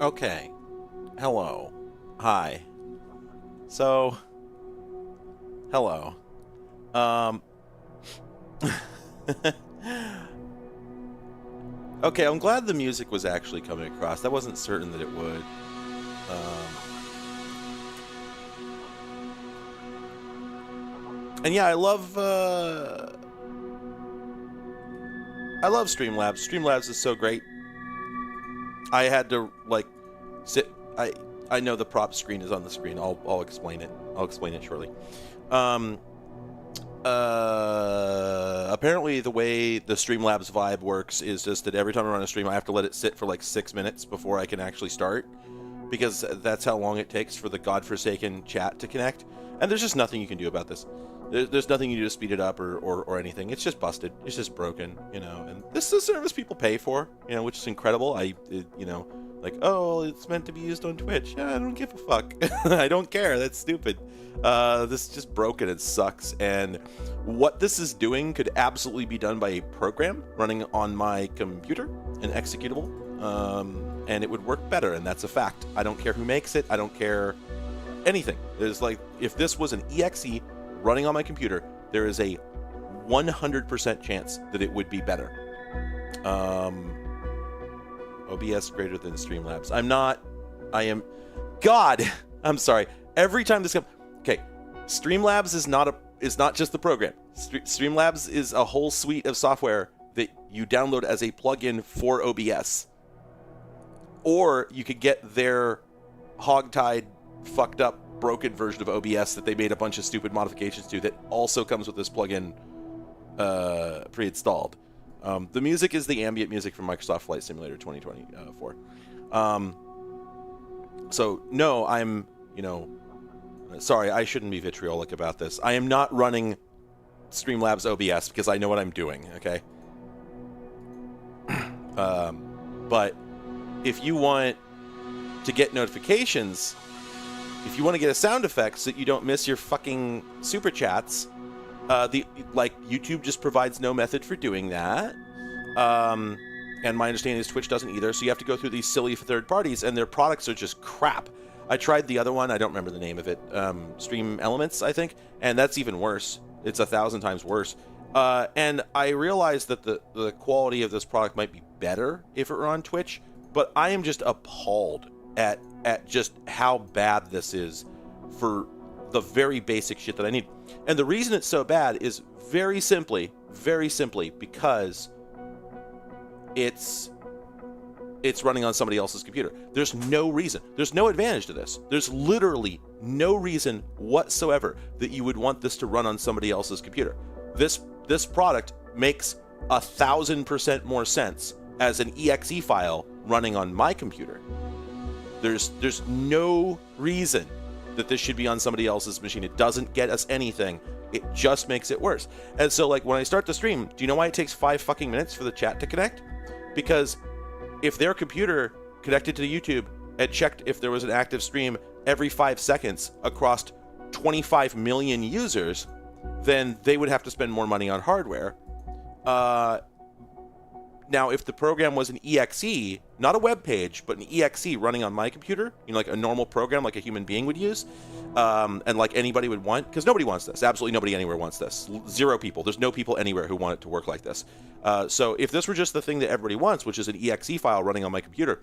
Okay. Hello. Hi. So, hello. Um. Okay, I'm glad the music was actually coming across. I wasn't certain that it would. And yeah, I love Streamlabs. Streamlabs is so great. I had to like sit. I know the prop screen is on the screen. I'll explain it. I'll explain it shortly. Um, Apparently the way the Streamlabs vibe works is just that every time I run a stream, I have to let it sit for like 6 minutes before I can actually start, because that's how long it takes for the godforsaken chat to connect. And there's just nothing you can do about this. There's nothing you can do to speed it up or anything. It's just busted. It's just broken, you know. And this is a service people pay for, you know, which is incredible. You know, like, oh, it's meant to be used on Twitch. Yeah, I don't give a fuck. I don't care. That's stupid. This is just broken. It sucks. And what this is doing could absolutely be done by a program running on my computer, an executable, and it would work better. And that's a fact. I don't care who makes it. I don't care anything. There's like, if this was an exe running on my computer, there is a 100% chance that it would be better. OBS greater than Streamlabs. I am, God, I'm sorry. Every time this comes, okay, Streamlabs is not just the program. Streamlabs is a whole suite of software that you download as a plugin for OBS. Or you could get their hogtied, fucked up, broken version of OBS that they made a bunch of stupid modifications to that also comes with this plugin pre-installed. The music is the ambient music from Microsoft Flight Simulator 2024. So no, I'm, you know, sorry, I shouldn't be vitriolic about this. I am not running Streamlabs OBS because I know what I'm doing, okay? But if you want to get notifications, if you want to get a sound effect so that you don't miss your fucking super chats, YouTube just provides no method for doing that. And my understanding is Twitch doesn't either, so you have to go through these silly third parties, and their products are just crap. I tried the other one, I don't remember the name of it, Stream Elements, I think, and that's even worse. It's 1,000 times worse. And I realized that the quality of this product might be better if it were on Twitch, but I am just appalled at just how bad this is for the very basic shit that I need. And the reason it's so bad is very simply because it's running on somebody else's computer. There's no reason. There's no advantage to this. There's literally no reason whatsoever that you would want this to run on somebody else's computer. This product makes 1,000% more sense as an exe file running on my computer. There's no reason that this should be on somebody else's machine. It doesn't get us anything. It just makes it worse. And so, like, when I start the stream, do you know why it takes 5 fucking minutes for the chat to connect? Because if their computer connected to YouTube and checked if there was an active stream every 5 seconds across 25 million users, then they would have to spend more money on hardware. Now, if the program was an exe, not a web page, but an exe running on my computer, you know, like a normal program like a human being would use, and like anybody would want, because nobody wants this. Absolutely nobody anywhere wants this. 0 people. There's no people anywhere who want it to work like this. So if this were just the thing that everybody wants, which is an exe file running on my computer,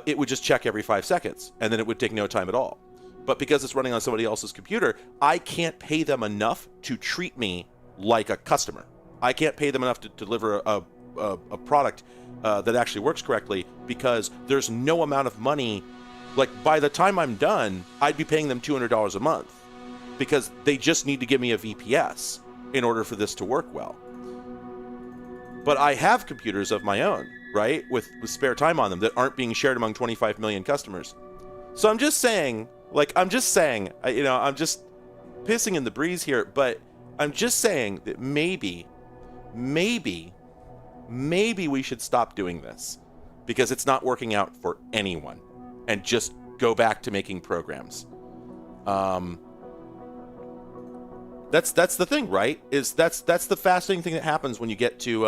it would just check every 5 seconds, and then it would take no time at all. But because it's running on somebody else's computer, I can't pay them enough to treat me like a customer. I can't pay them enough to deliver a product that actually works correctly, because there's no amount of money. Like, by the time I'm done, I'd be paying them $200 a month because they just need to give me a VPS in order for this to work well. But I have computers of my own, right, with spare time on them that aren't being shared among 25 million customers. So I'm just saying, I'm just pissing in the breeze here, but I'm just saying that maybe we should stop doing this because it's not working out for anyone, and just go back to making programs. That's the thing, right? That's the fascinating thing that happens when you get to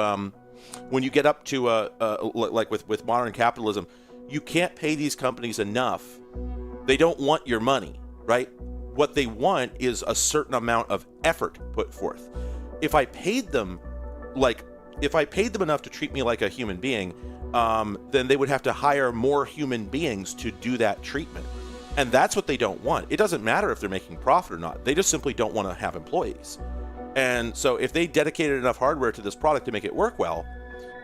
like with modern capitalism. you can't pay these companies enough. They don't want your money, right? What they want is a certain amount of effort put forth. If I paid them enough to treat me like a human being, then they would have to hire more human beings to do that treatment. And that's what they don't want. It doesn't matter if they're making profit or not. They just simply don't want to have employees. And so if they dedicated enough hardware to this product to make it work well,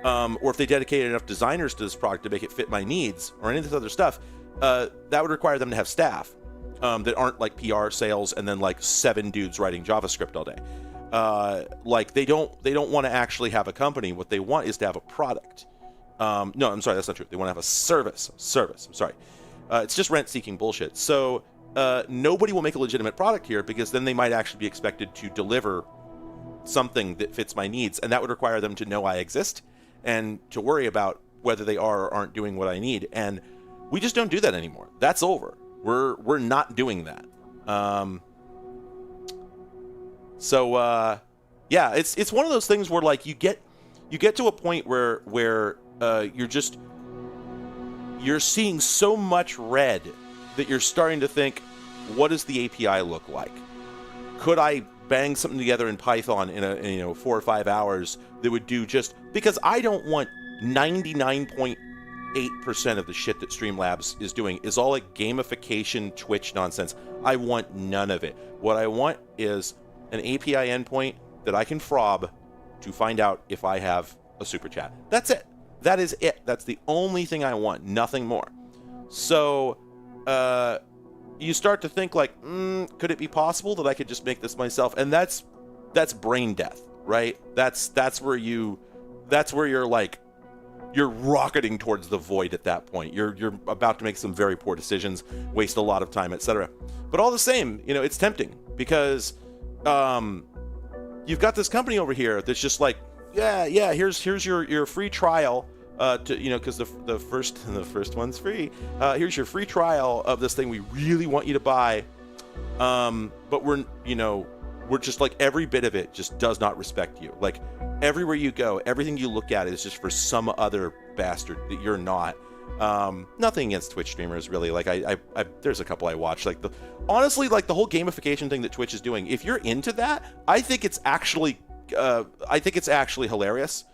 or if they dedicated enough designers to this product to make it fit my needs, or any of this other stuff, that would require them to have staff that aren't like PR, sales, and then like 7 dudes writing JavaScript all day. Like they don't want to actually have a company. What they want is to have a product. No, I'm sorry, that's not true. They want to have a service. I'm sorry. It's just rent-seeking bullshit. So nobody will make a legitimate product here, because then they might actually be expected to deliver something that fits my needs, and that would require them to know I exist and to worry about whether they are or aren't doing what I need. And we just don't do that anymore. That's over. We're not doing that. Yeah, it's one of those things where like you get to a point where you're seeing so much red that you're starting to think, what does the API look like? Could I bang something together in Python in 4 or 5 hours that would do just, because I don't want 99.8% of the shit that Streamlabs is doing is all like gamification Twitch nonsense. I want none of it. What I want is an API endpoint that I can frob to find out if I have a super chat. That's it. That is it. That's the only thing I want, nothing more. So you start to think like, could it be possible that I could just make this myself? And that's brain death, right? That's where you're like, you're rocketing towards the void at that point. You're about to make some very poor decisions, waste a lot of time, etc. But all the same, it's tempting, because you've got this company over here that's just like, yeah, here's your free trial, because the first one's free. Here's your free trial of this thing we really want you to buy, but we're just like, every bit of it just does not respect you. Like everywhere you go, everything you look at is just for some other bastard that you're not. Nothing against Twitch streamers, really. Like I there's a couple I watch. Like honestly, like the whole gamification thing that Twitch is doing, if you're into that, I think it's actually hilarious,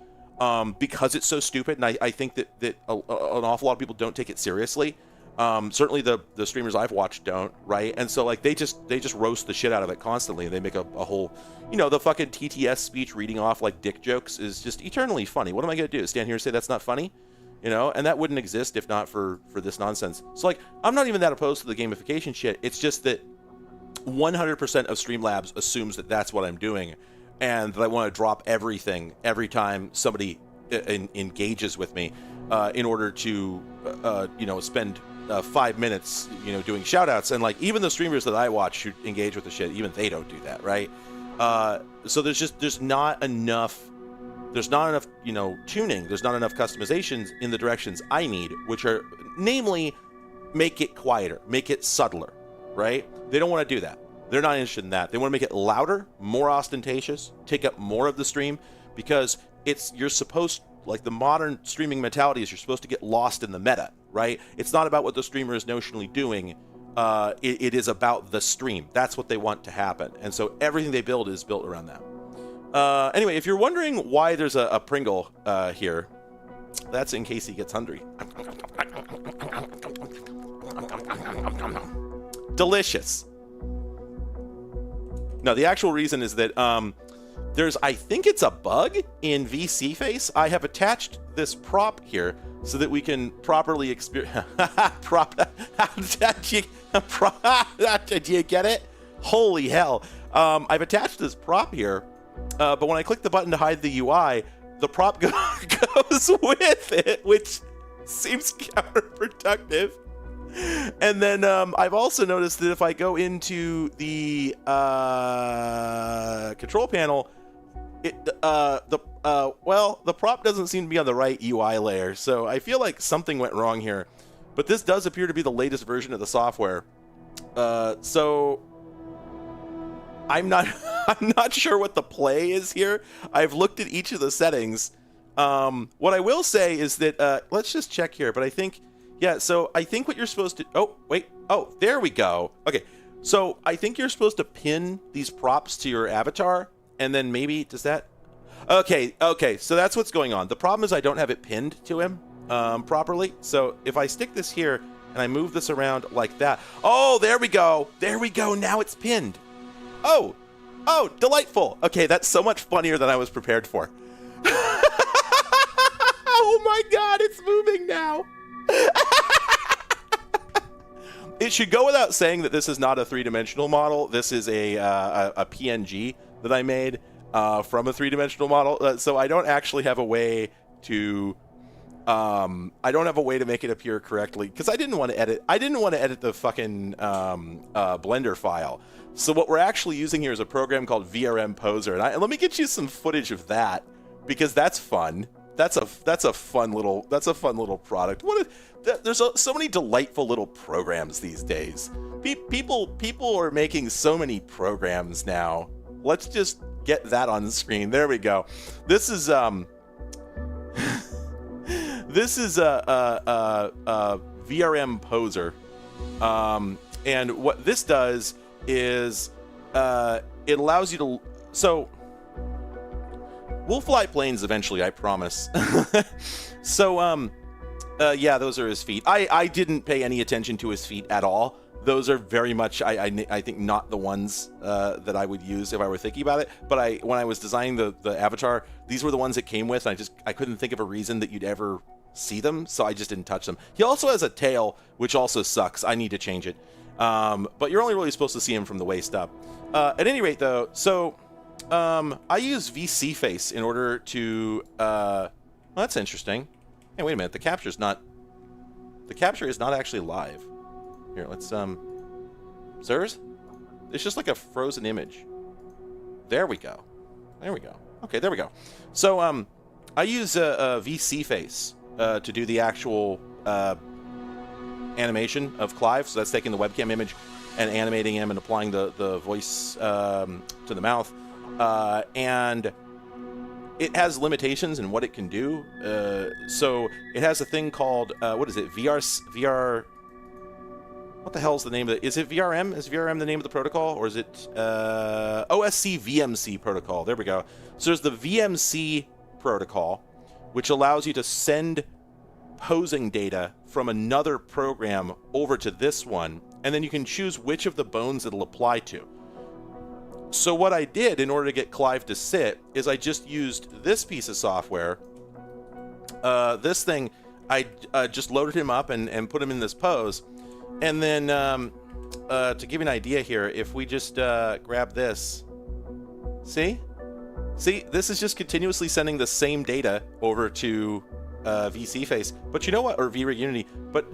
because it's so stupid, and I think that an awful lot of people don't take it seriously. Certainly the streamers I've watched don't, right? And so like they just roast the shit out of it constantly, and they make a whole, the fucking TTS speech reading off like dick jokes is just eternally funny. What am I gonna do? Stand here and say that's not funny? And that wouldn't exist if not for this nonsense. So like, I'm not even that opposed to the gamification shit. It's just that 100% of Streamlabs assumes that that's what I'm doing, and that I want to drop everything every time somebody engages with me, in order to spend 5 minutes doing shout outs. And like, even the streamers that I watch who engage with the shit, even they don't do that, right? So there's not enough tuning, there's not enough customizations in the directions I need, which are namely, make it quieter, make it subtler, right? They don't want to do that. They're not interested in that. They want to make it louder, more ostentatious, take up more of the stream, because you're supposed, like the modern streaming mentality is, you're supposed to get lost in the meta, right? It's not about what the streamer is notionally doing. It is about the stream. That's what they want to happen. And so everything they build is built around that. Anyway, if you're wondering why there's a Pringle here, that's in case he gets hungry. Delicious. No, the actual reason is that I think it's a bug in VC Face. I have attached this prop here so that we can properly experience. Do you get it? Holy hell. I've attached this prop here, but when I click the button to hide the UI, the prop goes with it, which seems counterproductive. And then I've also noticed that if I go into the control panel, the prop doesn't seem to be on the right UI layer. So I feel like something went wrong here. But this does appear to be the latest version of the software. So I'm not sure what the play is here. I've looked at each of the settings. What I will say is that let's just check here. But I think Yeah, so I think what you're supposed to... Oh, wait. Oh, there we go. Okay, so I think you're supposed to pin these props to your avatar, and then maybe... Does that... Okay, so that's what's going on. The problem is I don't have it pinned to him properly. So if I stick this here, and I move this around like that... Oh, there we go. There we go. Now it's pinned. Oh, delightful. Okay, that's so much funnier than I was prepared for. Oh my god, it's moving now. It should go without saying that this is not a three-dimensional model. This is a PNG that I made from a three-dimensional model. So I don't actually have a way to make it appear correctly because I didn't want to edit. I didn't want to edit the fucking Blender file. So what we're actually using here is a program called VRM Poser, and let me get you some footage of that because that's fun. That's a fun little product. There's so many delightful little programs these days. People are making so many programs now. Let's just get that on the screen. There we go. This is this is a VRM Poser, and what this does is it allows you to we'll fly planes eventually, I promise. So, yeah, those are his feet. I didn't pay any attention to his feet at all. Those are very much, I think, not the ones that I would use if I were thinking about it. But when I was designing the avatar, these were the ones it came with, and I couldn't think of a reason that you'd ever see them, so I just didn't touch them. He also has a tail, which also sucks. I need to change it. But you're only really supposed to see him from the waist up. At any rate, though, so... I use VC face in order to, well, that's interesting. Hey, wait a minute, the capture is not actually live. Here, let's, sirs? It's just like a frozen image. There we go. Okay, there we go. So, I use a VC face, to do the actual, animation of Clive. So that's taking the webcam image and animating him and applying the voice, to the mouth. And it has limitations in what it can do. So it has a thing called, what is it? VR, what the hell is the name of it? Is it VRM? Is VRM the name of the protocol? Or is it, OSC VMC protocol? There we go. So there's the VMC protocol, which allows you to send posing data from another program over to this one. And then you can choose which of the bones it'll apply to. So what I did in order to get Clive to sit is I just used this piece of software. This thing, I just loaded him up and put him in this pose. And then to give you an idea here, if we just grab this, see, this is just continuously sending the same data over to VC face. But you know what, or VRig Unity, but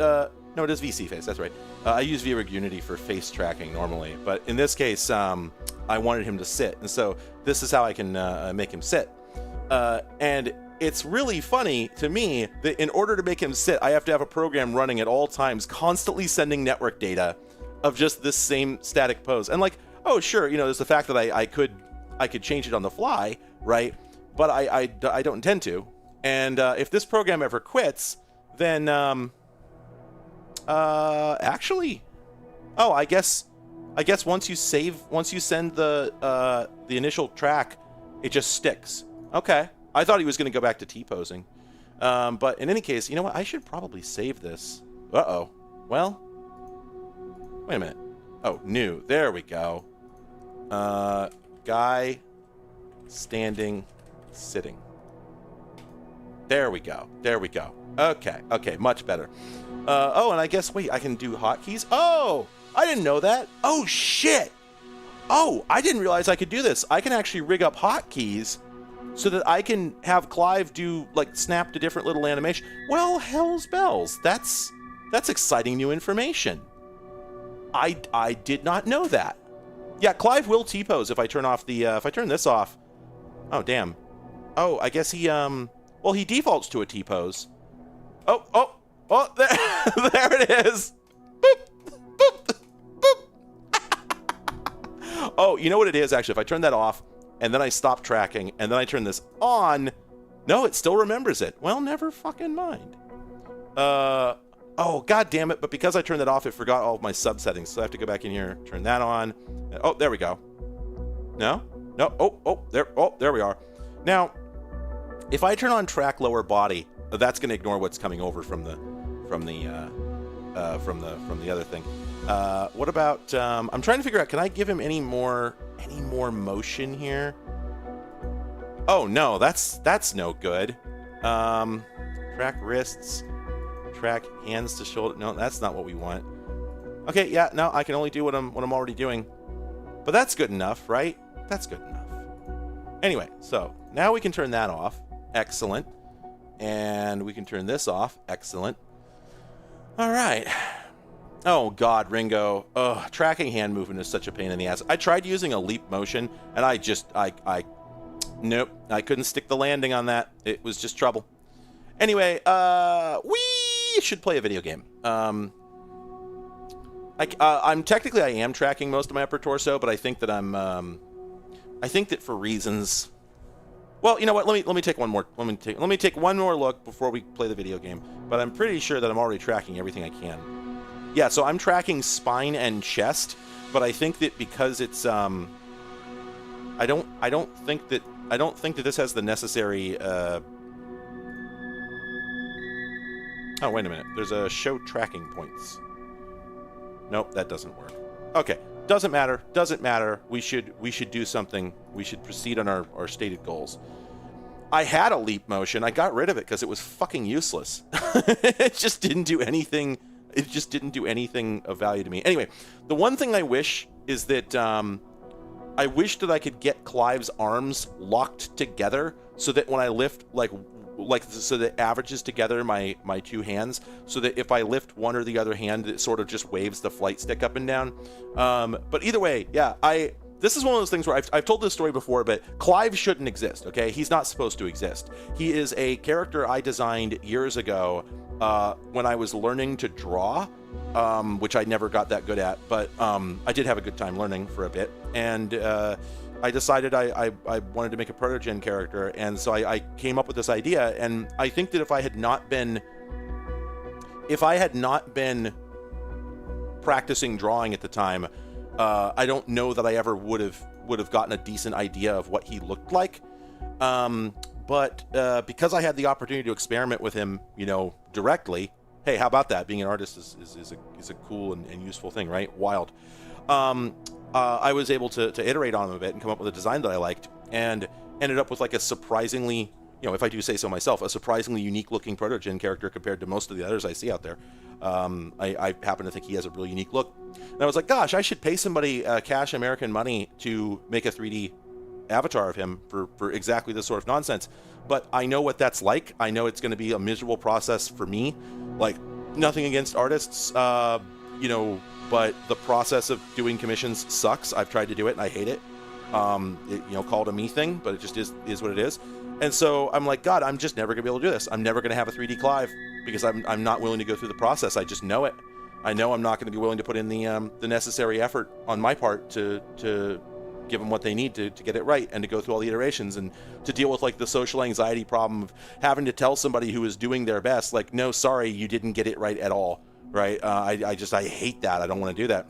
no, it is VC face, that's right. I use VRig Unity for face tracking normally, but in this case, I wanted him to sit, and so this is how I can make him sit. And it's really funny to me that in order to make him sit, I have to have a program running at all times, constantly sending network data of just this same static pose. And like, oh sure, you know, there's the fact that I could change it on the fly, right? But I don't intend to. And if this program ever quits, then actually, oh, I guess once you send the initial track, it just sticks. Okay. I thought he was going to go back to T-posing. But in any case, you know what? I should probably save this. Uh-oh. Well, wait a minute. Oh, new. There we go. Guy standing, sitting. There we go. Okay, much better. Oh, and I guess, wait, I can do hotkeys? Oh, I didn't know that. Oh, shit. Oh, I didn't realize I could do this. I can actually rig up hotkeys so that I can have Clive do, like, snap to different little animation. Well, hell's bells. That's exciting new information. I did not know that. Yeah, Clive will T-pose if I turn off the, if I turn this off. Oh, damn. Oh, I guess he, well, he defaults to a T-pose. Oh, there, there it is. Boop, boop, boop. Oh, you know what it is, actually? If I turn that off, and then I stop tracking, and then I turn this on, no, it still remembers it. Well, never fucking mind. Oh, god damn it, but because I turned that off, it forgot all of my sub settings, so I have to go back in here, turn that on. Oh, there we go. No? No, there we are. Now, if I turn on track lower body, that's going to ignore what's coming over from the other thing. What about, I'm trying to figure out, can I give him any more motion here? Oh, no, that's no good. Track wrists, track hands to shoulder. No, that's not what we want. Okay, yeah, no, I can only do what I'm already doing. But that's good enough, right? That's good enough. Anyway, so now we can turn that off. Excellent. And we can turn this off. Excellent. All right. Oh, God, Ringo. Ugh, tracking hand movement is such a pain in the ass. I tried using a leap motion, and nope, I couldn't stick the landing on that. It was just trouble. Anyway, we should play a video game. I am tracking most of my upper torso, but I think that I think that for reasons. Well, you know what? Let me take one more. Let me take one more look before we play the video game. But I'm pretty sure that I'm already tracking everything I can. Yeah, so I'm tracking spine and chest, but I think that because it's I don't think that this has the necessary. Oh, wait a minute. There's a show tracking points. Nope, that doesn't work. Okay, doesn't matter. Doesn't matter. We should do something. We should proceed on our stated goals. I had a leap motion. I got rid of it because it was fucking useless. It just didn't do anything. It just didn't do anything of value to me. Anyway, the one thing I wish is that I wish that I could get Clive's arms locked together so that when I lift, so that it averages together my two hands, so that if I lift one or the other hand, it sort of just waves the flight stick up and down. But either way, yeah, this is one of those things where I've told this story before, but Clive shouldn't exist, okay? He's not supposed to exist. He is a character I designed years ago when I was learning to draw, which I never got that good at, but I did have a good time learning for a bit. And I decided I wanted to make a proto-gen character, and so I came up with this idea. And I think that if I had not been practicing drawing at the time, I don't know that I ever would have gotten a decent idea of what he looked like. But because I had the opportunity to experiment with him, directly. Hey, how about that? Being an artist is a cool and useful thing, right? Wild. I was able to iterate on him a bit and come up with a design that I liked, and ended up with like a surprisingly, if I do say so myself, a surprisingly unique looking proto-gen character compared to most of the others I see out there. I happen to think he has a really unique look. And I was like, gosh, I should pay somebody cash American money to make a 3D avatar of him for exactly this sort of nonsense. But I know what that's like. I know it's going to be a miserable process for me. Like, nothing against artists, but the process of doing commissions sucks. I've tried to do it and I hate it. Call it a me thing, but it just is what it is. And so I'm like, God, I'm just never gonna be able to do this. I'm never gonna have a 3D Clive because I'm not willing to go through the process. I just know it. I know I'm not going to be willing to put in the necessary effort on my part to give them what they need to get it right, and to go through all the iterations, and to deal with like the social anxiety problem of having to tell somebody who is doing their best, like, no, sorry, you didn't get it right at all. Right? I hate that. I don't want to do that.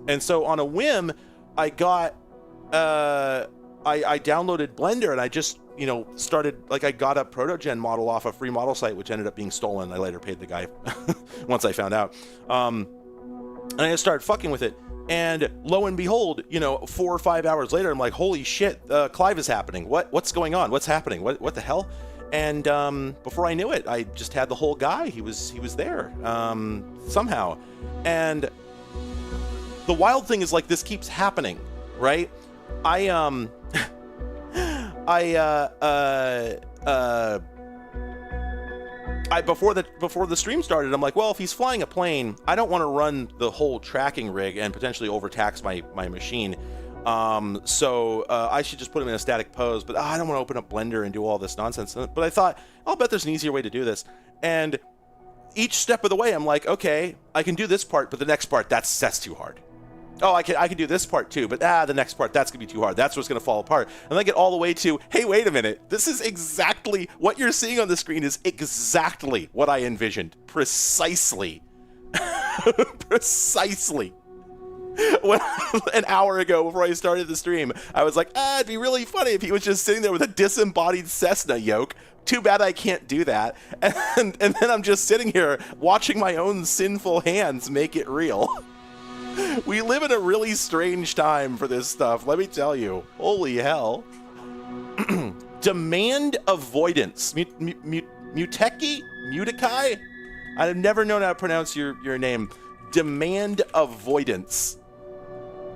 And so on a whim, I got, I downloaded Blender, and I just, started, like, I got a proto-gen model off a free model site, which ended up being stolen. I later paid the guy once I found out. And I just started fucking with it. And lo and behold, 4 or 5 hours later, I'm like, holy shit, Clive is happening. What's going on? What's happening? What the hell? And before I knew it, I just had the whole guy. He was there somehow. And the wild thing is, like, this keeps happening, right? Before the stream started, I'm like, well, if he's flying a plane, I don't want to run the whole tracking rig and potentially overtax my machine. So I should just put him in a static pose, but I don't want to open up Blender and do all this nonsense. But I thought, I'll bet there's an easier way to do this. And each step of the way, I'm like, okay, I can do this part, but the next part, that's too hard. Oh, I can do this part too, but the next part, that's gonna be too hard. That's what's gonna fall apart. And then I get all the way to, hey, wait a minute. This is exactly what you're seeing on the screen, is exactly what I envisioned. Precisely Precisely. When, an hour ago, before I started the stream, I was like, it'd be really funny if he was just sitting there with a disembodied Cessna yoke. Too bad I can't do that. And then I'm just sitting here watching my own sinful hands make it real. We live in a really strange time for this stuff, let me tell you. Holy hell. Demand avoidance. Mutikai? I've never known how to pronounce your name. Demand avoidance.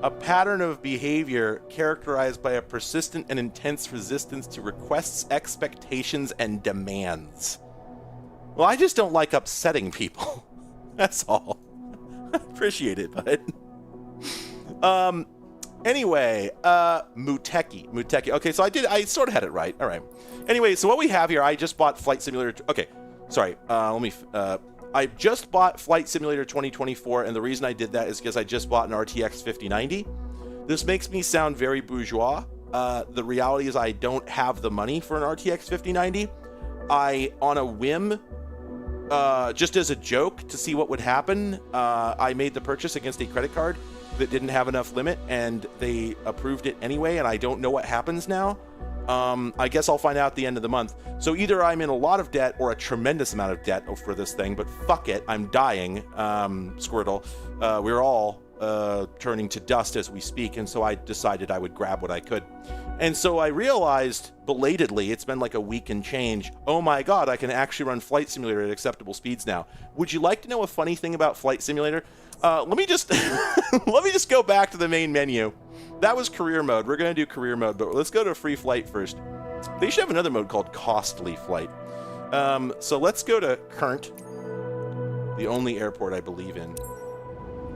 A pattern of behavior characterized by a persistent and intense resistance to requests, expectations, and demands. Well, I just don't like upsetting people. That's all. I appreciate it, bud. Anyway, Muteki. Okay, so I sort of had it right. All right. Anyway, so what we have here, I just bought Flight Simulator. Okay, sorry. I just bought Flight Simulator 2024, and the reason I did that is because I just bought an RTX 5090. This makes me sound very bourgeois. The reality is I don't have the money for an RTX 5090. On a whim, just as a joke to see what would happen, I made the purchase against a credit card that didn't have enough limit, and they approved it anyway, and I don't know what happens now. I guess I'll find out at the end of the month. So either I'm in a lot of debt or a tremendous amount of debt for this thing, but fuck it, I'm dying, Squirtle. We're all turning to dust as we speak, and so I decided I would grab what I could. And so I realized, belatedly, it's been like a week and change, oh my god, I can actually run Flight Simulator at acceptable speeds now. Would you like to know a funny thing about Flight Simulator? Let me just let me just go back to the main menu. That was career mode. We're going to do career mode, but let's go to free flight first. They should have another mode called costly flight. So let's go to current, the only airport I believe in.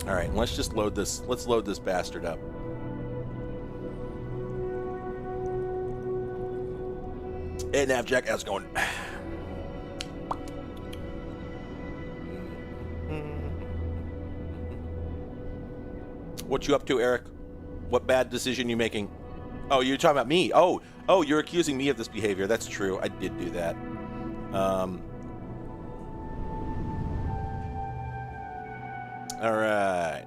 All right, let's just load this. Let's load this bastard up. Hey, Navjack, how's it going? What you up to, Eric? What bad decision you making? Oh, you're talking about me. Oh, you're accusing me of this behavior. That's true. I did do that. All right.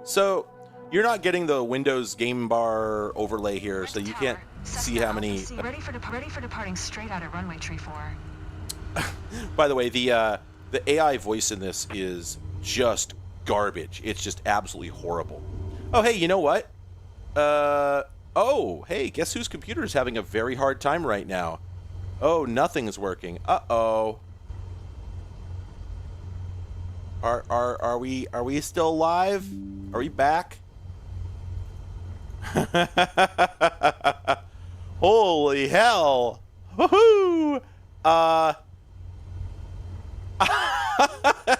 So you're not getting the Windows game bar overlay here, so you can't see how many. Ready for departing straight out at runway tree 4. By the way, the AI voice in this is just garbage. It's just absolutely horrible. Oh, hey, you know what? Oh, hey, guess whose computer is having a very hard time right now? Oh, nothing's working. Uh-oh. Are we still live? Are we back? Holy hell. Woohoo!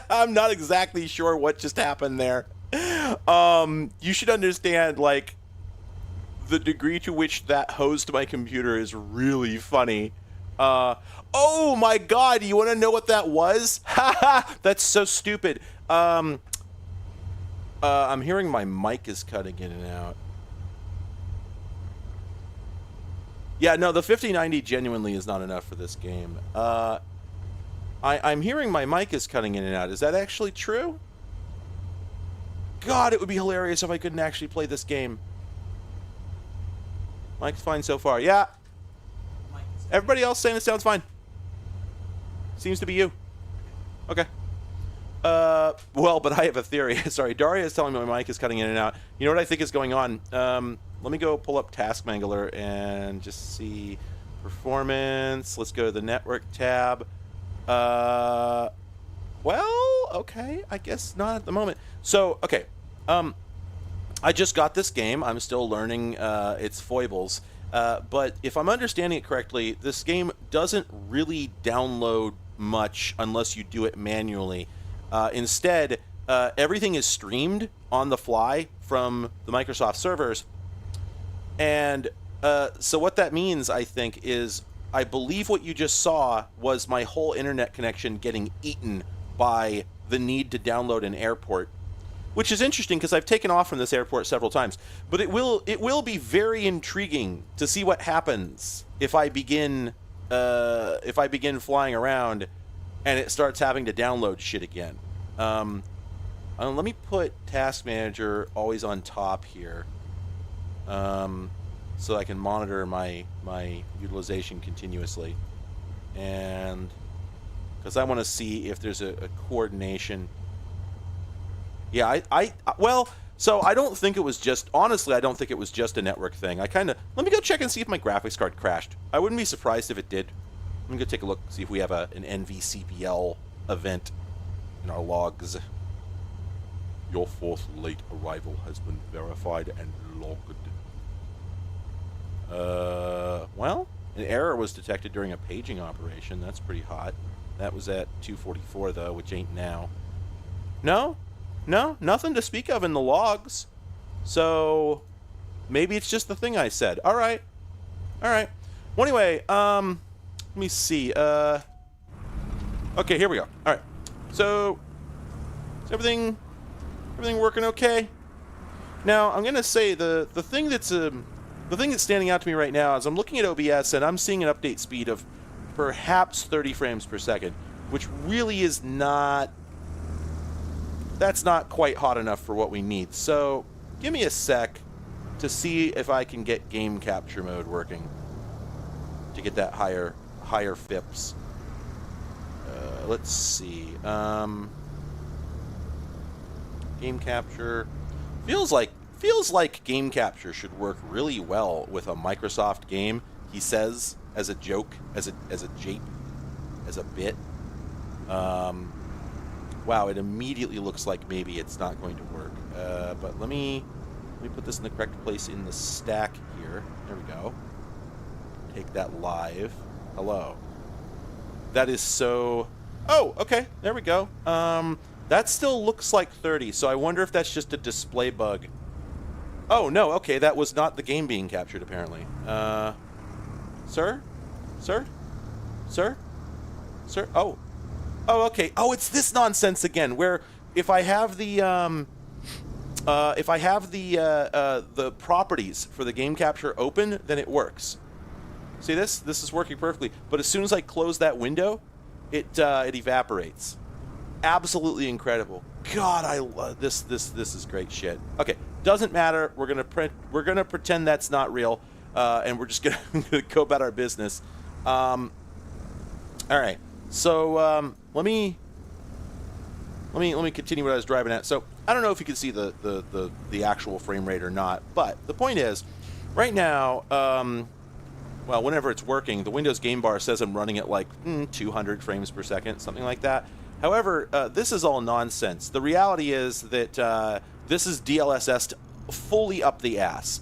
I'm not exactly sure what just happened there. You should understand, like, the degree to which that hose to my computer is really funny. Oh my god, you want to know what that was? Haha, that's so stupid. I'm hearing my mic is cutting in and out. Yeah, no, the 5090 genuinely is not enough for this game. I'm hearing my mic is cutting in and out. Is that actually true? God, it would be hilarious if I couldn't actually play this game. Mic's fine so far. Yeah. Everybody else saying it sounds fine. Seems to be you. Okay. Well, but I have a theory. Sorry, Daria is telling me my mic is cutting in and out. You know what I think is going on? Let me go pull up Task Mangler and just see performance. Let's go to the network tab. Well, okay. I guess not at the moment. So, okay. I just got this game. I'm still learning its foibles. But if I'm understanding it correctly, this game doesn't really download much unless you do it manually. Instead, everything is streamed on the fly from the Microsoft servers. And so what that means, I think, is I believe what you just saw was my whole internet connection getting eaten by the need to download an airport. Which is interesting because I've taken off from this airport several times. But it will be very intriguing to see what happens if I begin flying around and it starts having to download shit again. Let me put Task Manager always on top here, so I can monitor my utilization continuously, and because I want to see if there's a coordination. Yeah, well, so I don't think it was just, honestly, I don't think it was just a network thing. Let me go check and see if my graphics card crashed. I wouldn't be surprised if it did. Let me go take a look, see if we have an NVCPL event in our logs. Your fourth late arrival has been verified and logged. Well, an error was detected during a paging operation. That's pretty hot. That was at 2:44 though, which ain't now. No, nothing to speak of in the logs. So maybe it's just the thing I said. All right. Well, anyway, let me see. Okay, here we go. All right. So is everything working okay? Now I'm gonna say the thing that's standing out to me right now is I'm looking at OBS and I'm seeing an update speed of perhaps 30 frames per second, which really is not. That's not quite hot enough for what we need. So give me a sec to see if I can get game capture mode working to get that higher FIPS. Let's see. Game capture feels like game capture should work really well with a Microsoft game. He says as a joke, as a jape, as a bit. Wow, it immediately looks like maybe it's not going to work. But let me put this in the correct place in the stack here. There we go. Take that live. Hello. That is so... Oh, okay. There we go. That still looks like 30, so I wonder if that's just a display bug. Oh, no, okay, that was not the game being captured, apparently. Sir? Oh, okay. Oh, it's this nonsense again, where if I have the properties for the game capture open, then it works. See this? This is working perfectly. But as soon as I close that window, it evaporates. Absolutely incredible. God, I love this. This is great shit. Okay, doesn't matter. We're gonna pretend that's not real, and we're just gonna go about our business. All right. So let me continue what I was driving at. So I don't know if you can see the actual frame rate or not, but the point is, right now, well, whenever it's working, the Windows game bar says I'm running at like 200 frames per second, something like that. However, this is all nonsense. The reality is that this is DLSS fully up the ass.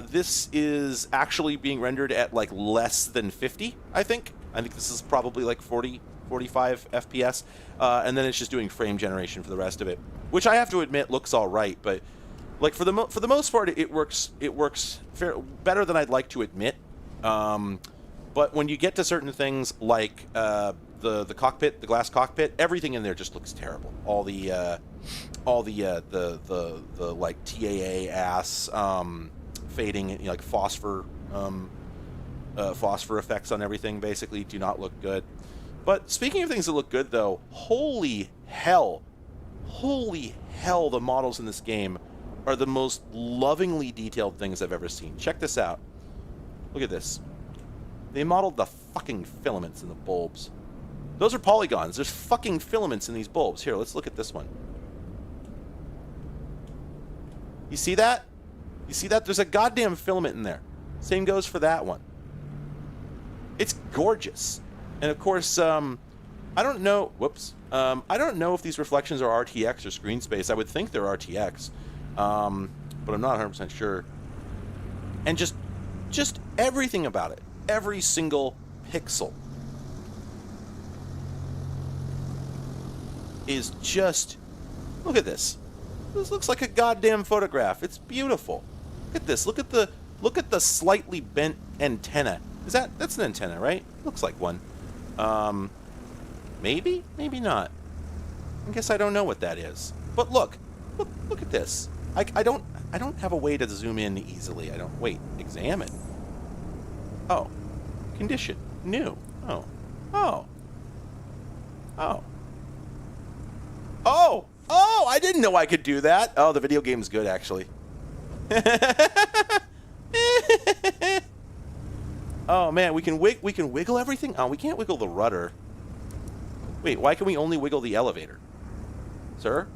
This is actually being rendered at like less than 50, I think. I think this is probably like 40, 45 FPS, and then it's just doing frame generation for the rest of it, which I have to admit looks all right. But like for the most part, it works better than I'd like to admit. But when you get to certain things like the cockpit, the glass cockpit, everything in there just looks terrible. All the like TAA ass fading, you know, like phosphor effects on everything basically do not look good. But speaking of things that look good, though, holy hell, the models in this game are the most lovingly detailed things I've ever seen. Check this out. Look at this. They modeled the fucking filaments in the bulbs. Those are polygons. There's fucking filaments in these bulbs. Here, let's look at this one. You see that? You see that? There's a goddamn filament in there. Same goes for that one. It's gorgeous. And of course, I don't know. Whoops. I don't know if these reflections are RTX or screen space. I would think they're RTX, but I'm not 100% sure. And just everything about it, every single pixel, is just. Look at this. This looks like a goddamn photograph. It's beautiful. Look at this. Look at the slightly bent antenna. That's an antenna, right? Looks like one. Maybe not. I guess I don't know what that is. But look at this. I don't have a way to zoom in easily. Wait, examine. Oh. Condition. New. Oh. I didn't know I could do that. Oh, the video game's good, actually. Oh man, we can wiggle everything. Oh, we can't wiggle the rudder. Wait, why can we only wiggle the elevator, sir?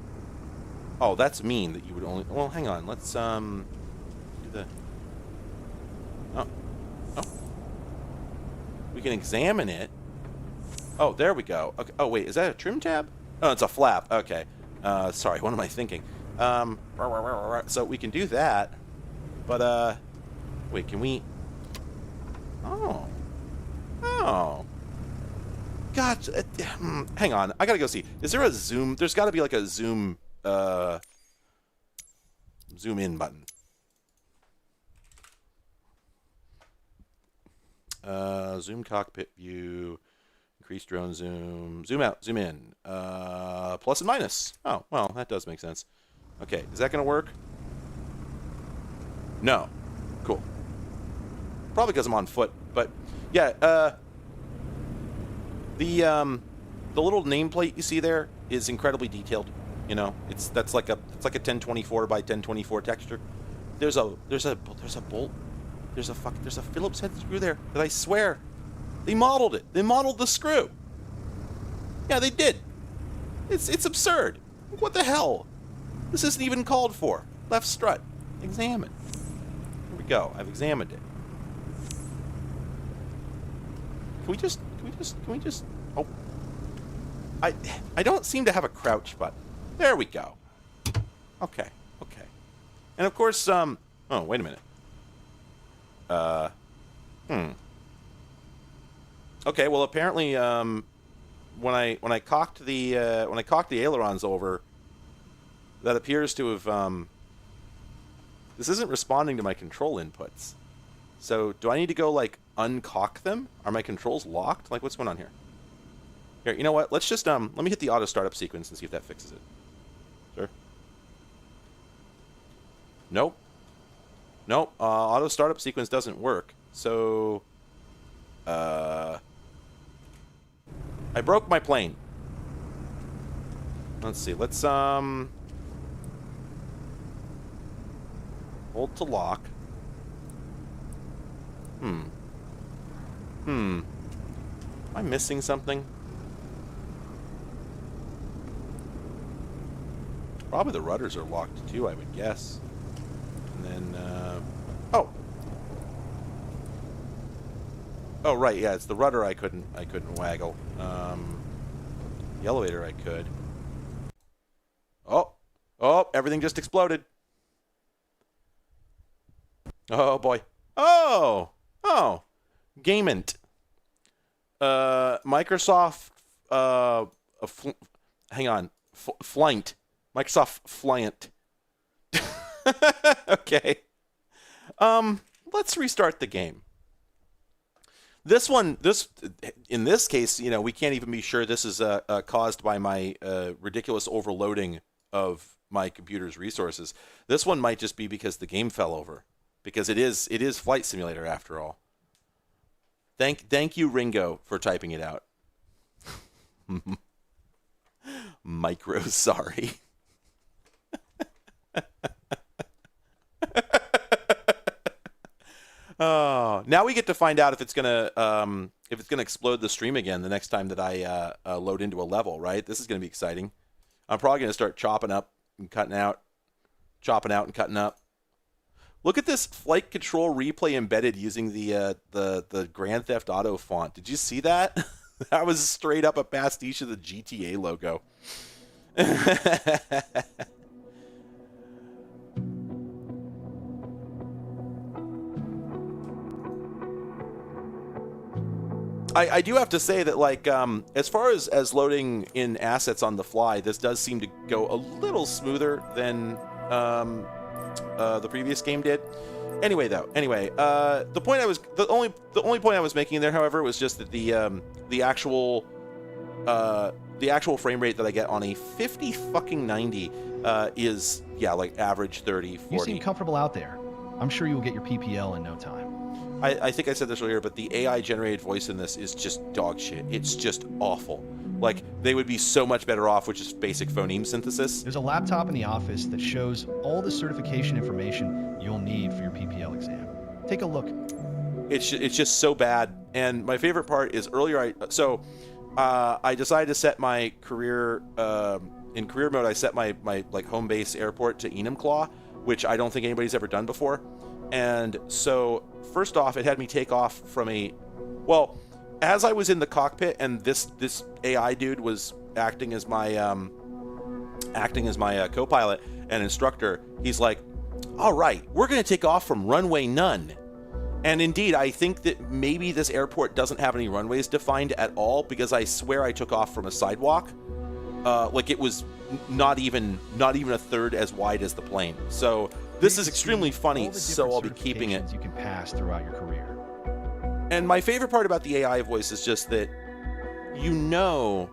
Oh, that's mean that you would only. Well, hang on. Let's do the. Oh, oh. We can examine it. Oh, there we go. Okay. Oh wait, is that a trim tab? Oh, it's a flap. Okay. Sorry, what am I thinking? So we can do that, but wait, can we? Oh. Gotcha. Hang on, I gotta go see. Is there a zoom? There's got to be like a zoom in button. Zoom cockpit view, increase drone zoom, zoom out, zoom in, plus and minus. Oh, well, that does make sense. Okay, is that gonna work? No. Cool. Probably because I'm on foot, but yeah, the little nameplate you see there is incredibly detailed. You know, that's like a 1024 by 1024 texture. There's a bolt. There's a Phillips head screw there that I swear they modeled it. They modeled the screw. Yeah, they did. It's absurd. What the hell? This isn't even called for. Left strut. Examine. Here we go. I've examined it. Can we just? Oh, I don't seem to have a crouch button. There we go. Okay. And of course, oh, wait a minute. Okay, well, apparently, when I cocked the ailerons over, that appears to have this isn't responding to my control inputs. So, do I need to go like uncock them? Are my controls locked? Like, what's going on here? Here, you know what? Let's just let me hit the auto startup sequence and see if that fixes it. Sure. Nope. Auto startup sequence doesn't work. So, I broke my plane. Let's see. Let's hold to lock. Am I missing something? Probably the rudders are locked too, I would guess. And then, oh right, yeah, it's the rudder I couldn't waggle. The elevator I could. Oh, everything just exploded. Oh boy. Oh, Gamement. Microsoft. Hang on. Flynt. Microsoft Flynt. Okay. Let's restart the game. In this case, you know, we can't even be sure this is caused by my ridiculous overloading of my computer's resources. This one might just be because the game fell over, because it is Flight Simulator after all. Thank you, Ringo, for typing it out. Micro sorry. Oh, now we get to find out if it's gonna explode the stream again the next time that I load into a level, right? This is gonna be exciting. I'm probably gonna start chopping out and cutting up. Look at this flight control replay embedded using the Grand Theft Auto font. Did you see that? That was straight up a pastiche of the GTA logo. I do have to say that, like, as far as loading in assets on the fly, this does seem to go a little smoother than the previous game did. Anyway, the only point I was making there, however, was just that the actual frame rate that I get on a 50-fucking-90 is, yeah, like average 30, 40. You seem comfortable out there. I'm sure you will get your PPL in no time. I think I said this earlier, but the AI-generated voice in this is just dog shit. It's just awful. Like, they would be so much better off with just basic phoneme synthesis. There's a laptop in the office that shows all the certification information you'll need for your PPL exam. Take a look. It's just so bad. And my favorite part is earlier, I decided to set my career, in career mode, I set my like home base airport to Enumclaw, which I don't think anybody's ever done before. And so first off, it had me take off from as I was in the cockpit and this AI dude was acting as my co-pilot and instructor, he's like, all right, we're going to take off from runway none. And indeed, I think that maybe this airport doesn't have any runways defined at all, because I swear I took off from a sidewalk. Like, it was not even a third as wide as the plane. So this is extremely funny, so I'll be keeping it. You can pass throughout your career. And my favorite part about the AI voice is just that you know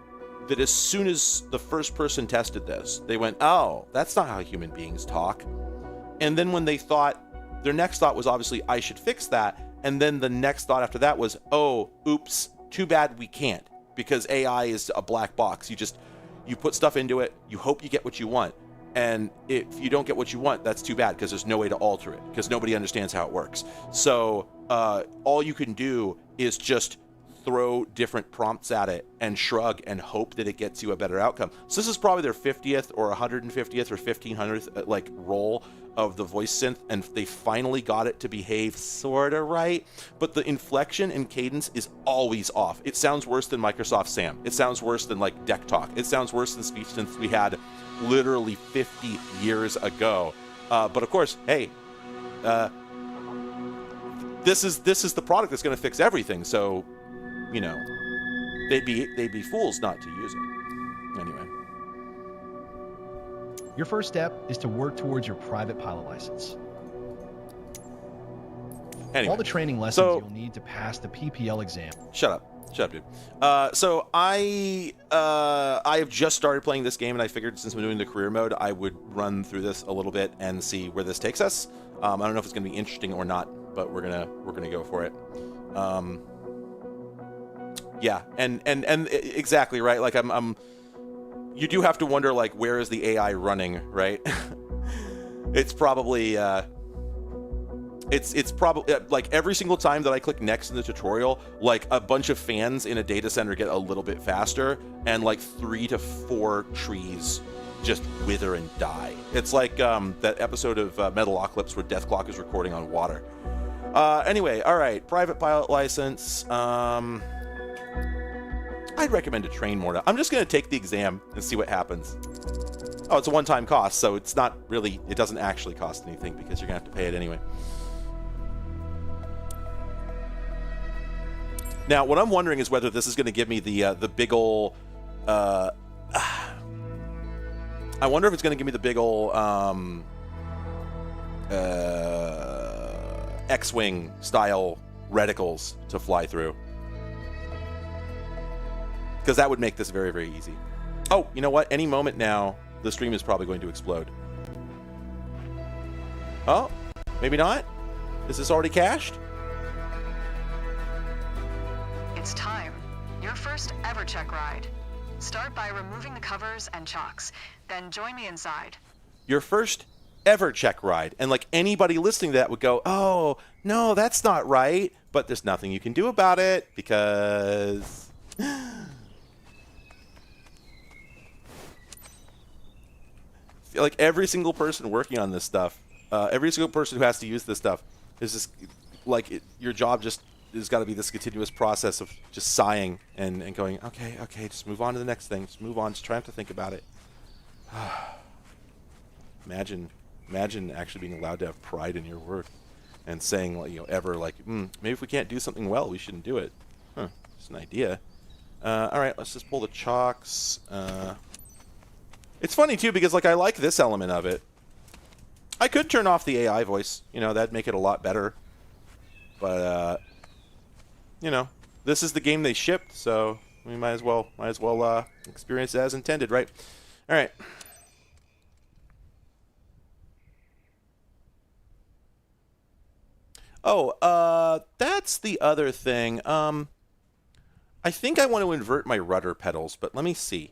that as soon as the first person tested this, they went, oh, that's not how human beings talk. And then when they thought, their next thought was obviously, I should fix that. And then the next thought after that was, oh, oops, too bad we can't, because AI is a black box. You put stuff into it, you hope you get what you want. And if you don't get what you want, that's too bad, because there's no way to alter it, because nobody understands how it works. So all you can do is just throw different prompts at it and shrug and hope that it gets you a better outcome. So this is probably their 50th or 150th or 1500th like roll of the voice synth, and they finally got it to behave sort of right, but the inflection and cadence is always off. It sounds worse than Microsoft Sam. It sounds worse than like Deck Talk. It sounds worse than speech synths we had literally 50 years ago. But of course, hey, this is the product that's going to fix everything. So, you know, they'd be fools not to use it. Anyway. Your first step is to work towards your private pilot license. Anyway, all the training lessons you'll need to pass the PPL exam. Shut up, dude. So I have just started playing this game, and I figured since I'm doing the career mode, I would run through this a little bit and see where this takes us. I don't know if it's going to be interesting or not, but we're gonna go for it. Yeah, and exactly right. Like you do have to wonder, like, where is the AI running, right? It's probably it's probably like every single time that I click next in the tutorial, like a bunch of fans in a data center get a little bit faster, and like 3 to 4 trees just wither and die. It's like that episode of Metalocalypse where Death Clock is recording on water. Anyway, all right, private pilot license. I'd recommend to train more. I'm just going to take the exam and see what happens. Oh, it's a one-time cost, so it's not really, it doesn't actually cost anything because you're going to have to pay it anyway. Now, what I'm wondering is whether this is going to give me the big ol' I wonder if it's going to give me the big ol' X-Wing style reticles to fly through. Because that would make this very, very easy. Oh, you know what? Any moment now, the stream is probably going to explode. Oh, maybe not? Is this already cached? It's time. Your first ever check ride. Start by removing the covers and chocks. Then join me inside. Your first ever check ride. And like anybody listening to that would go, oh, no, that's not right. But there's nothing you can do about it because... like every single person working on this stuff, every single person who has to use this stuff is just like your job just has got to be this continuous process of just sighing and going, okay, just move on to the next thing, just move on, just try not to think about it. Imagine actually being allowed to have pride in your work and saying, like, you know, ever like, maybe if we can't do something well, we shouldn't do it. Huh? It's an idea. All right, let's just pull the chocks. It's funny, too, because, like, I like this element of it. I could turn off the AI voice. You know, that'd make it a lot better. But, you know, this is the game they shipped, so we might as well experience it as intended, right? All right. Oh, that's the other thing. I I think I want to invert my rudder pedals, but let me see.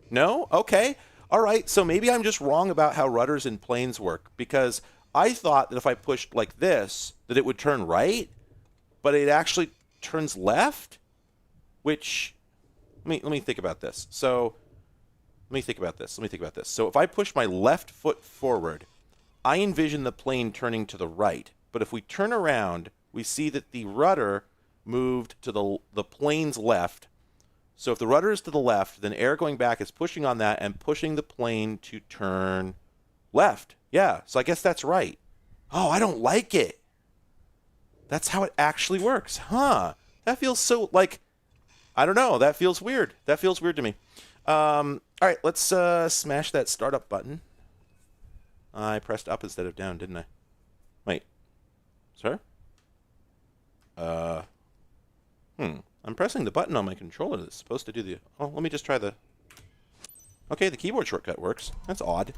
No? Okay. All right. So maybe I'm just wrong about how rudders in planes work, because I thought that if I pushed like this, that it would turn right, but it actually turns left, which, let me think about this. So let me think about this. So if I push my left foot forward, I envision the plane turning to the right. But if we turn around, we see that the rudder moved to the plane's left. So if the rudder is to the left, then air going back is pushing on that and pushing the plane to turn left. Yeah, so I guess that's right. Oh, I don't like it. That's how it actually works. Huh. That feels so, like, I don't know. That feels weird. That feels weird to me. All right, let's smash that startup button. I pressed up instead of down, didn't I? Wait. Sir? I'm pressing the button on my controller that's supposed to do the... Oh, let me just try the... Okay, the keyboard shortcut works. That's odd.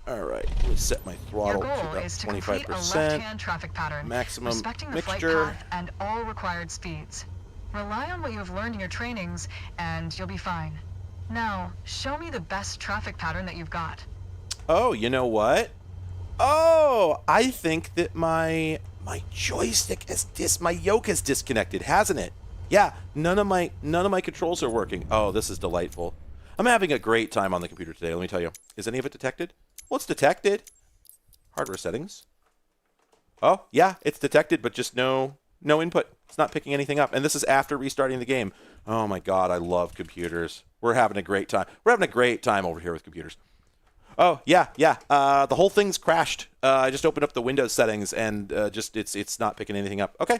All right, let me set my throttle to about 25%. Left-hand traffic pattern, maximum respecting the flight mixture. path and all required speeds. Rely on what you have learned in your trainings, and you'll be fine. Now, show me the best traffic pattern that you've got. Oh, you know what? Oh, I think that my joystick is my yoke is disconnected, hasn't it? Yeah, none of my controls are working. Oh, this is delightful. I'm having a great time on the computer today, let me tell you. Is any of it detected? Well, it's detected. Hardware settings. Oh, yeah, it's detected, but just no input. It's not picking anything up. And this is after restarting the game. Oh my God, I love computers. We're having a great time. We're having a great time over here with computers. Oh, yeah. The whole thing's crashed. I just opened up the Windows settings and just it's not picking anything up. Okay.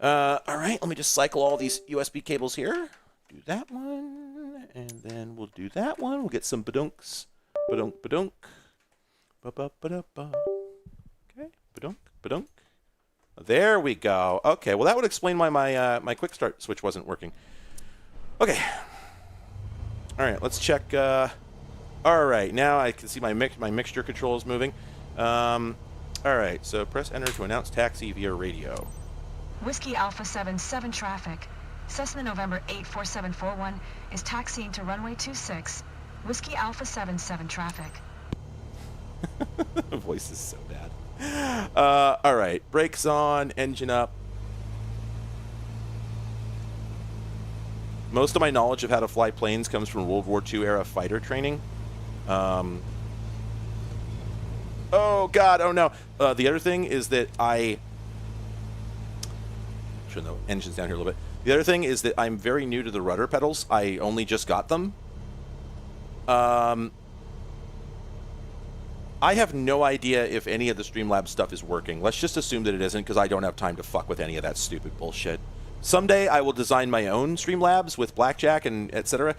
All right, let me just cycle all these USB cables here. Do that one, and then we'll do that one. We'll get some badunks. Badunk, badunk. Ba-ba-ba-da-ba. Okay, badunk, badunk. There we go. Okay, well that would explain why my quick start switch wasn't working. Okay. All right, let's check. All right, now I can see my mixture controls moving. All right, so press enter to announce taxi via radio. Whiskey Alpha 77 traffic. Cessna November 84741 is taxiing to runway 26. Whiskey Alpha 77 traffic. The voice is so bad. All right, brakes on, engine up. Most of my knowledge of how to fly planes comes from World War II era fighter training. Oh God, oh no. The other thing is that should the engine's down here a little bit. The other thing is that I'm very new to the rudder pedals. I only just got them. I have no idea if any of the Streamlabs stuff is working. Let's just assume that it isn't, because I don't have time to fuck with any of that stupid bullshit. Someday I will design my own Streamlabs with blackjack and etc.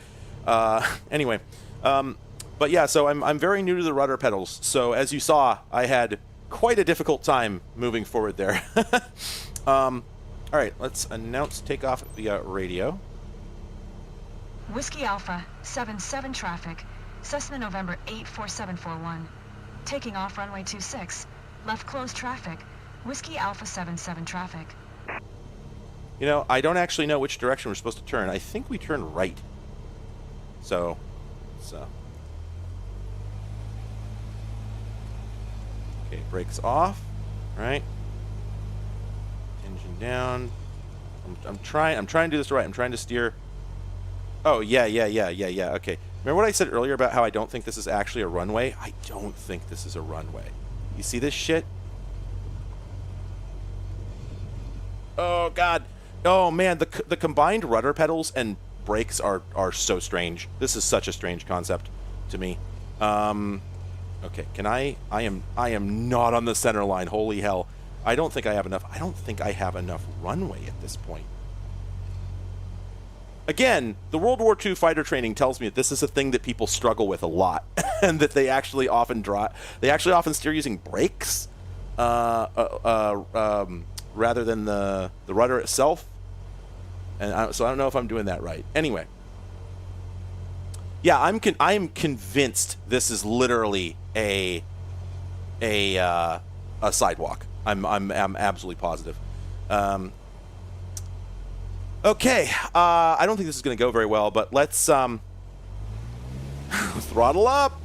Anyway, but yeah, so I'm very new to the rudder pedals. So as you saw, I had quite a difficult time moving forward there. All right, let's announce takeoff via radio. Whiskey Alpha 77 traffic. Cessna November 84741. Taking off runway 26. Left closed traffic. Whiskey Alpha 77 traffic. You know, I don't actually know which direction we're supposed to turn. I think we turn right. So. Okay, brakes off. All right. Engine down. I'm trying to do this right. I'm trying to steer. Oh, yeah. Okay. Remember what I said earlier about how I don't think this is actually a runway? I don't think this is a runway. You see this shit? Oh, God. Oh, man. The combined rudder pedals and brakes are so strange. This is such a strange concept to me. Okay. Can I am not on the center line. Holy hell. I don't think I have enough runway at this point. Again, the World War II fighter training tells me that this is a thing that people struggle with a lot, and that they actually often steer using brakes rather than the rudder itself. And so I don't know if I'm doing that right. Anyway, yeah, I'm convinced this is literally a sidewalk. I'm absolutely positive. Okay, I don't think this is going to go very well, but let's throttle up.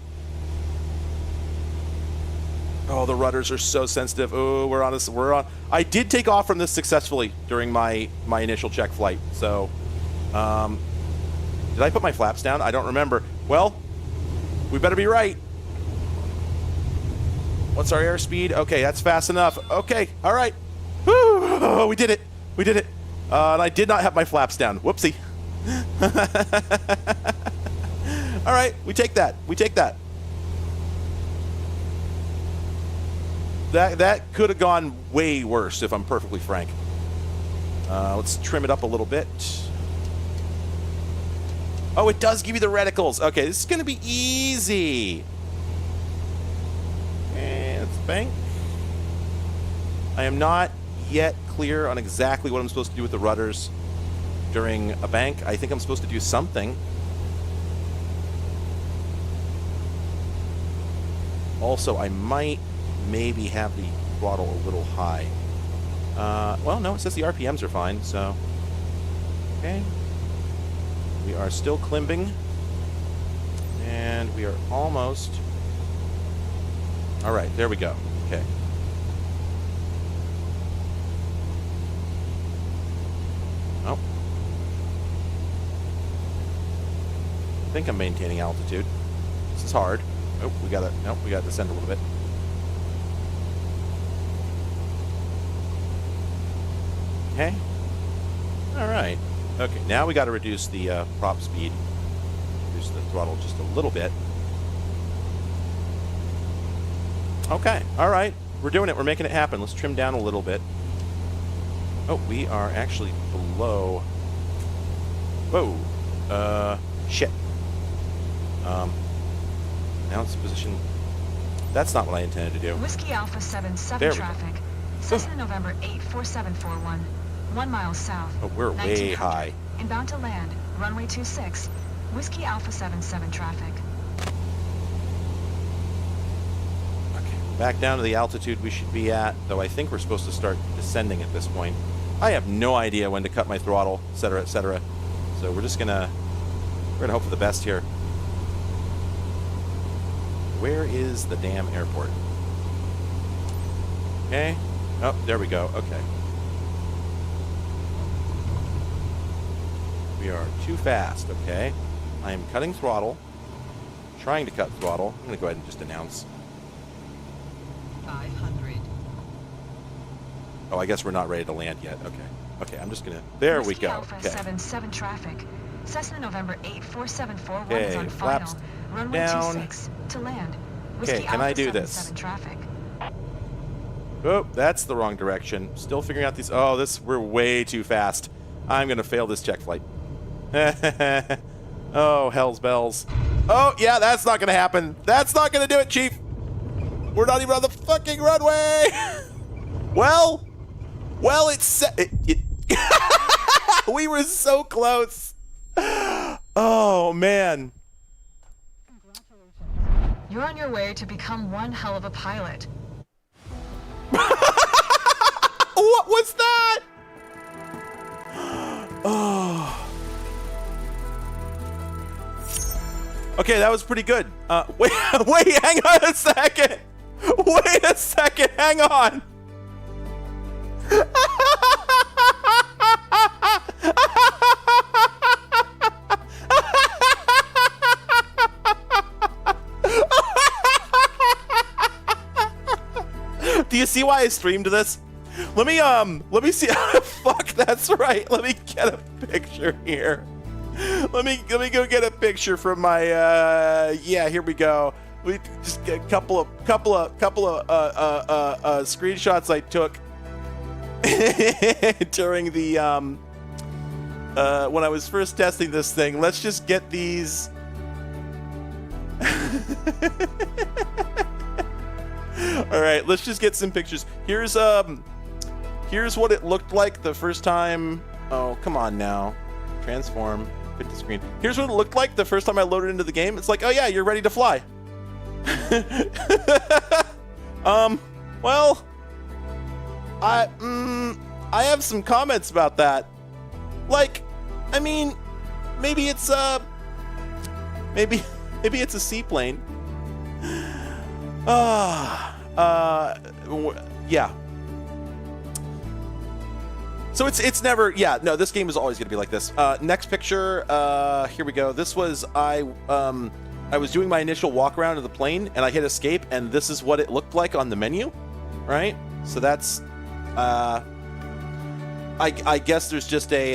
Oh, the rudders are so sensitive. Oh, we're on. I did take off from this successfully during my initial check flight. So, did I put my flaps down? I don't remember. Well, we better be right. What's our airspeed? Okay, that's fast enough. Okay, all right. Woo! Oh, we did it. We did it. And I did not have my flaps down. Whoopsie. All right, we take that. We take that. That could have gone way worse, if I'm perfectly frank. Let's trim it up a little bit. Oh, it does give you the reticles. Okay, this is going to be easy. And let's bank. I am not yet clear on exactly what I'm supposed to do with the rudders during a bank. I think I'm supposed to do something. Also, I might maybe have the throttle a little high. Well, no, it says the RPMs are fine, so... Okay. We are still climbing. And we are almost... Alright, there we go. Okay. Oh. I think I'm maintaining altitude. This is hard. Oh, we gotta descend a little bit. Okay. All right. Okay, now we got to reduce the prop speed. Reduce the throttle just a little bit. Okay. All right. We're doing it. We're making it happen. Let's trim down a little bit. Oh, we are actually below. Whoa. Shit. Announce position. That's not what I intended to do. Whiskey Alpha 77 traffic. Cessna November 84741. 1 mile south. Oh, we're way high. Inbound to land. Runway 26. Whiskey Alpha 77 traffic. Okay, back down to the altitude we should be at, though I think we're supposed to start descending at this point. I have no idea when to cut my throttle, etc., etc. So we're gonna hope for the best here. Where is the damn airport? Okay. Oh, there we go. Okay. We are too fast. Okay. I am cutting throttle. Trying to cut throttle. I'm going to go ahead and just announce. 500. Oh, I guess we're not ready to land yet. Okay. Okay, I'm just going to... There we go. Alpha Okay. 77 traffic. Cessna November 84741 Okay, is on flaps final. Runway down. 26 to land. Okay, can I do this? 77 traffic. Oh, that's the wrong direction. Still figuring out these... Oh, we're way too fast. I'm going to fail this check flight. Oh, hell's bells. Oh, yeah, that's not going to happen. That's not going to do it, Chief. We're not even on the fucking runway. Well, it's... We were so close. Oh, man. You're on your way to become one hell of a pilot. What was that? Oh. Okay, that was pretty good. Wait, hang on a second. Wait a second, hang on. Do you see why I streamed this? Let me see. Fuck, that's right. Let me get a picture here. Let me go get a picture from my yeah, here we go. We just get a couple of screenshots I took during the when I was first testing this thing. Let's just get these. All right, let's just get some pictures. Here's what it looked like the first time. Oh, come on now. Transform, fit the screen. Here's what it looked like the first time I loaded into the game. It's like, oh yeah, you're ready to fly. Well, I have some comments about that. Like, I mean, maybe it's maybe it's a seaplane. Yeah. So it's never, yeah, no, this game is always going to be like this. Next picture, here we go. This was, I was doing my initial walk around of the plane, and I hit escape, and this is what it looked like on the menu, right? So that's, I guess there's just a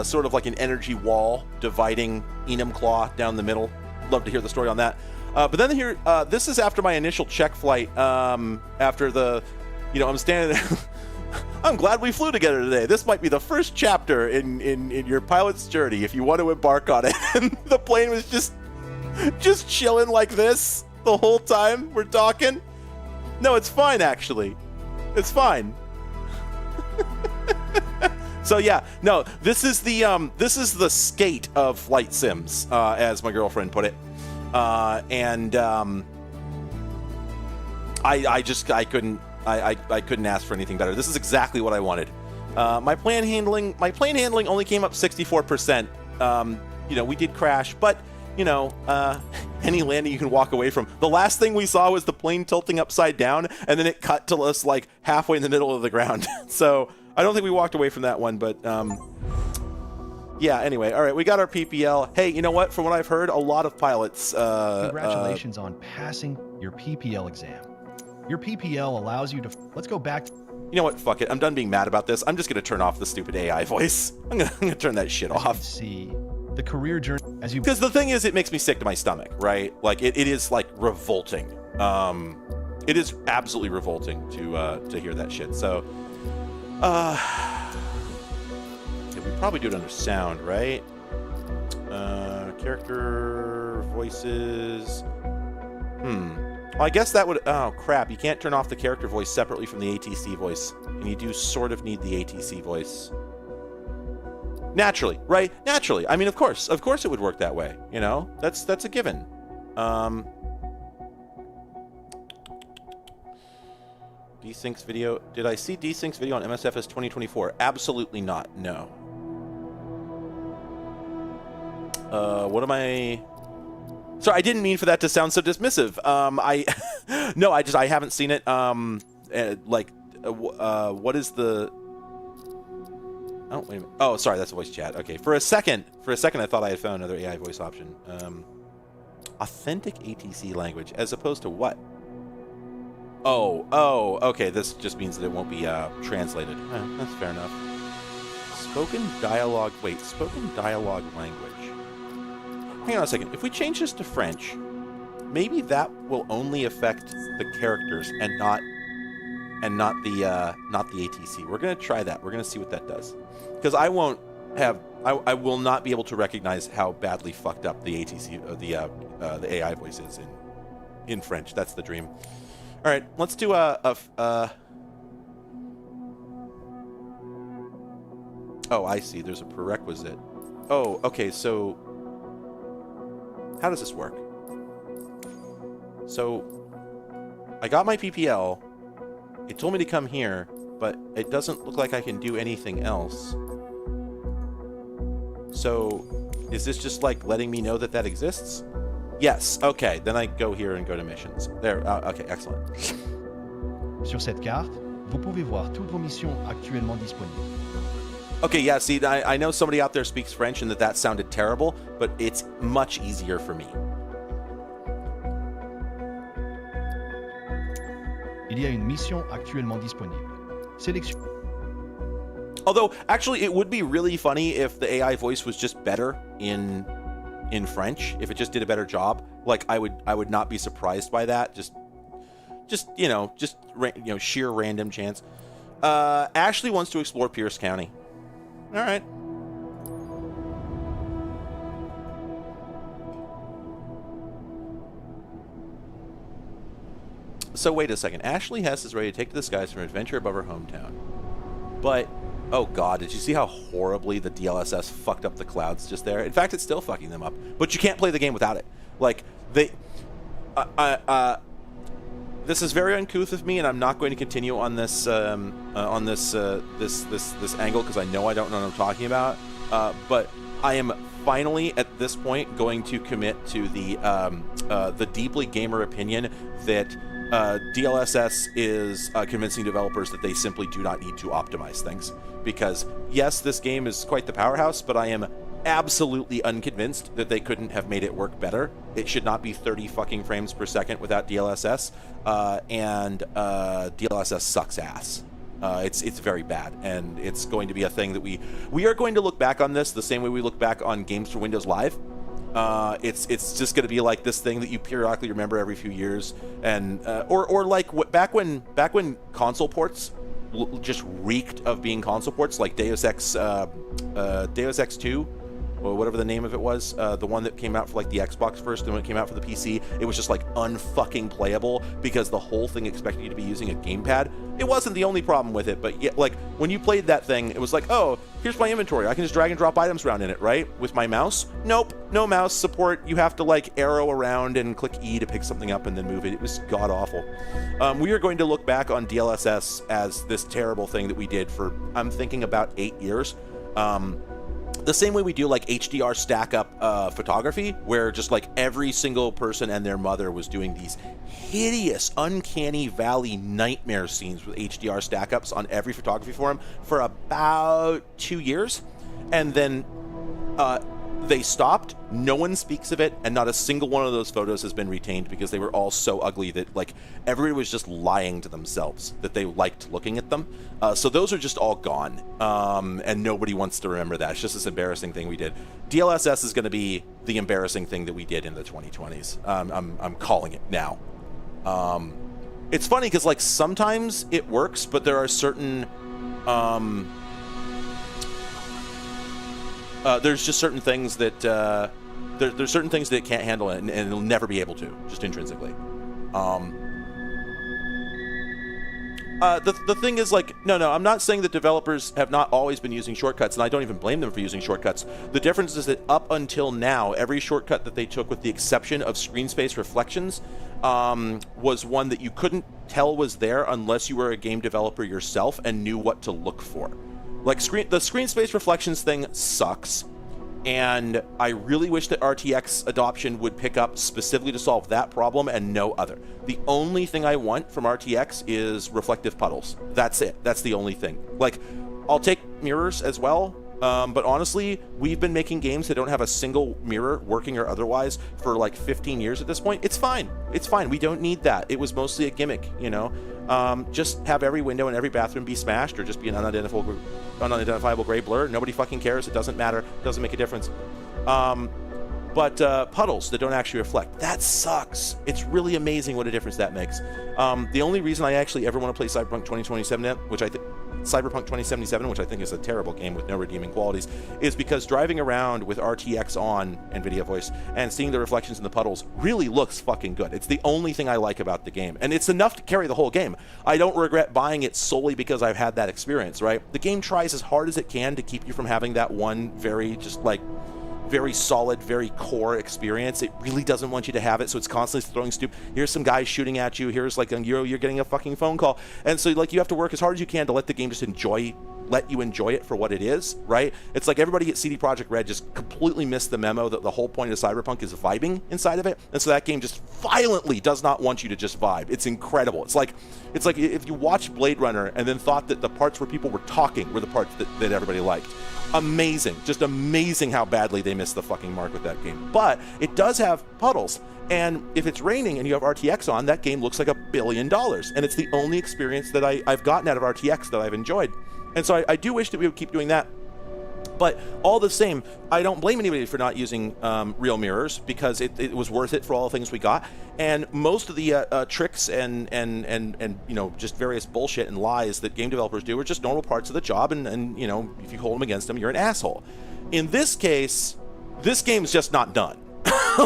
sort of like an energy wall dividing Enumclaw down the middle. Love to hear the story on that. But then here, this is after my initial check flight, after the, you know, I'm standing there. I'm glad we flew together today. This might be the first chapter in your pilot's journey if you want to embark on it. And the plane was just chilling like this the whole time we're talking. No, it's fine, actually. It's fine. So yeah, no, this is the skate of flight sims, as my girlfriend put it. I couldn't ask for anything better. This is exactly what I wanted. My plane handling only came up 64%. You know, we did crash, but you know, any landing you can walk away from. The last thing we saw was the plane tilting upside down, and then it cut to us like halfway in the middle of the ground. So I don't think we walked away from that one, but yeah, anyway, all right, we got our PPL. Hey, you know what? From what I've heard, a lot of pilots... Congratulations on passing your PPL exam. Your PPL allows you to... Let's go back... You know what? Fuck it. I'm done being mad about this. I'm just going to turn off the stupid AI voice. I'm gonna turn that shit off. See the career journey as you... Because the thing is, it makes me sick to my stomach, right? Like, it is, like, revolting. It is absolutely revolting to hear that shit. So, yeah, we probably do it under sound, right? Character voices. Well, I guess that would... Oh, crap. You can't turn off the character voice separately from the ATC voice. And you do sort of need the ATC voice. Naturally, right? Naturally. I mean, of course it would work that way. You know? That's a given. Desync's video... Did I see Desync's video on MSFS 2024? Absolutely not. No. What am I... Sorry, I didn't mean for that to sound so dismissive. No, I haven't seen it. What is the... Oh, wait a minute. Oh, sorry, that's voice chat. Okay, for a second, I thought I had found another AI voice option. Authentic ATC language, as opposed to what? Oh, okay, this just means that it won't be translated. That's fair enough. Spoken dialogue language. Hang on a second. If we change this to French, maybe that will only affect the characters and not the ATC. We're gonna try that. We're gonna see what that does, because I will not be able to recognize how badly fucked up the ATC the AI voice is in French. That's the dream. All right, let's do Oh, I see. There's a prerequisite. Oh, okay. So how does this work? So I got my PPL. It told me to come here, but it doesn't look like I can do anything else. So is this just like letting me know that exists? Yes. Okay. Then I go here and go to missions. There. Okay. Excellent. Sur cette carte, vous pouvez voir toutes vos missions actuellement disponibles. Okay, yeah, see, I know somebody out there speaks French and that sounded terrible, but it's much easier for me. Il y a une mission actuellement disponible. Sélection. Although, actually, it would be really funny if the AI voice was just better in French, if it just did a better job. Like, I would not be surprised by that. Just sheer random chance. Ashley wants to explore Pierce County. All right. So wait a second. Ashley Hess is ready to take to the skies for an adventure above her hometown. But, oh god, did you see how horribly the DLSS fucked up the clouds just there? In fact, it's still fucking them up. But you can't play the game without it. Like, this is very uncouth of me, and I'm not going to continue on this this angle because I know I don't know what I'm talking about. But I am finally at this point going to commit to the deeply gamer opinion that DLSS is convincing developers that they simply do not need to optimize things. Because yes, this game is quite the powerhouse, but I am absolutely unconvinced that they couldn't have made it work better. It should not be 30 fucking frames per second without DLSS, and DLSS sucks ass. It's very bad, and it's going to be a thing that we are going to look back on this the same way we look back on games for Windows Live. It's just going to be like this thing that you periodically remember every few years, and or like back when console ports just reeked of being console ports, like Deus Ex 2. Or whatever the name of it was, the one that came out for like the Xbox first, and when it came out for the PC, it was just like unfucking playable because the whole thing expected you to be using a gamepad. It wasn't the only problem with it, but like when you played that thing, it was like, oh, here's my inventory. I can just drag and drop items around in it, right? With my mouse? Nope, no mouse support. You have to like arrow around and click E to pick something up and then move it. It was god awful. We are going to look back on DLSS as this terrible thing that we did for, I'm thinking, about 8 years. The same way we do like HDR stack up photography, where just like every single person and their mother was doing these hideous, uncanny valley nightmare scenes with HDR stack ups on every photography forum for about 2 years. And then they stopped, no one speaks of it, and not a single one of those photos has been retained because they were all so ugly that like everybody was just lying to themselves that they liked looking at them. So those are just all gone, and nobody wants to remember that. It's just this embarrassing thing we did. DLSS is going to be the embarrassing thing that we did in the 2020s. I'm calling it now. It's funny because like sometimes it works, but there are certain there's just certain things that there's certain things that it can't handle, and it'll never be able to, just intrinsically. The thing is, like, no, I'm not saying that developers have not always been using shortcuts, and I don't even blame them for using shortcuts. The difference is that up until now, every shortcut that they took, with the exception of screen space reflections, was one that you couldn't tell was there unless you were a game developer yourself and knew what to look for. Like, the screen space reflections thing sucks, and I really wish that RTX adoption would pick up specifically to solve that problem and no other. The only thing I want from RTX is reflective puddles. That's it. That's the only thing. Like, I'll take mirrors as well, but honestly, we've been making games that don't have a single mirror, working or otherwise, for like 15 years at this point. It's fine. It's fine. We don't need that. It was mostly a gimmick, you know? Just have every window in every bathroom be smashed, or just be an unidentifiable gray blur. Nobody fucking cares. It doesn't matter. It doesn't make a difference. But puddles that don't actually reflect, that sucks. It's really amazing what a difference that makes. The only reason I actually ever want to play Cyberpunk 2077, Cyberpunk 2077, which I think is a terrible game with no redeeming qualities, is because driving around with RTX on, NVIDIA voice, and seeing the reflections in the puddles really looks fucking good. It's the only thing I like about the game, and it's enough to carry the whole game. I don't regret buying it solely because I've had that experience, right? The game tries as hard as it can to keep you from having that one very solid, very core experience. It really doesn't want you to have it, so it's constantly throwing here's some guys shooting at you, here's like you're getting a fucking phone call, and so like you have to work as hard as you can to let the game just let you enjoy it for what it is, right? It's like everybody at CD Projekt Red just completely missed the memo that the whole point of Cyberpunk is vibing inside of it, and so that game just violently does not want you to just vibe. It's incredible. It's like if you watched Blade Runner and then thought that the parts where people were talking were the parts that everybody liked. Amazing. Just amazing how badly they missed the fucking mark with that game. But it does have puddles, and if it's raining and you have RTX on, that game looks like $1 billion, and it's the only experience that I've gotten out of RTX that I've enjoyed. And so I do wish that we would keep doing that. But all the same, I don't blame anybody for not using real mirrors, because it was worth it for all the things we got. And most of the tricks and you know, just various bullshit and lies that game developers do are just normal parts of the job. And you know, if you hold them against them, you're an asshole. In this case, this game's just not done.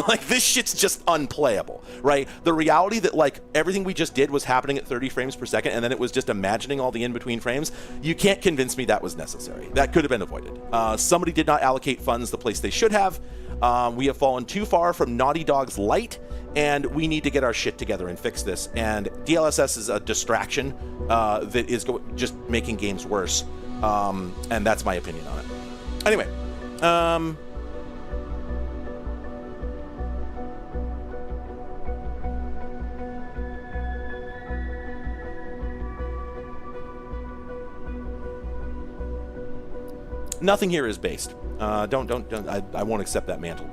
Like, this shit's just unplayable, right? The reality that, like, everything we just did was happening at 30 frames per second, and then it was just imagining all the in-between frames, you can't convince me that was necessary. That could have been avoided. Somebody did not allocate funds the place they should have. We have fallen too far from Naughty Dog's light, and we need to get our shit together and fix this. And DLSS is a distraction that is just making games worse. And that's my opinion on it. Anyway, nothing here is based. I won't accept that mantle.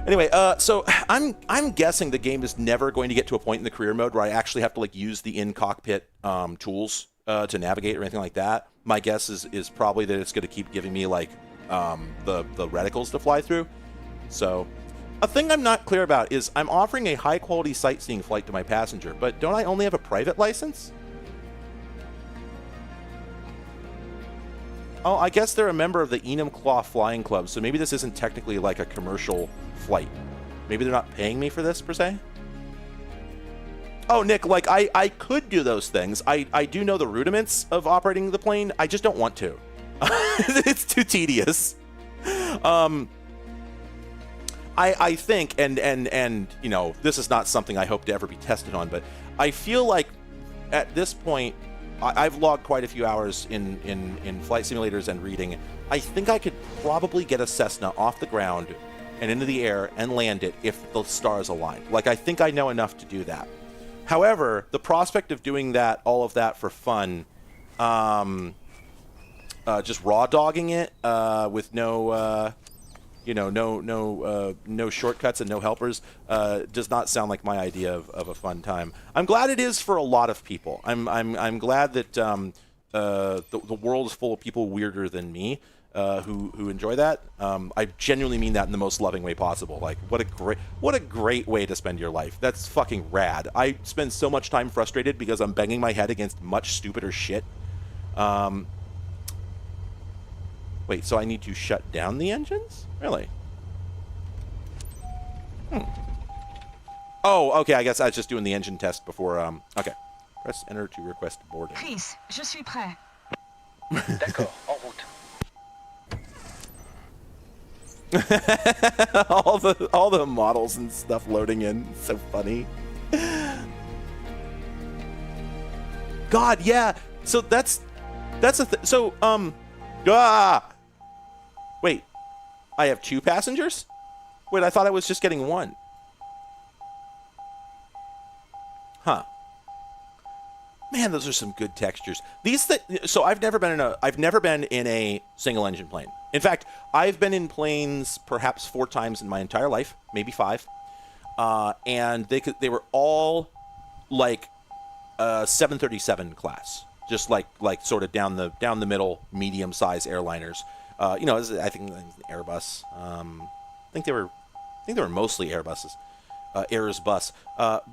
Anyway, so I'm guessing the game is never going to get to a point in the career mode where I actually have to like use the in-cockpit tools to navigate or anything like that. My guess is probably that it's going to keep giving me like the reticles to fly through. So a thing I'm not clear about is I'm offering a high-quality sightseeing flight to my passenger, but don't I only have a private license? Oh, I guess they're a member of the Enumclaw Flying Club, so maybe this isn't technically like a commercial flight. Maybe they're not paying me for this, per se? Oh, Nick, like, I could do those things. I do know the rudiments of operating the plane. I just don't want to. It's too tedious. I think, and you know, this is not something I hope to ever be tested on, but I feel like at this point, I've logged quite a few hours in flight simulators and reading. I think I could probably get a Cessna off the ground and into the air and land it if the stars aligned. Like, I think I know enough to do that. However, the prospect of doing that, all of that for fun, just raw dogging it with no, no shortcuts and no helpers does not sound like my idea of a fun time. I'm glad it is for a lot of people. I'm glad that the world is full of people weirder than me who enjoy that. I genuinely mean that in the most loving way possible. Like, what a great way to spend your life. That's fucking rad. I spend so much time frustrated because I'm banging my head against much stupider shit. Wait, so I need to shut down the engines? Really? Oh, okay, I guess I was just doing the engine test before, okay. Press enter to request boarding. Chris, je suis prêt. D'accord, en route. all the models and stuff loading in. So funny. God, yeah. So that's a so wait, I have 2 passengers? Wait, I thought I was just getting 1. Huh. Man, those are some good textures. So I've never been in a single engine plane. In fact, I've been in planes perhaps 4 times in my entire life, maybe 5. And they were all like 737 class. Just like sort of down the middle, medium size airliners. I think Airbus. I think they were mostly Airbuses, Airbus.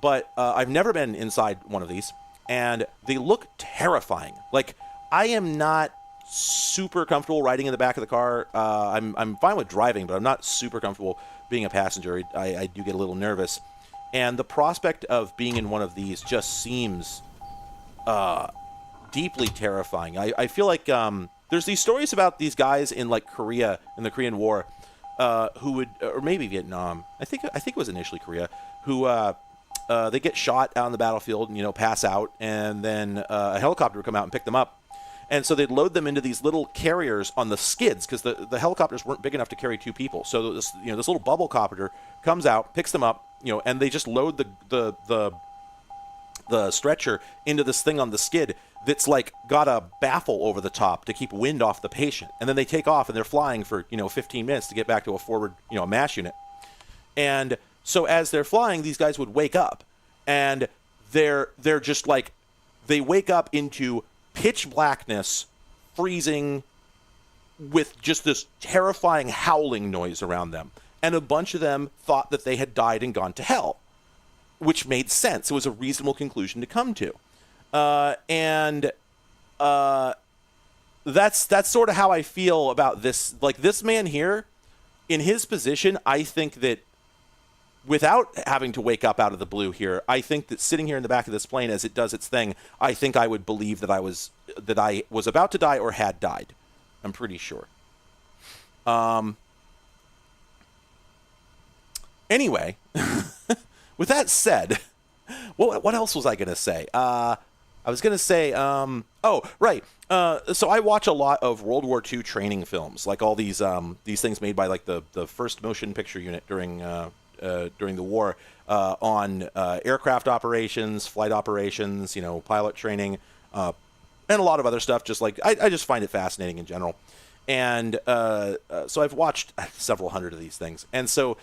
But I've never been inside one of these, and they look terrifying. Like, I am not super comfortable riding in the back of the car. I'm fine with driving, but I'm not super comfortable being a passenger. I do get a little nervous, and the prospect of being in one of these just seems deeply terrifying. I feel like there's these stories about these guys in like Korea, in the Korean War, who would, or maybe Vietnam. I think it was initially Korea, who they get shot out on the battlefield and pass out, and then a helicopter would come out and pick them up. And so they'd load them into these little carriers on the skids because the helicopters weren't big enough to carry 2 people. So this little bubble copter comes out, picks them up, and they just load the stretcher into this thing on the skid that's like got a baffle over the top to keep wind off the patient. And then they take off and they're flying for 15 minutes to get back to a forward a MASH unit. And so as they're flying, these guys would wake up, and they're just like, they wake up into pitch blackness, freezing, with just this terrifying howling noise around them. And a bunch of them thought that they had died and gone to hell, which made sense. It was a reasonable conclusion to come to. That's sort of how I feel about this. Like, this man here, in his position, I think that without having to wake up out of the blue here, I think that sitting here in the back of this plane as it does its thing, I think I would believe that I was about to die or had died. I'm pretty sure. Anyway, with that said, what else was I going to say? I was going to say, oh, right. So I watch a lot of World War II training films, like all these things made by like the first motion picture unit during the war on aircraft operations, flight operations, pilot training, and a lot of other stuff. Just like I just find it fascinating in general. And so I've watched several hundred of these things. And so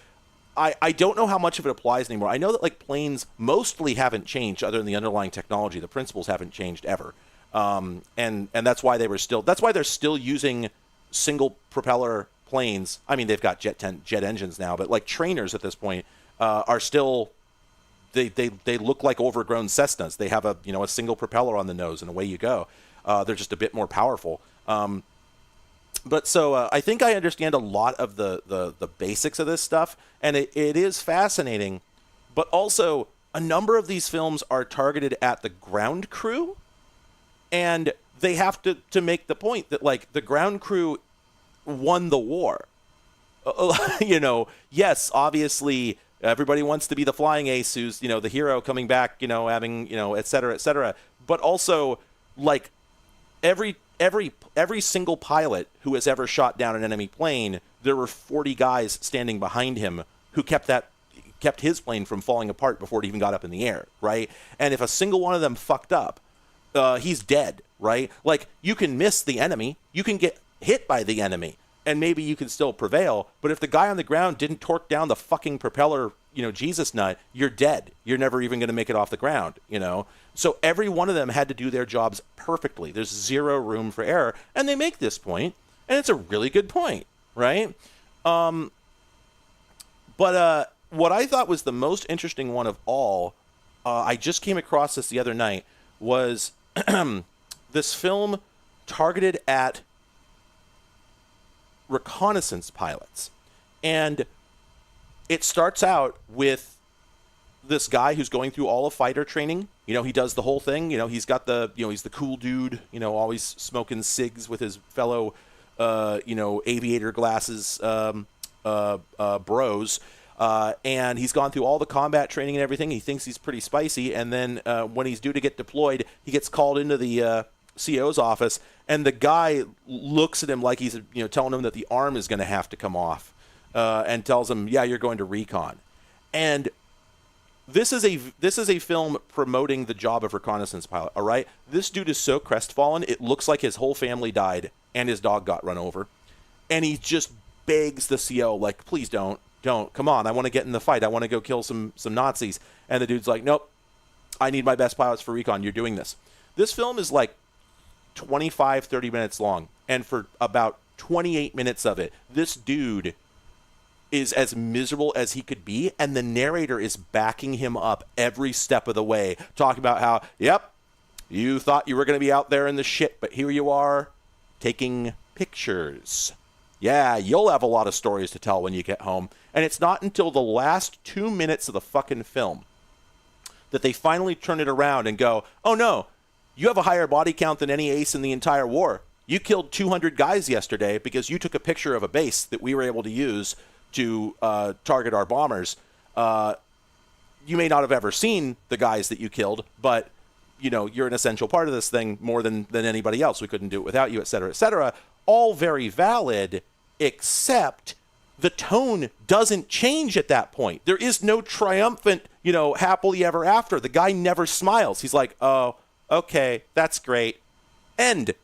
I don't know how much of it applies anymore. I know that like planes mostly haven't changed other than the underlying technology. The principles haven't changed ever. And that's why they're still using single propeller planes. I mean, they've got jet engines now, but like trainers at this point are still they look like overgrown Cessnas. They have a single propeller on the nose, and away you go. They're just a bit more powerful. But so I think I understand a lot of the basics of this stuff, and it is fascinating. But also, a number of these films are targeted at the ground crew, and they have to make the point that like the ground crew won the war. Yes, obviously everybody wants to be the flying ace who's the hero coming back, having et cetera, but also like every single pilot who has ever shot down an enemy plane, there were 40 guys standing behind him who kept his plane from falling apart before it even got up in the air, right? And if a single one of them fucked up, he's dead, right? Like, you can miss the enemy, you can get hit by the enemy, and maybe you can still prevail, but if the guy on the ground didn't torque down the fucking propeller, Jesus nut, you're dead. You're never even going to make it off the ground, So every one of them had to do their jobs perfectly. There's zero room for error, and they make this point, and it's a really good point, right? But what I thought was the most interesting one of all, I just came across this the other night, was this film targeted at reconnaissance pilots. And it starts out with this guy who's going through all of fighter training. He does the whole thing. He's got he's the cool dude, always smoking cigs with his fellow, aviator glasses bros. And he's gone through all the combat training and everything. He thinks he's pretty spicy. And then when he's due to get deployed, he gets called into the CO's office, and the guy looks at him like he's telling him that the arm is going to have to come off, and tells him, yeah, you're going to Recon. And this is a film promoting the job of reconnaissance pilot, all right? This dude is so crestfallen, it looks like his whole family died and his dog got run over. And he just begs the CO, like, please don't, come on, I want to get in the fight. I want to go kill some Nazis. And the dude's like, nope, I need my best pilots for Recon. You're doing this. This film is like 25-30 minutes long, and for about 28 minutes of it, this dude is as miserable as he could be, and the narrator is backing him up every step of the way, talking about how, yep, you thought you were going to be out there in the shit, but here you are taking pictures. Yeah, you'll have a lot of stories to tell when you get home. And it's not until the last 2 minutes of the fucking film that they finally turn it around and go, oh no, you have a higher body count than any ace in the entire war. You killed 200 guys yesterday because you took a picture of a base that we were able to use to target our bombers. You may not have ever seen the guys that you killed, but you're an essential part of this thing more than anybody else. We couldn't do it without you, et cetera, et cetera. All very valid, except the tone doesn't change at that point. There is no triumphant, happily ever after. The guy never smiles. He's like, oh, okay, that's great. End.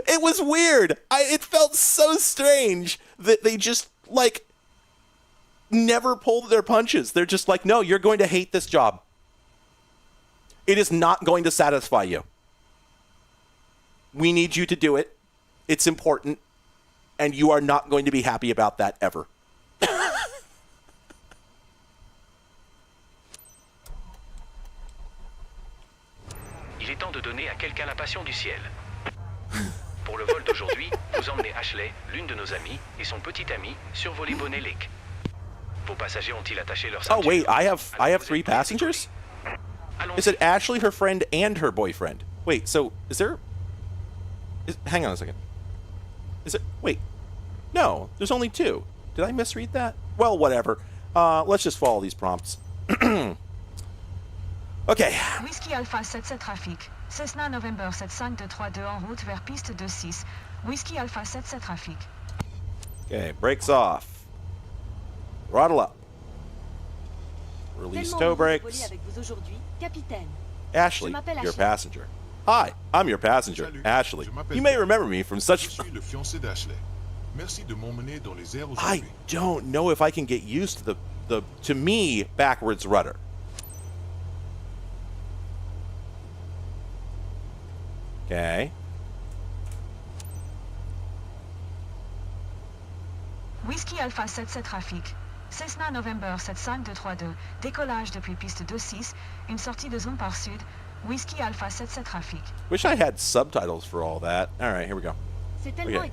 It was weird. It felt so strange that they just, like, never pulled their punches. They're just like, no, you're going to hate this job. It is not going to satisfy you. We need you to do it. It's important. And you are not going to be happy about that ever. Il est temps de donner à quelqu'un la passion du ciel. Pour le vol d'aujourd'hui, vous emmenez Ashley, l'une de nos amies, et son petit ami, survoler Bonnet Lake. Vos passagers ont-ils attaché leur ceinture? Oh wait, I have 3 passengers? Is it Ashley, her friend, and her boyfriend? Wait, so hang on a second. Wait, no, there's only 2. Did I misread that? Well, whatever. Let's just follow these prompts. Okay. Whiskey Alpha 77 trafic. Cessna November 75232 en route vers piste 26. Whiskey Alpha 77 trafic. Okay, brakes off. Throttle up. Release toe brakes. Ashley, your passenger. Hi, I'm your passenger, Ashley. You may remember me from such... I don't know if I can get used to the to me, backwards rudder. Okay. Whiskey Alpha 77 trafic. Cessna November 75232. Décollage depuis piste 26. Une sortie de zone par sud. Whiskey Alpha 77 trafic. Wish I had subtitles for all that. All right, here we go. Okay.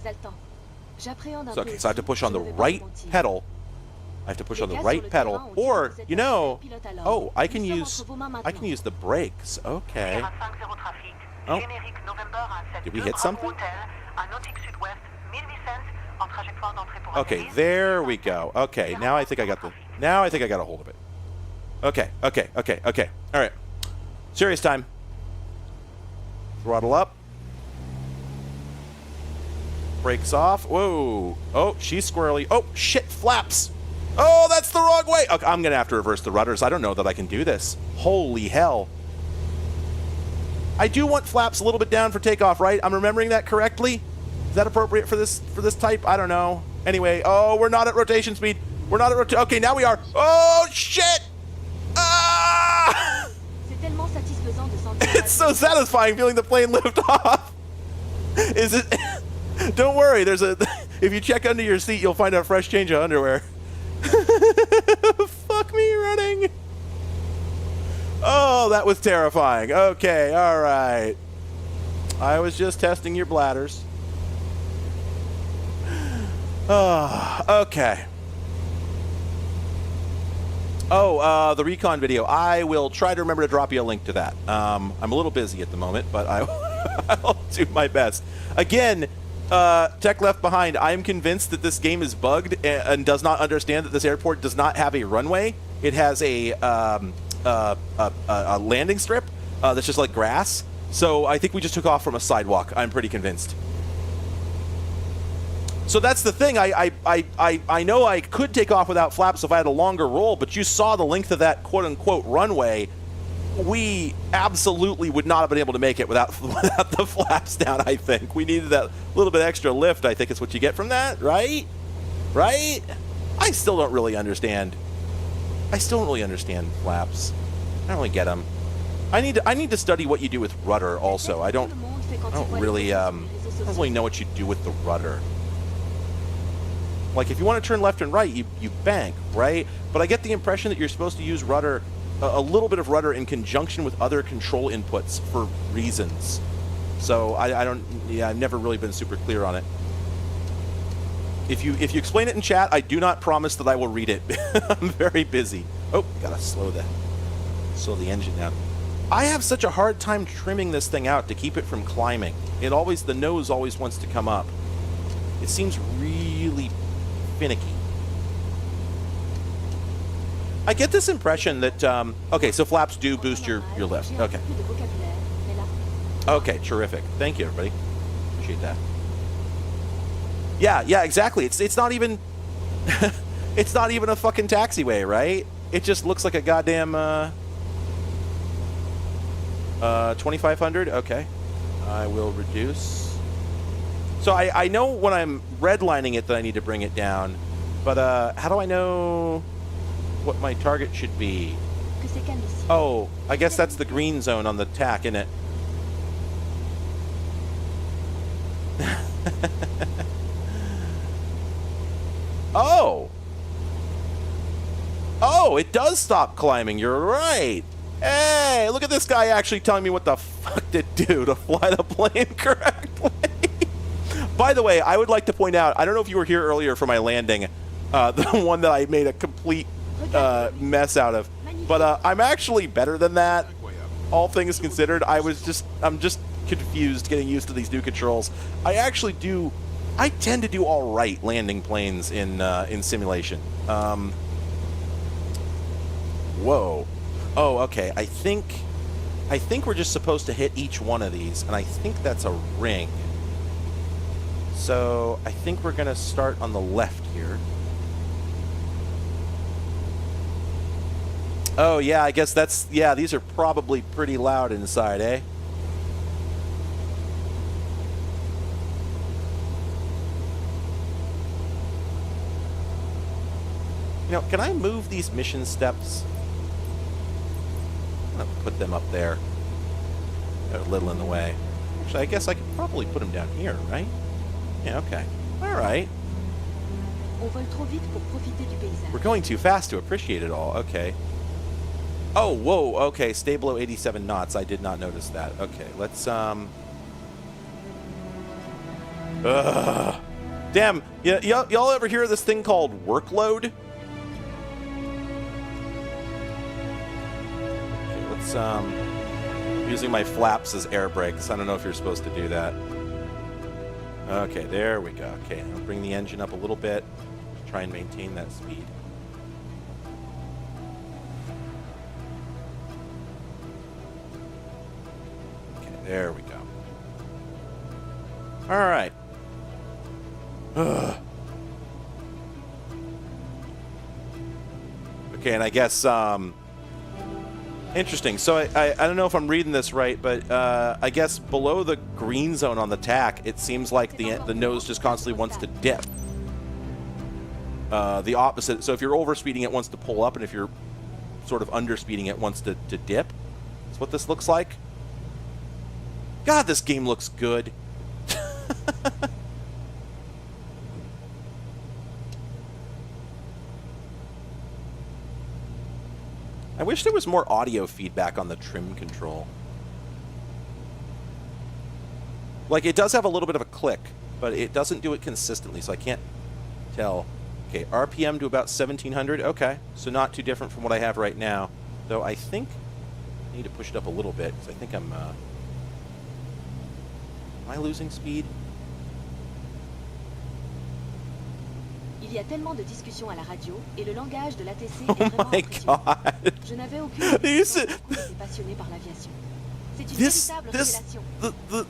So, okay, so I have to push on the right pedal. I have to push on the right pedal, or you know, oh, I can use the brakes. Okay. Oh, did we hit something? Okay, there we go. Okay, now I think I got a hold of it. Okay. All right. Serious time. Throttle up. Brakes off. Whoa. Oh, she's squirrely. Oh, shit, flaps. Oh, that's the wrong way. Okay, I'm going to have to reverse the rudders. I don't know that I can do this. Holy hell. I do want flaps a little bit down for takeoff, right? I'm remembering that correctly? Is that appropriate for this type? I don't know. Anyway, oh, we're not at rotation speed. We're not at rotation. Okay, now we are. Oh, shit. Ah! It's so satisfying feeling the plane lift off. Is it? Don't worry. There's a. If you check under your seat, you'll find a fresh change of underwear. Fuck me running. Oh, that was terrifying. Okay, all right. I was just testing your bladders. Oh, okay. Oh, the Recon video. I will try to remember to drop you a link to that. I'm a little busy at the moment, but I'll do my best. Again, Tech Left Behind, I'm convinced that this game is bugged and does not understand that this airport does not have a runway. It has a landing strip that's just like grass. So I think we just took off from a sidewalk. I'm pretty convinced. So that's the thing. I know I could take off without flaps if I had a longer roll, but you saw the length of that quote-unquote runway. We absolutely would not have been able to make it without the flaps down, I think. We needed that little bit extra lift, I think is what you get from that, right? Right? I still don't really understand. I still don't really understand flaps. I don't really get them. I need to study what you do with rudder also. I don't really know what you do with the rudder. Like, if you want to turn left and right, you bank, right? But I get the impression that you're supposed to use rudder, a little bit of rudder in conjunction with other control inputs for reasons. So I've never really been super clear on it. If you explain it in chat, I do not promise that I will read it. I'm very busy. Oh, gotta slow the engine down. I have such a hard time trimming this thing out to keep it from climbing. The nose always wants to come up. It seems really finicky. I get this impression that okay, so flaps do boost your lift. Okay. Okay, terrific. Thank you, everybody. Appreciate that. Yeah, exactly. It's not even it's not even a fucking taxiway, right? It just looks like a goddamn 2500. Okay. I will reduce. So I know when I'm redlining it that I need to bring it down, but how do I know what my target should be? Oh, I guess that's the green zone on the tack, isn't it? Oh, it does stop climbing. You're right. Hey, look at this guy actually telling me what the fuck to do to fly the plane correctly. By the way, I would like to point out, I don't know if you were here earlier for my landing, the one that I made a complete mess out of, but I'm actually better than that, all things considered. I'm just confused getting used to these new controls. I tend to do all right landing planes in simulation. Whoa. Oh, okay. I think we're just supposed to hit each one of these, and I think that's a ring. So I think we're going to start on the left here. Oh, yeah, I guess that's... Yeah, these are probably pretty loud inside, eh? You know, can I move these mission steps? I'm going to put them up there. They're a little in the way. Actually, I guess I could probably put them down here, right? Yeah, okay. All right. We're going too fast to appreciate it all. Okay. Oh, whoa, okay. Stay below 87 knots. I did not notice that. Okay, let's, Damn. Y'all ever hear of this thing called workload? Using my flaps as air brakes. I don't know if you're supposed to do that. Okay, there we go. Okay, I'll bring the engine up a little bit. Try and maintain that speed. Okay, there we go. All right. Okay, and I guess, interesting. So I don't know if I'm reading this right, but I guess below the green zone on the tack, it seems like the nose just constantly wants to dip. The opposite. So if you're overspeeding, it wants to pull up, and if you're sort of underspeeding, it wants to dip. That's what this looks like. God, this game looks good. I wish there was more audio feedback on the trim control. Like, it does have a little bit of a click, but it doesn't do it consistently, so I can't tell. Okay, RPM to about 1700. Okay, so not too different from what I have right now. Though I think I need to push it up a little bit, because I think I'm... am I losing speed? Il y a tellement de discussions à la radio et le langage de l'ATC Oh est vraiment my impressionnant. God. Je n'avais aucune idée que j'étais passionné par l'aviation. C'est une véritable révélation.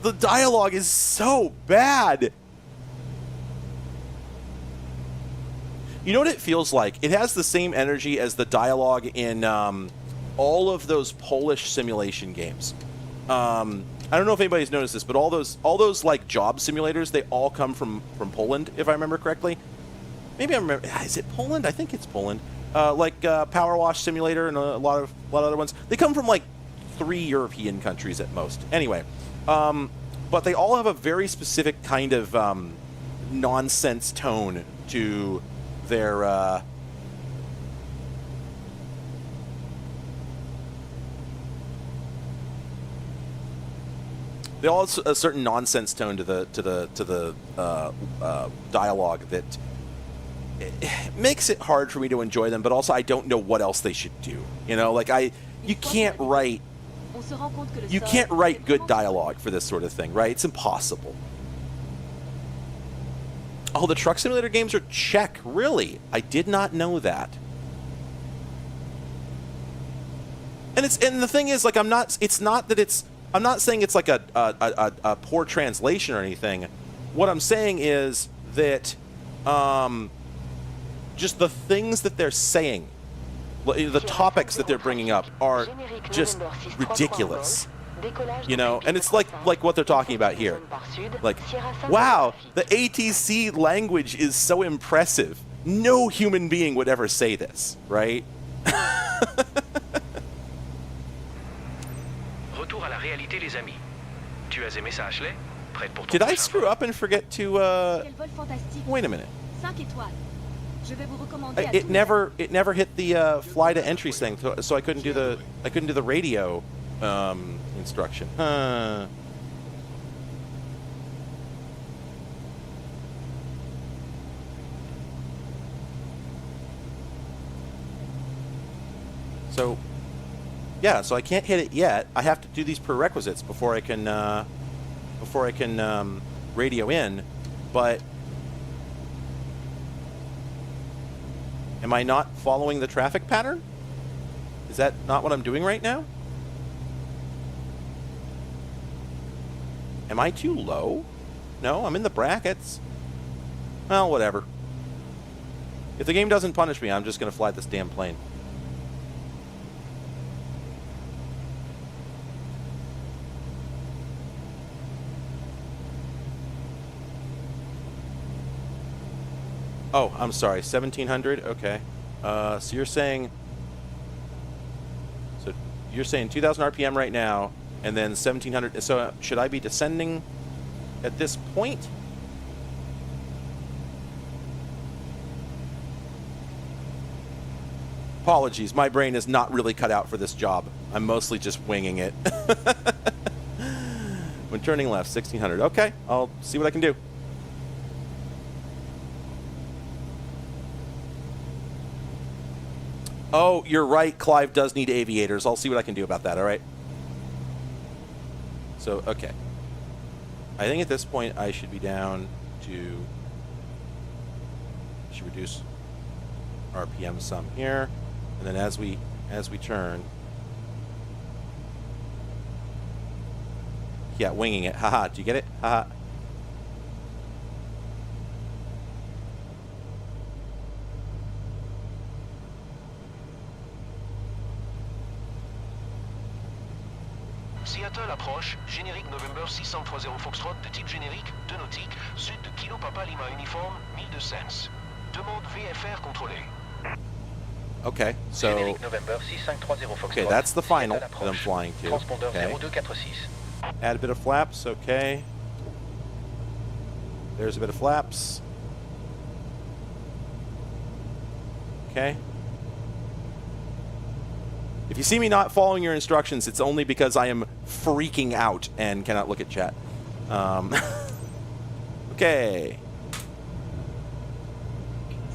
The dialogue is so bad. You know what it feels like? It has the same energy as the dialogue in all of those Polish simulation games. I don't know if anybody's noticed this, but all those like job simulators, they all come from Poland, if I remember correctly. Maybe I remember. Is it Poland? I think it's Poland. Like Power Wash Simulator and a lot of other ones. They come from like 3 European countries at most. Anyway, but they all have a very specific kind of nonsense tone to their. They all have a certain nonsense tone to the dialogue that. It makes it hard for me to enjoy them, but also I don't know what else they should do. You know, like you can't write good dialogue for this sort of thing, right? It's impossible. Oh, the truck simulator games are Czech, really? I did not know that. And the thing is, like, I'm not saying it's like a poor translation or anything. What I'm saying is that just the things that they're saying, the topics that they're bringing up are just ridiculous. You know, and it's like what they're talking about here. Like, wow, the ATC language is so impressive. No human being would ever say this, right? Retour à la réalité, les amis. Tu as aimé ça, Ashley? Prête pour ton Did I prochain screw vol? up and forget to Quel vol fantastique. wait a minute. 5 étoiles. Je vais vous recommander à It tous never hit the fly to entries thing, so I couldn't do the radio instruction. So yeah, so I can't hit it yet. I have to do these prerequisites before I can radio in, but am I not following the traffic pattern? Is that not what I'm doing right now? Am I too low? No, I'm in the brackets. Well, whatever. If the game doesn't punish me, I'm just going to fly this damn plane. Oh, I'm sorry. 1700? Okay. So you're saying... So you're saying 2,000 RPM right now, and then 1,700... So should I be descending at this point? Apologies, my brain is not really cut out for this job. I'm mostly just winging it. When turning left, 1,600. Okay, I'll see what I can do. Oh, you're right. Clive does need aviators. I'll see what I can do about that, all right? So, okay. I think at this point I should be down to... I should reduce RPM some here. And then as we turn... Yeah, winging it. Haha, do you get it? Haha. Seattle approche, générique November 630 Foxtrot de type générique, 2 nautique, sud de Kilo Papa Lima uniforme, 1000 cents. Demande VFR contrôlée. Okay, so... Générique November 6530 Foxtrot. Okay, that's the final that I'm flying to. Transpondeur Okay. 0246. Add a bit of flaps, okay. There's a bit of flaps. Okay. If you see me not following your instructions, it's only because I am freaking out and cannot look at chat. Okay.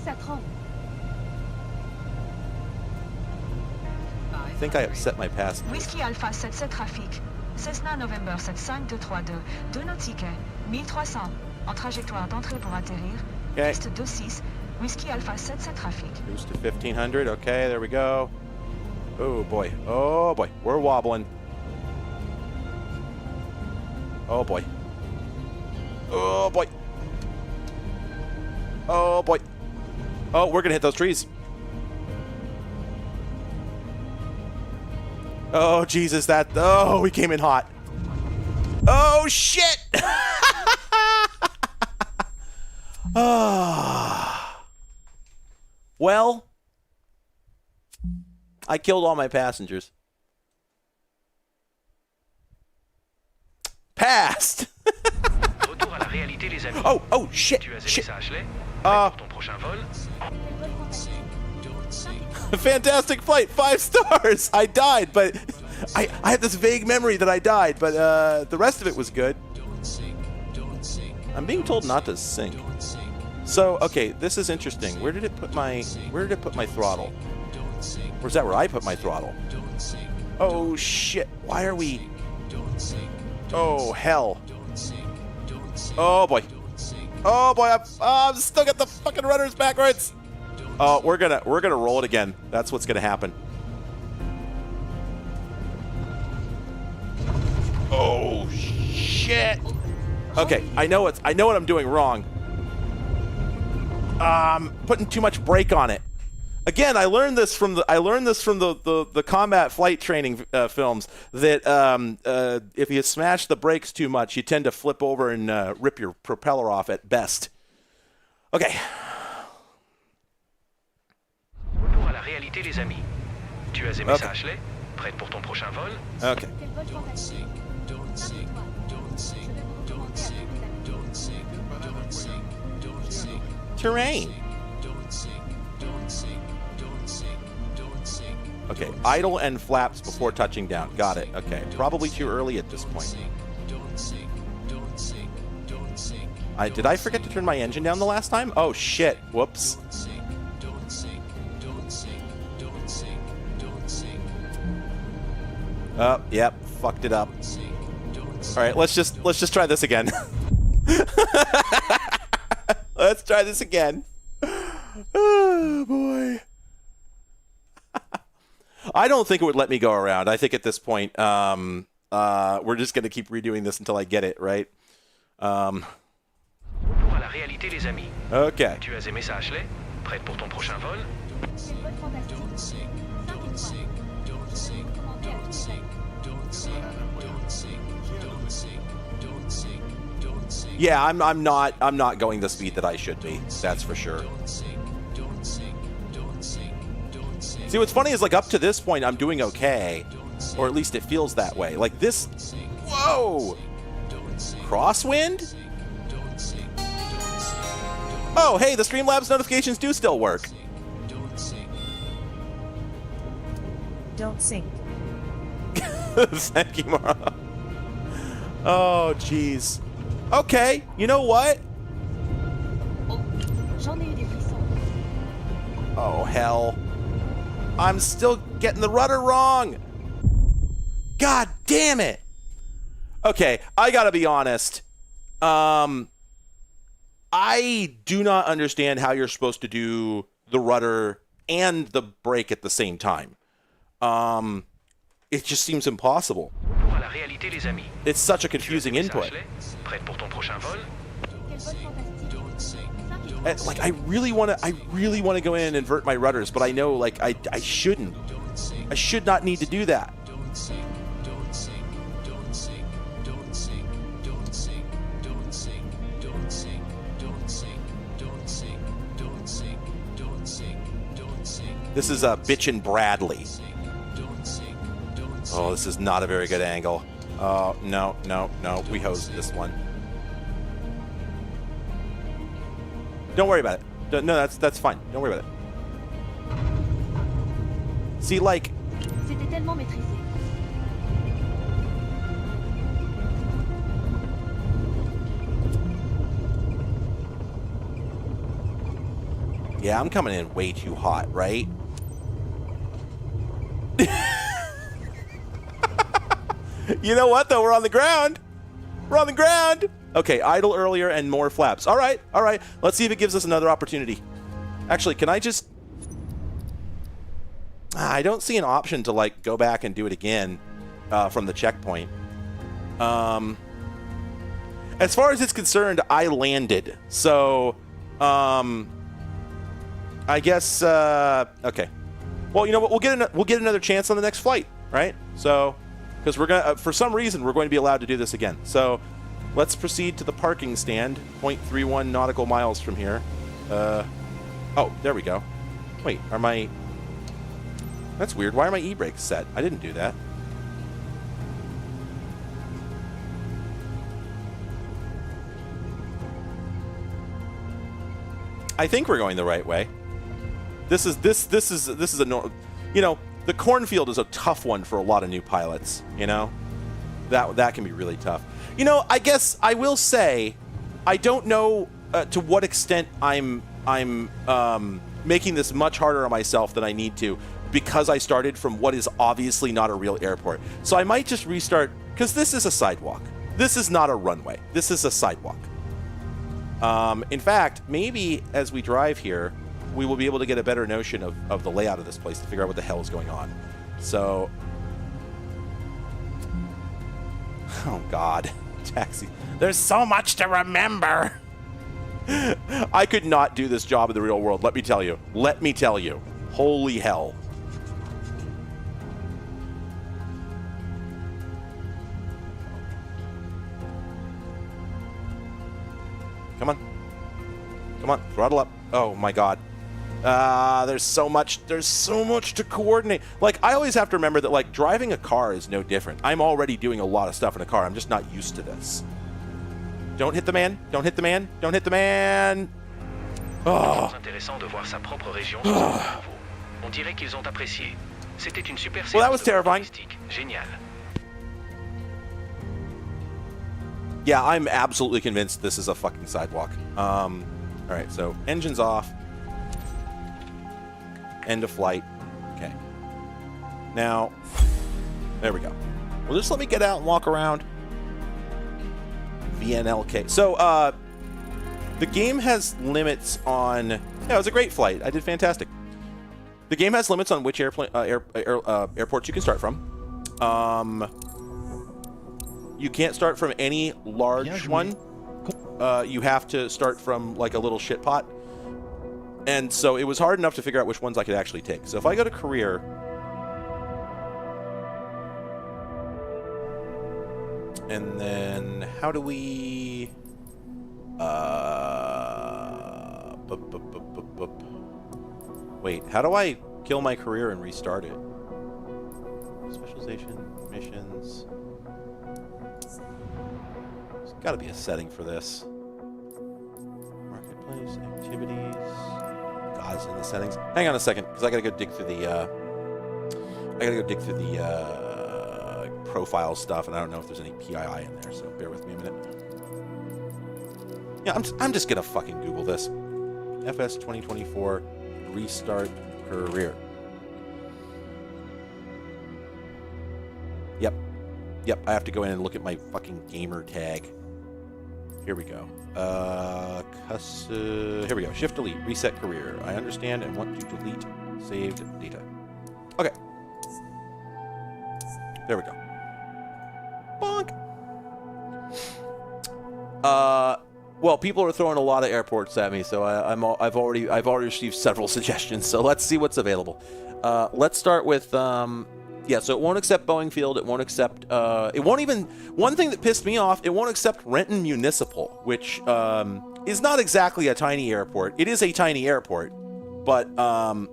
Ça tremble. I think I upset my passenger. Whiskey Alpha 77 trafic. Cessna November 75232. 2 nautiques. 1300. En trajectoire d'entrée pour atterrir. Okay. Piste 26. Whiskey Alpha 77 trafic. Boost to 1,500. Okay, there we go. Oh boy. Oh boy. We're wobbling. Oh boy. Oh boy. Oh boy. Oh, we're gonna hit those trees. Oh Jesus, that... Oh, we came in hot. Oh shit! Well, I killed all my passengers. Passed! Retour à la réalité, les amis. Oh shit! Tu as aimé Shit! ça, Ashley? Prêt pour ton prochain vol? Fantastic flight, 5 stars. I died, but I had this vague memory that I died, but the rest of it was good. I'm being told not to sink. So okay, this is interesting. Where did it put my throttle? Or is that where I put my throttle? Oh shit! Why are we? Oh hell! Oh boy! Oh boy! I've still got the fucking rudders backwards. Oh, we're gonna roll it again. That's what's gonna happen. Oh shit! Okay, I know what I'm doing wrong. Putting too much brake on it. Again, I learned this from the combat flight training films that if you smash the brakes too much, you tend to flip over and rip your propeller off at best. Okay. Retour à la réalité, les amis. Tu as aimé ça, Ashley? Prête pour ton prochain vol? Okay. Quel vol fantastique. Terrain. Okay, idle and flaps before touching down. Got it. Okay, probably too early at this point. Did I forget to turn my engine down the last time? Oh shit! Whoops. Oh, yep, fucked it up. All right, let's just try this again. Let's try this again. Oh boy. I don't think it would let me go around. I think at this point, we're just going to keep redoing this until I get it, right? Pour la réalité, les amis. Okay. Tu as aimé ça, Ashley? Prête pour ton prochain vol? Quel vol fantastique. 5 étoiles. Recommandé à tous les Yeah, I'm not going the speed that I should be. That's for sure. See, what's funny is, like, up to this point, I'm doing okay. Or at least it feels that way. Like this... Whoa! Crosswind? Oh, hey, the Streamlabs notifications do still work. Don't sink. Thank you, Mara. Oh, jeez. Okay, you know what? J'en ai eu des frissons. Oh, hell. I'm still getting the rudder wrong. God damn it. Okay, I gotta be honest. I do not understand how you're supposed to do the rudder and the brake at the same time. It just seems impossible. Pour la réalité, les amis. It's such a Tu as confusing aimé ça, input. Ashley? Prête pour ton prochain vol? Quel vol fantastique. 5 étoiles. Like, I really want to go in and invert my rudders, but I know, like, I shouldn't. I should not need to do that. This is Bitchin' Bradley. Oh, this is not a very good angle. Oh, no. We hosed this one. Don't worry about it. No, that's fine. Don't worry about it. See, like... C'était tellement maîtrisé. Yeah, I'm coming in way too hot, right? You know what, though? We're on the ground. We're on the ground. Okay, idle earlier and more flaps. All right. Let's see if it gives us another opportunity. Actually, can I just... I don't see an option to, like, go back and do it again from the checkpoint. As far as it's concerned, I landed. So, I guess, okay. Well, you know what? We'll get another chance on the next flight, right? So, because we're gonna, for some reason, we're going to be allowed to do this again. So, let's proceed to the parking stand, 0.31 nautical miles from here. Oh, there we go. Wait, are my... That's weird. Why are my e-brakes set? I didn't do that. I think we're going the right way. This is a normal, you know, the cornfield is a tough one for a lot of new pilots, you know? That can be really tough. You know, I guess I will say I don't know to what extent I'm making this much harder on myself than I need to because I started from what is obviously not a real airport. So I might just restart because this is a sidewalk. This is not a runway. This is a sidewalk. In fact, maybe as we drive here, we will be able to get a better notion of the layout of this place to figure out what the hell is going on. So, oh God, taxi. There's so much to remember. I could not do this job in the real world, let me tell you. Let me tell you. Holy hell. Come on. Come on, throttle up. Oh my God. There's so much to coordinate. Like, I always have to remember that, like, driving a car is no different. I'm already doing a lot of stuff in a car. I'm just not used to this. Don't hit the man. Don't hit the man. Don't hit the man. Oh. Intéressant de voir sa propre région sur ce nouveau. On dirait qu'ils ont apprécié. C'était une super séance. Well, that was terrifying. Génial. Yeah, I'm absolutely convinced this is a fucking sidewalk. All right, so engines off. End of flight. Okay. Now, there we go. Well, just let me get out and walk around. VNLK. So, the game has limits on... Yeah, it was a great flight. I did fantastic. The game has limits on which airports you can start from. You can't start from any large one. You have to start from like a little shit pot. And so it was hard enough to figure out which ones I could actually take. So if I go to career, and then how do we wait, how do I kill my career and restart it? Specialization, missions. There's got to be a setting for this. Marketplace, activities. God, it's in the settings. Hang on a second, because I got to go dig through the profile stuff, and I don't know if there's any PII in there, so bear with me a minute. Yeah, I'm just gonna fucking Google this. FS 2024 restart career. Yep, I have to go in and look at my fucking gamer tag. Here we go. Here we go. Shift delete, reset career. I understand and want to delete saved data. Okay. There we go. Bonk. Well, people are throwing a lot of airports at me, so I've already received several suggestions. So let's see what's available. Let's start with yeah. So it won't accept Boeing Field. It won't accept. It won't even. One thing that pissed me off. It won't accept Renton Municipal, which is not exactly a tiny airport. It is a tiny airport, but I'm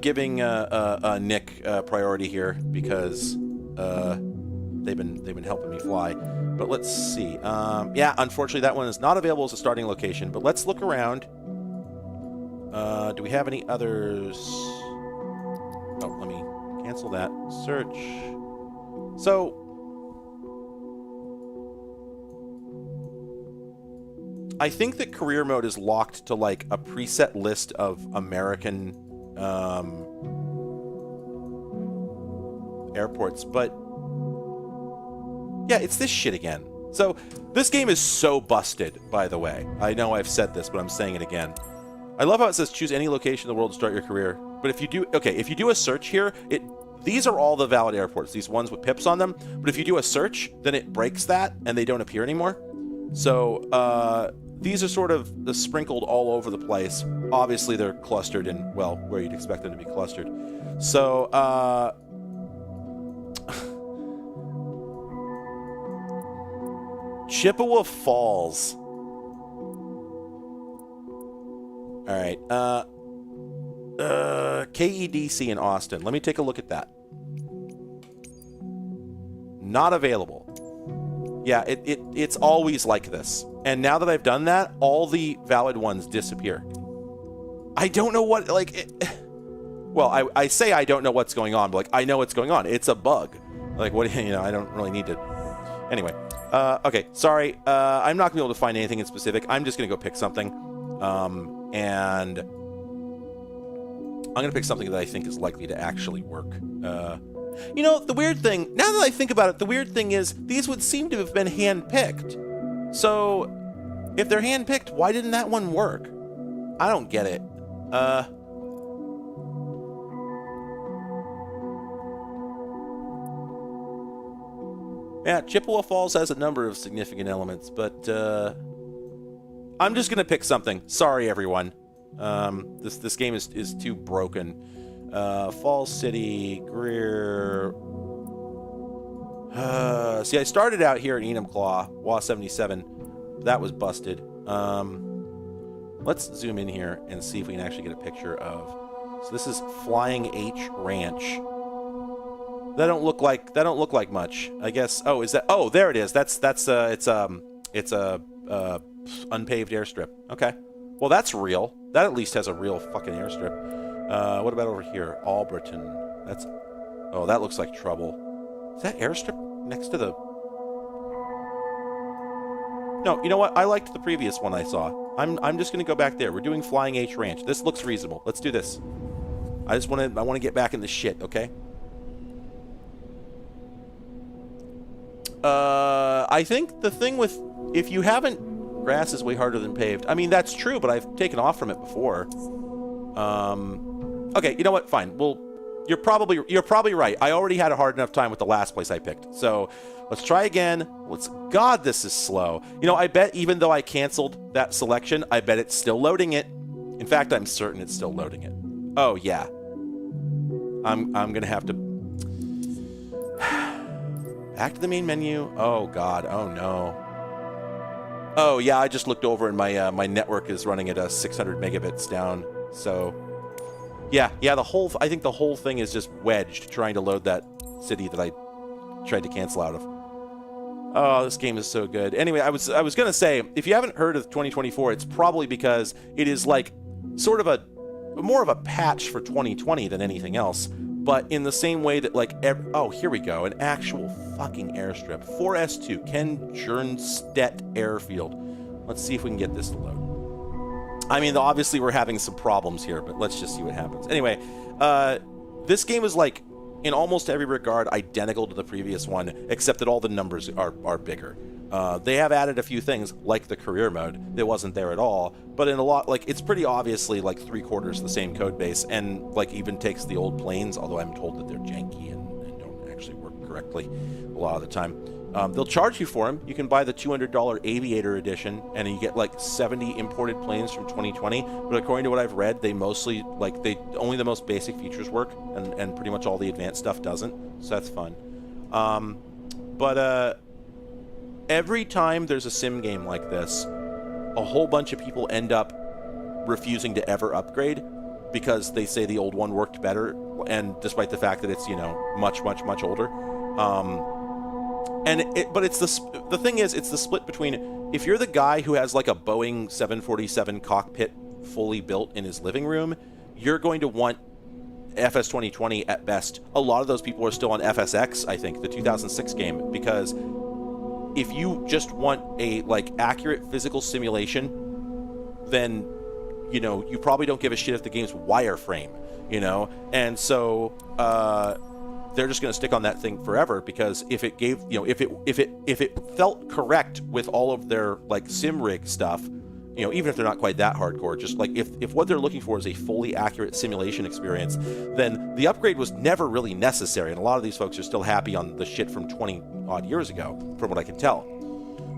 giving Nick priority here because they've been helping me fly. But let's see. Yeah, unfortunately, that one is not available as a starting location. But let's look around. Do we have any others? Oh, let me cancel that. Search. So, I think that career mode is locked to like a preset list of American airports, but yeah, it's this shit again. So this game is so busted, by the way. I know I've said this, but I'm saying it again. I love how it says choose any location in the world to start your career. But if you do, okay, if you do a search here, these are all the valid airports, these ones with pips on them. But if you do a search, then it breaks that and they don't appear anymore. So these are sort of sprinkled all over the place. Obviously, they're clustered in, well, where you'd expect them to be clustered. So, Chippewa Falls. All right. KEDC in Austin. Let me take a look at that. Not available. Yeah, it's always like this. And now that I've done that, all the valid ones disappear. I don't know what, like, well, I say I don't know what's going on, but like, I know what's going on. It's a bug. Like, what, you know, I don't really need to. Anyway. Okay, sorry. I'm not going to be able to find anything in specific. I'm just going to go pick something. And I'm going to pick something that I think is likely to actually work. You know, the weird thing, now that I think about it, the weird thing is these would seem to have been hand-picked. So, if they're hand-picked, why didn't that one work? I don't get it. Yeah, Chippewa Falls has a number of significant elements, but I'm just going to pick something. Sorry, everyone. This game is too broken. Falls City, Greer. See, I started out here at Enumclaw, WA 77. That was busted. Let's zoom in here and see if we can actually get a picture of. So this is Flying H Ranch. That don't look like much. I guess. Oh, is that? Oh, there it is. It's a unpaved airstrip. Okay. Well, that's real. That at least has a real fucking airstrip. What about over here? Alberton. Oh, that looks like trouble. Is that airstrip next to the... No, you know what? I liked the previous one I saw. I'm just going to go back there. We're doing Flying H Ranch. This looks reasonable. Let's do this. I want to get back in the shit, okay? I think the thing with... If you haven't... Grass is way harder than paved. I mean, that's true, but I've taken off from it before. Okay, you know what? Fine. Well, you're probably right. I already had a hard enough time with the last place I picked. So let's try again. God, this is slow. You know, I bet even though I canceled that selection, I bet it's still loading it. In fact, I'm certain it's still loading it. Oh yeah. I'm gonna have to back to the main menu. Oh God. Oh no. Oh yeah. I just looked over and my my network is running at 600 megabits down. So. Yeah. I think the whole thing is just wedged trying to load that city that I tried to cancel out of. Oh, this game is so good. Anyway, I was gonna say, if you haven't heard of 2024, it's probably because it is like sort of more of a patch for 2020 than anything else. But in the same way that like oh, here we go, an actual fucking airstrip. 4S2 Ken Jernstedt Airfield. Let's see if we can get this to load. I mean, obviously we're having some problems here, but let's just see what happens. Anyway, this game is like, in almost every regard, identical to the previous one, except that all the numbers are bigger. They have added a few things, like the career mode, that wasn't there at all, but in a lot, like, it's pretty obviously like 3/4 the same code base, and like even takes the old planes, although I'm told that they're janky and don't actually work correctly a lot of the time. They'll charge you for them. You can buy the $200 Aviator Edition, and you get like 70 imported planes from 2020. But according to what I've read, they mostly only the most basic features work, and pretty much all the advanced stuff doesn't. So that's fun. But every time there's a sim game like this, a whole bunch of people end up refusing to ever upgrade because they say the old one worked better, and despite the fact that it's, you know, much older. But it's the thing is, it's the split between, if you're the guy who has like a Boeing 747 cockpit fully built in his living room, you're going to want FS 2020 at best. A lot of those people are still on FSX, I think, the 2006 game, because if you just want a like accurate physical simulation, then, you know, you probably don't give a shit if the game's wireframe, you know, and so they're just going to stick on that thing forever, because if it gave, you know, if it felt correct with all of their like sim rig stuff, you know, even if they're not quite that hardcore, just like if what they're looking for is a fully accurate simulation experience, then the upgrade was never really necessary, and a lot of these folks are still happy on the shit from 20 odd years ago, from what I can tell.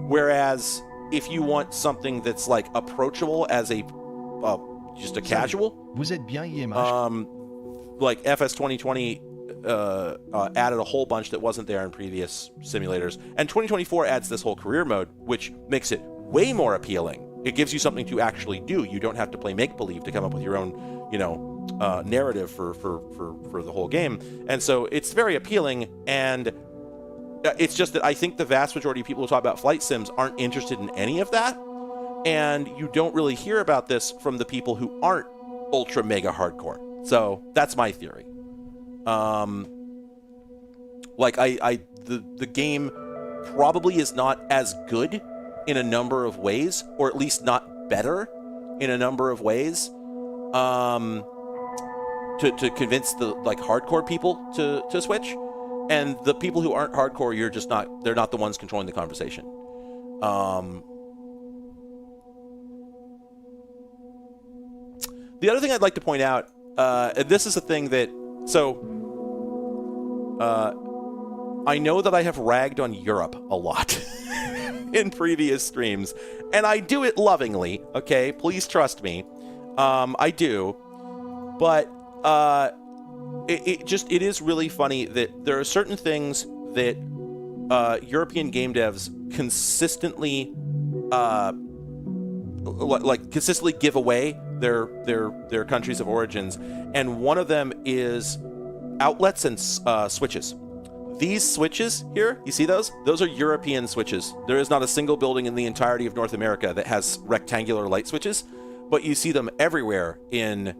Whereas if you want something that's like approachable as a just a casual, Vous êtes bien IMH. like FS 2020 added a whole bunch that wasn't there in previous simulators, and 2024 adds this whole career mode, which makes it way more appealing. It gives you something to actually do. You don't have to play make-believe to come up with your own, you know, narrative for the whole game. And so it's very appealing, and it's just that I think the vast majority of people who talk about flight sims aren't interested in any of that, and you don't really hear about this from the people who aren't ultra mega hardcore. So that's my theory. Like the game probably is not as good in a number of ways, or at least not better in a number of ways, to convince the like hardcore people to switch, and the people who aren't hardcore, they're not the ones controlling the conversation. The other thing I'd like to point out, and this is a thing that, I know that I have ragged on Europe a lot in previous streams, and I do it lovingly, okay? Please trust me. I do. But it is really funny that there are certain things that European game devs consistently consistently give away their countries of origins, and one of them is outlets and switches. These switches here, you see those? Those are European switches. There is not a single building in the entirety of North America that has rectangular light switches, but you see them everywhere in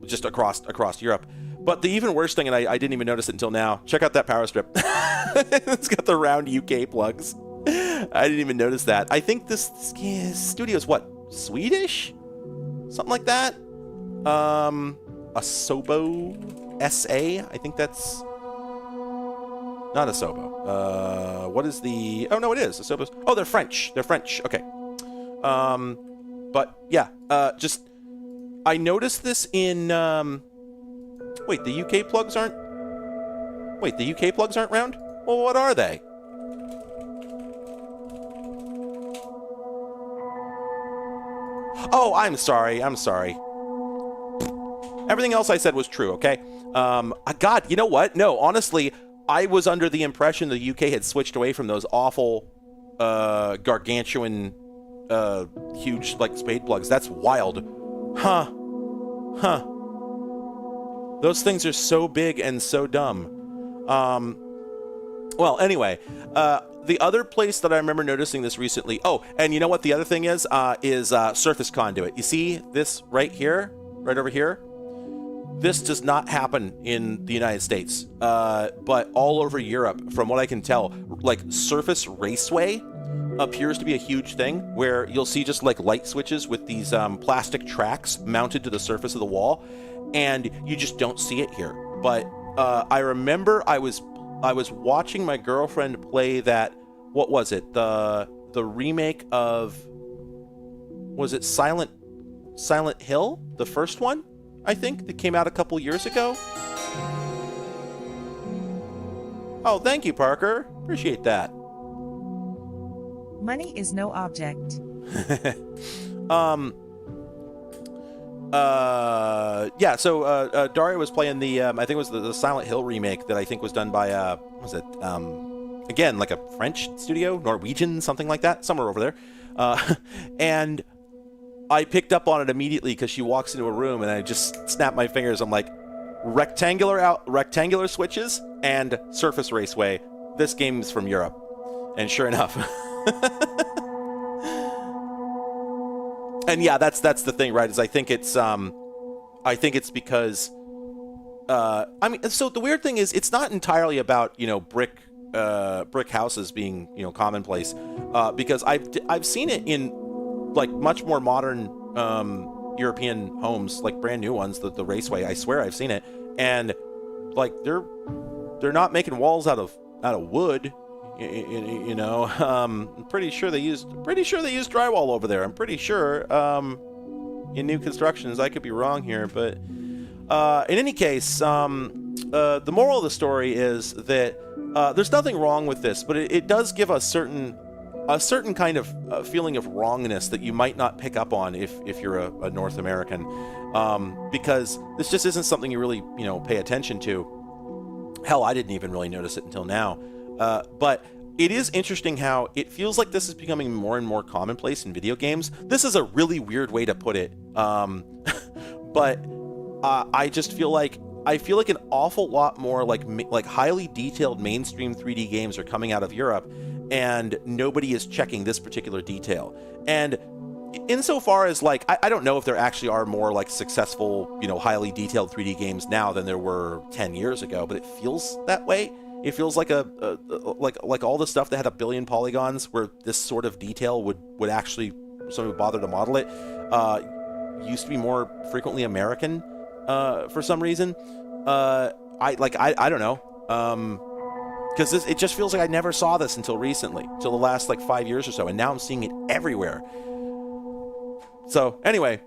just across Europe. But the even worse thing, and I didn't even notice it until now, check out that power strip. It's got the round UK plugs. I didn't even notice that. I think this studio is what? Swedish? Something like that? Asobo SA? I think that's not Asobo. What is the... Oh, no, it is. Asobo's... Oh, they're French. They're French. Okay. But yeah, just I noticed this in. Wait, the UK plugs aren't. Wait, the UK plugs aren't round? Well, what are they? Oh, I'm sorry. I'm sorry. Everything else I said was true, okay? God, you know what? No, honestly, I was under the impression the UK had switched away from those awful, gargantuan, huge, like, spade plugs. That's wild. Huh. Huh. Those things are so big and so dumb. Well, anyway, the other place that I remember noticing this recently... Oh, and you know what the other thing is surface conduit. You see this right here? Right over here? This does not happen in the United States, but all over Europe, from what I can tell, like surface raceway appears to be a huge thing where you'll see just like light switches with these plastic tracks mounted to the surface of the wall, and you just don't see it here. But I remember I was watching my girlfriend play that, what was it? The remake of, was it Silent Hill? The first one, I think, that came out a couple years ago. Oh, thank you, Parker. Appreciate that. Money is no object. Yeah, so Daria was playing the, I think it was the Silent Hill remake that I think was done by, what was it, again, like a French studio, Norwegian, something like that, somewhere over there. And I picked up on it immediately because she walks into a room and I just snapped my fingers. I'm like, rectangular switches and surface raceway. This game's from Europe. And sure enough. And yeah, that's the thing, right? Is I think it's because I mean, so the weird thing is it's not entirely about, you know, brick houses being, you know, commonplace, because I've seen it in like much more modern European homes, like brand new ones, the raceway. I swear I've seen it, and like they're not making walls out of wood. You know, I'm pretty sure they used drywall over there. I'm pretty sure in new constructions. I could be wrong here, but in any case, the moral of the story is that there's nothing wrong with this, but it does give a certain kind of feeling of wrongness that you might not pick up on if you're a North American, because this just isn't something you really, you know, pay attention to. Hell, I didn't even really notice it until now. But it is interesting how it feels like this is becoming more and more commonplace in video games. This is a really weird way to put it. But I just feel like an awful lot more like highly detailed mainstream 3D games are coming out of Europe, and nobody is checking this particular detail. And insofar as like, I don't know if there actually are more like successful, you know, highly detailed 3D games now than there were 10 years ago, but it feels that way. It feels like like all the stuff that had 1 billion polygons, where this sort of detail would actually, somebody would bother to model it, used to be more frequently American for some reason. I don't know, because it just feels like I never saw this until recently, till the last like 5 years or so, and now I'm seeing it everywhere. So anyway,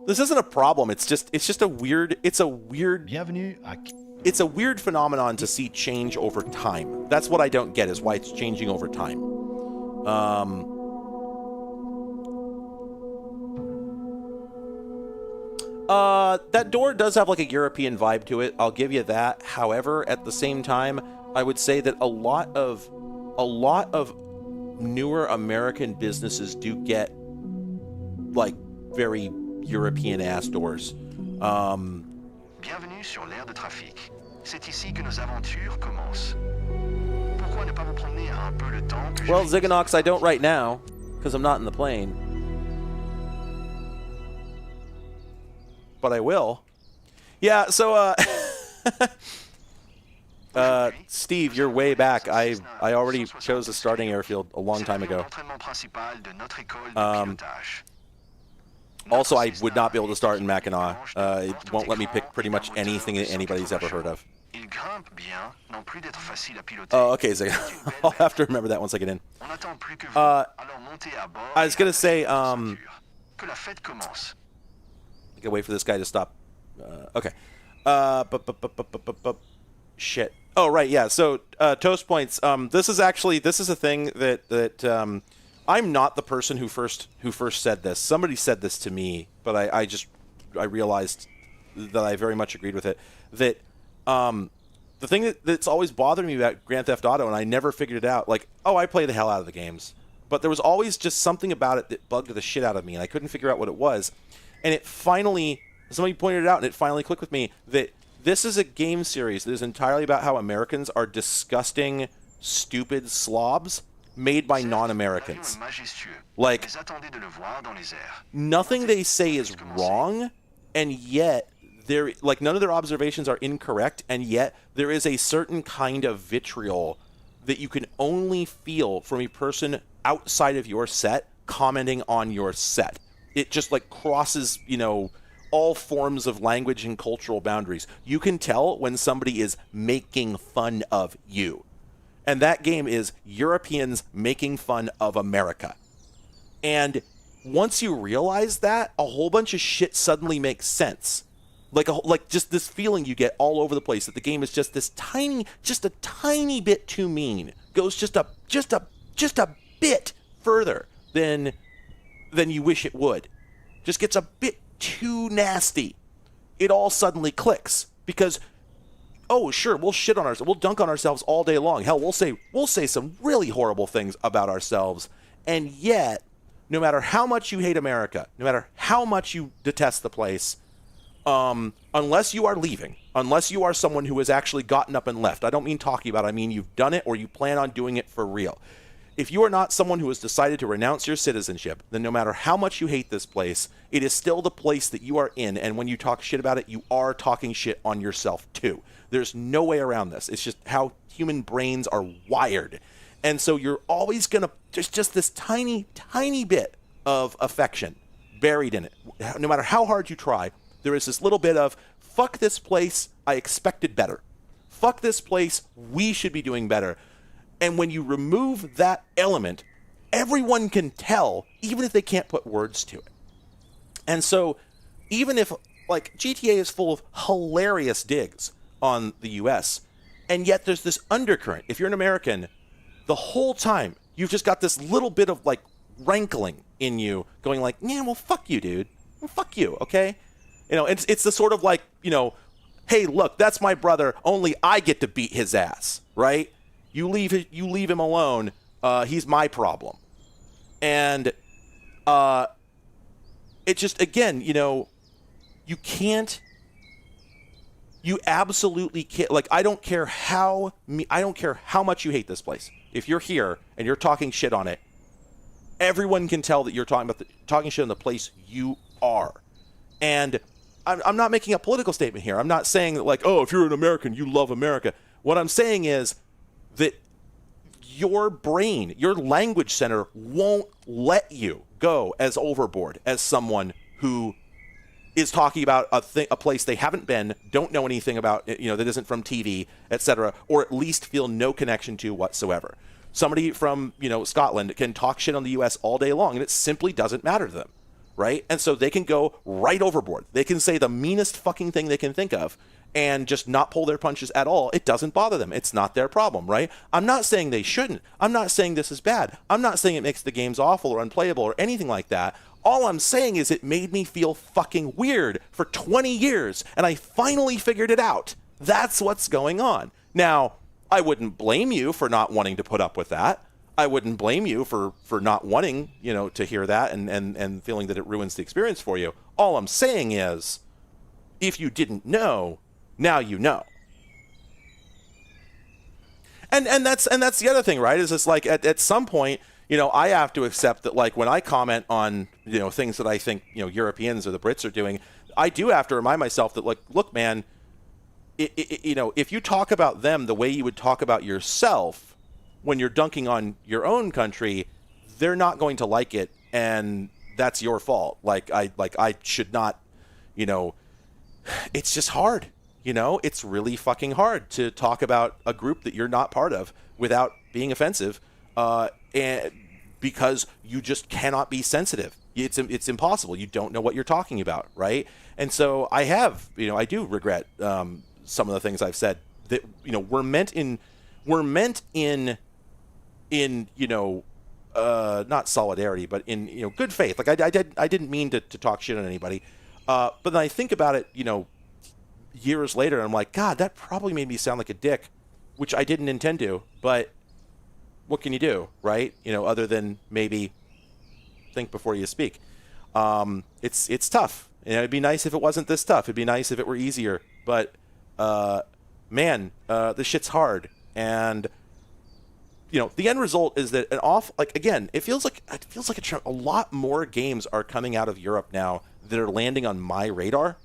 this isn't a problem. It's just a weird. Bienvenue à... It's a weird phenomenon to see change over time. That's what I don't get, is why it's changing over time. That door does have like a European vibe to it. I'll give you that. However, at the same time, I would say that a lot of newer American businesses do get like very European-ass doors. Bienvenue sur l'aire de trafic. C'est ici que nos aventures commencent. Pourquoi ne pas vous promener un peu le temps que Well, Ziganox, I don't right now, because I'm not in the plane. But I will. Yeah, so, Steve, you're way back. I already chose the starting airfield a long time ago. Also, I would not be able to start in Mackinac. It won't let me pick pretty much anything that anybody's ever heard of. Oh, okay, so I'll have to remember that once I get in. I was going to say, I can wait for this guy to stop. Okay. Shit. Oh, right, yeah. So, Toast Points, this is a thing that I'm not the person who first said this. Somebody said this to me, but I realized that I very much agreed with it. That the thing that's always bothered me about Grand Theft Auto, and I never figured it out, like, I play the hell out of the games, but there was always just something about it that bugged the shit out of me, and I couldn't figure out what it was. And it finally, somebody pointed it out, and it finally clicked with me that this is a game series that is entirely about how Americans are disgusting, stupid slobs made by non-Americans. Like, nothing they say is wrong, and yet none of their observations are incorrect, and yet there is a certain kind of vitriol that you can only feel from a person outside of your set commenting on your set. It just like crosses, all forms of language and cultural boundaries. You can tell when somebody is making fun of you. And that game is Europeans making fun of America. And once you realize that, a whole bunch of shit suddenly makes sense. Like just this feeling you get all over the place that the game is just a tiny bit too mean. Goes just a bit further than you wish it would. Just gets a bit too nasty. It all suddenly clicks because, sure, we'll shit on ourselves, we'll dunk on ourselves all day long. Hell, we'll say some really horrible things about ourselves, and yet, no matter how much you hate America, no matter how much you detest the place, unless you are leaving, unless you are someone who has actually gotten up and left, I don't mean talking about it, I mean you've done it or you plan on doing it for real. If you are not someone who has decided to renounce your citizenship, then no matter how much you hate this place, it is still the place that you are in, and when you talk shit about it, you are talking shit on yourself too. There's no way around this. It's just how human brains are wired. And so you're always going to, there's just this tiny, tiny bit of affection buried in it. No matter how hard you try, there is this little bit of, fuck this place, I expected better. Fuck this place, we should be doing better. And when you remove that element, everyone can tell, even if they can't put words to it. And so, even if, like, GTA is full of hilarious digs on the US, and yet there's this undercurrent. If you're an American, the whole time, you've just got this little bit of, like, rankling in you, going like, yeah, well, fuck you, dude. Well, fuck you, okay? It's the sort of like, hey, look, that's my brother, only I get to beat his ass, right? You leave him alone. He's my problem. And it just, again, you can't. You absolutely can't. Like, I don't care how much you hate this place. If you're here and you're talking shit on it, everyone can tell that you're talking shit on the place you are. And I'm not making a political statement here. I'm not saying that, like, if you're an American, you love America. What I'm saying is that your brain, your language center won't let you go as overboard as someone who is talking about a place they haven't been, don't know anything about, that isn't from TV, etc., or at least feel no connection to whatsoever. Somebody from, Scotland can talk shit on the US all day long, and it simply doesn't matter to them, right? And so they can go right overboard. They can say the meanest fucking thing they can think of and just not pull their punches at all. It doesn't bother them. It's not their problem, right? I'm not saying they shouldn't. I'm not saying this is bad. I'm not saying it makes the games awful or unplayable or anything like that. All I'm saying is it made me feel fucking weird for 20 years, and I finally figured it out. That's what's going on. Now, I wouldn't blame you for not wanting to put up with that. I wouldn't blame you for not wanting, to hear that and feeling that it ruins the experience for you. All I'm saying is, if you didn't know, now you know. And that's the other thing, right? Is it's like at some point, I have to accept that, like, when I comment on, things that I think, Europeans or the Brits are doing, I do have to remind myself that, like, look, man, if you talk about them the way you would talk about yourself when you're dunking on your own country, they're not going to like it, and that's your fault. Like I should not, you know, it's just hard. You know, it's really fucking hard to talk about a group that you're not part of without being offensive, and because you just cannot be sensitive. It's impossible. You don't know what you're talking about, right? And so I do regret some of the things I've said that, you know, were meant in you know, not solidarity, but in, you know, good faith. Like I didn't mean to talk shit on anybody, but then I think about it, you know, years later, and I'm like, God, that probably made me sound like a dick, which I didn't intend to. But what can you do, right? You know, other than maybe think before you speak. It's tough. You know, it'd be nice if it wasn't this tough. It'd be nice if it were easier. But man, this shit's hard. And you know, the end result is that it feels like a lot more games are coming out of Europe now that are landing on my radar.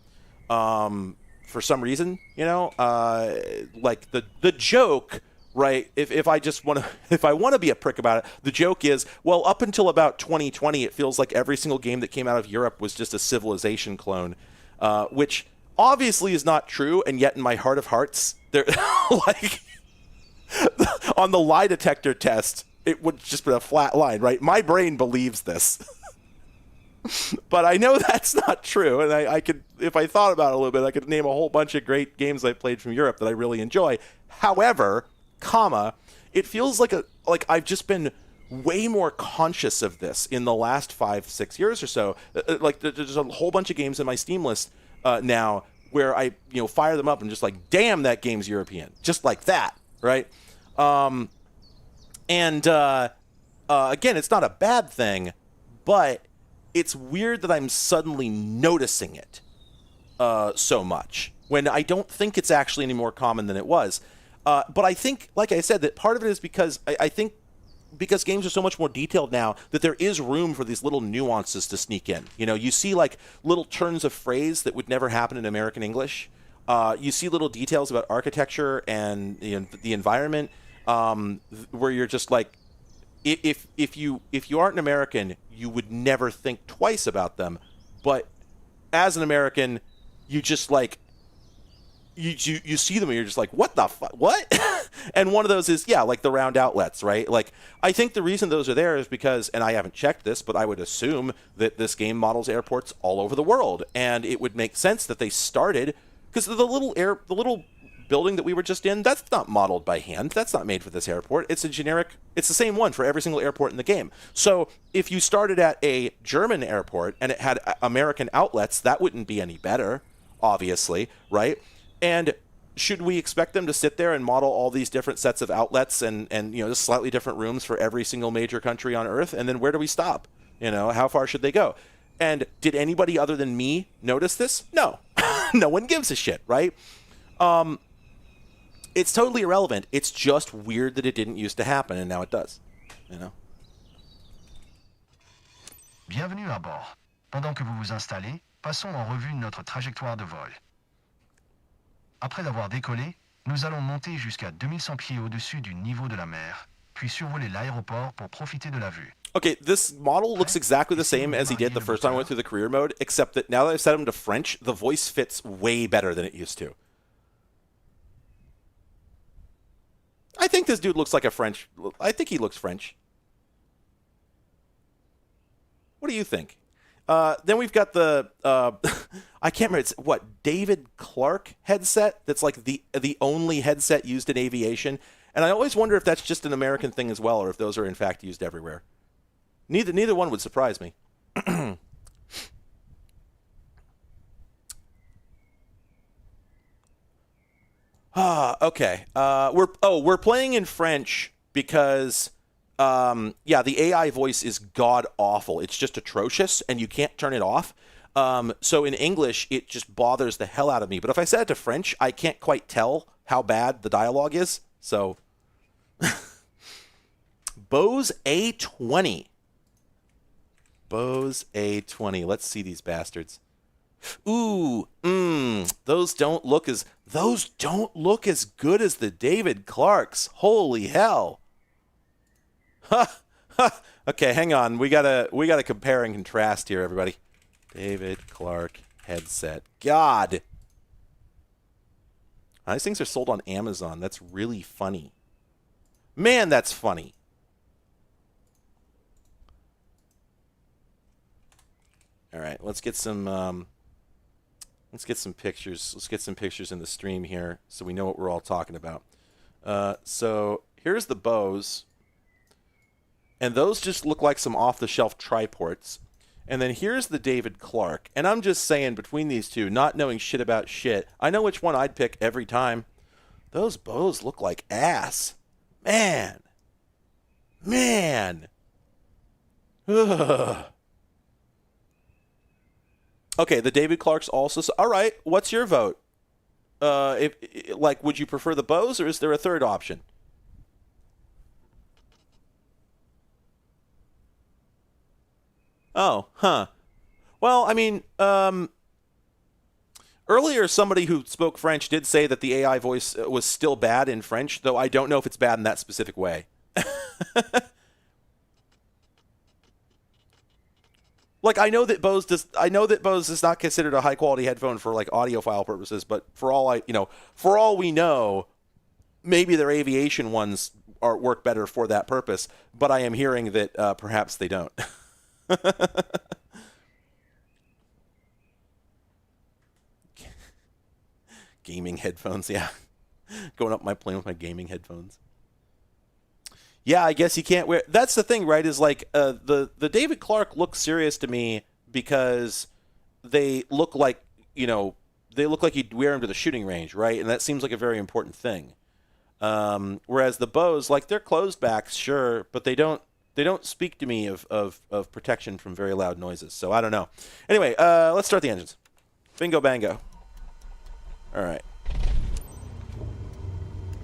For some reason, you know, like the joke, right? If I want to be a prick about it, the joke is, well, up until about 2020, it feels like every single game that came out of Europe was just a Civilization clone, which obviously is not true. And yet, in my heart of hearts, they're like on the lie detector test, it would just be a flat line, right? My brain believes this. But I know that's not true, and I could, if I thought about it a little bit, I could name a whole bunch of great games I played from Europe that I really enjoy. However, it feels like I've just been way more conscious of this in the last 5-6 years or so. Like there's a whole bunch of games in my Steam list now where I, you know, fire them up and just like, damn, that game's European, just like that, right? Again, it's not a bad thing, but it's weird that I'm suddenly noticing it so much when I don't think it's actually any more common than it was. But I think, like I said, that part of it is because I think because games are so much more detailed now that there is room for these little nuances to sneak in. You know, you see like little turns of phrase that would never happen in American English. You see little details about architecture and, you know, the environment where you're just like, if you aren't an American, you would never think twice about them. But as an American, you just like you see them and you're just like, what the fuck? What? And one of those is, yeah, like the round outlets, right? Like, I think the reason those are there is because, and I haven't checked this, but I would assume that this game models airports all over the world, and it would make sense that they started because the little building that we were just in, that's not modeled by hand. That's not made for this airport. It's the same one for every single airport in the game. So if you started at a German airport and it had American outlets, that wouldn't be any better, obviously, right? And should we expect them to sit there and model all these different sets of outlets and you know, just slightly different rooms for every single major country on Earth? And then where do we stop? You know, how far should they go? And did anybody other than me notice this? No. No one gives a shit, right? It's totally irrelevant. It's just weird that it didn't used to happen, and now it does. You know? Bienvenue à bord. Pendant que vous vous installez, passons en revue notre trajectoire de vol. Après avoir décollé, nous allons monter jusqu'à 2100 pieds au-dessus du niveau de la mer, puis survoler l'aéroport pour profiter de la vue. Okay, this model looks exactly the same as he did the first time I went through the career mode, except that now that I've set him to French, the voice fits way better than it used to. I think this dude looks like I think he looks French. What do you think? Then we've got the, I can't remember, it's what, David Clark headset? That's like the only headset used in aviation. And I always wonder if that's just an American thing as well, or if those are in fact used everywhere. Neither one would surprise me. Okay. We're playing in French because the AI voice is god awful. It's just atrocious, and you can't turn it off. So in English, it just bothers the hell out of me. But if I set it to French, I can't quite tell how bad the dialogue is. So Bose A20. Bose A20. Let's see these bastards. Ooh, those don't look as good as the David Clarks. Holy hell. Okay, hang on. We gotta compare and contrast here, everybody. David Clark headset. God. These things are sold on Amazon. That's really funny. Man, that's funny. All right, let's get some pictures. Let's get some pictures in the stream here so we know what we're all talking about. So here's the Bose. And those just look like some off-the-shelf triports. And then here's the David Clark. And I'm just saying, between these two, not knowing shit about shit, I know which one I'd pick every time. Those Bose look like ass. Man. Ugh. Okay, the David Clark's also... All right, what's your vote? Would you prefer the Bose, or is there a third option? Oh, huh. Well, I mean, earlier somebody who spoke French did say that the AI voice was still bad in French, though I don't know if it's bad in that specific way. Like, I know that Bose is not considered a high quality headphone for like audiophile purposes, but for all we know, maybe their aviation ones work better for that purpose. But I am hearing that perhaps they don't. Gaming headphones, yeah. Going up my plane with my gaming headphones. Yeah, I guess you can't wear... That's the thing, right, is like the David Clark looks serious to me because they look like, you'd wear them to the shooting range, right? And that seems like a very important thing. Whereas the Bose, like, they're closed backs, sure, but they don't speak to me of protection from very loud noises. So I don't know. Anyway, let's start the engines. Bingo bango. All right.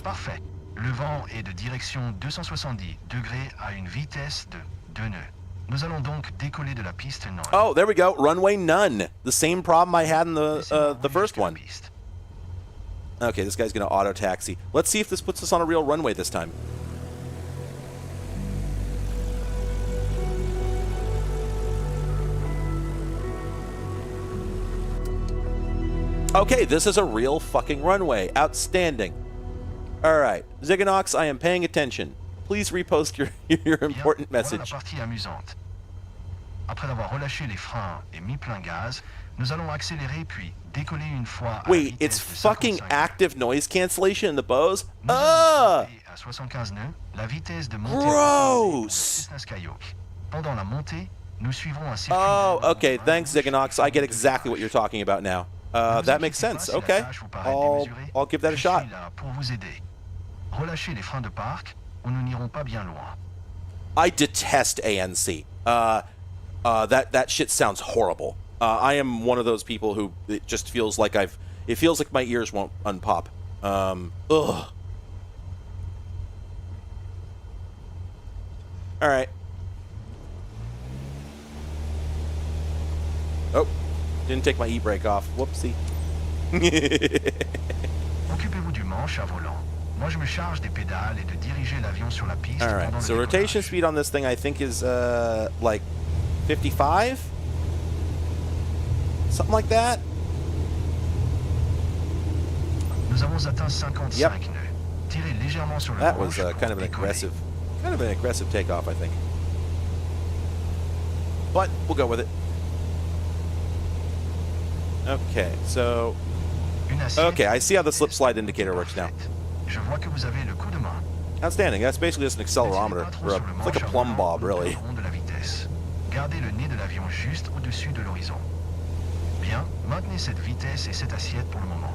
Parfait. Le vent est de direction 270 degrés à une vitesse de 2 nœuds. Nous allons donc décoller de la piste nord. Oh, there we go. Runway none. The same problem I had in the first one. Okay, this guy's going to auto taxi. Let's see if this puts us on a real runway this time. Okay, this is a real fucking runway. Outstanding. All right, Ziganox, I am paying attention. Please repost your important message. Voilà la partie amusante. Après avoir relâché les freins et mis plein gaz, nous allons accélérer puis décoller une fois à Wait, it's fucking active noise cancellation in the Bose? À 75 nœuds, la vitesse de montée gross! Pendant la montée, nous suivrons un circuit. Oh, okay, thanks Ziganox. I get exactly what you're talking about now. That makes sense. Okay, I'll give that a shot. Relâchez les freins de parc, ou nous n'irons pas bien loin. I detest ANC. That shit sounds horrible. I am one of those people who it just feels like it feels like my ears won't unpop. Ugh. All right. Oh, didn't take my e-brake off. Whoopsie. Occupez-vous du manche à volant. Moi, je me charge des pédales et de diriger l'avion sur la piste. All right. So rotation speed on this thing, I think, is like 55, something like that. Nous avons atteint 55 nœuds. Tirez légèrement sur le That was manche kind of an aggressive takeoff, I think. But we'll go with it. Okay, so okay, I see how the slip slide indicator works now. Je vois que vous avez le coup de main. Outstanding. That's basically just an accelerometer, or it's like a plumb bob, really. Gardez le nez de l'avion juste au-dessus de l'horizon. Bien, maintenez cette vitesse et cette assiette pour le moment.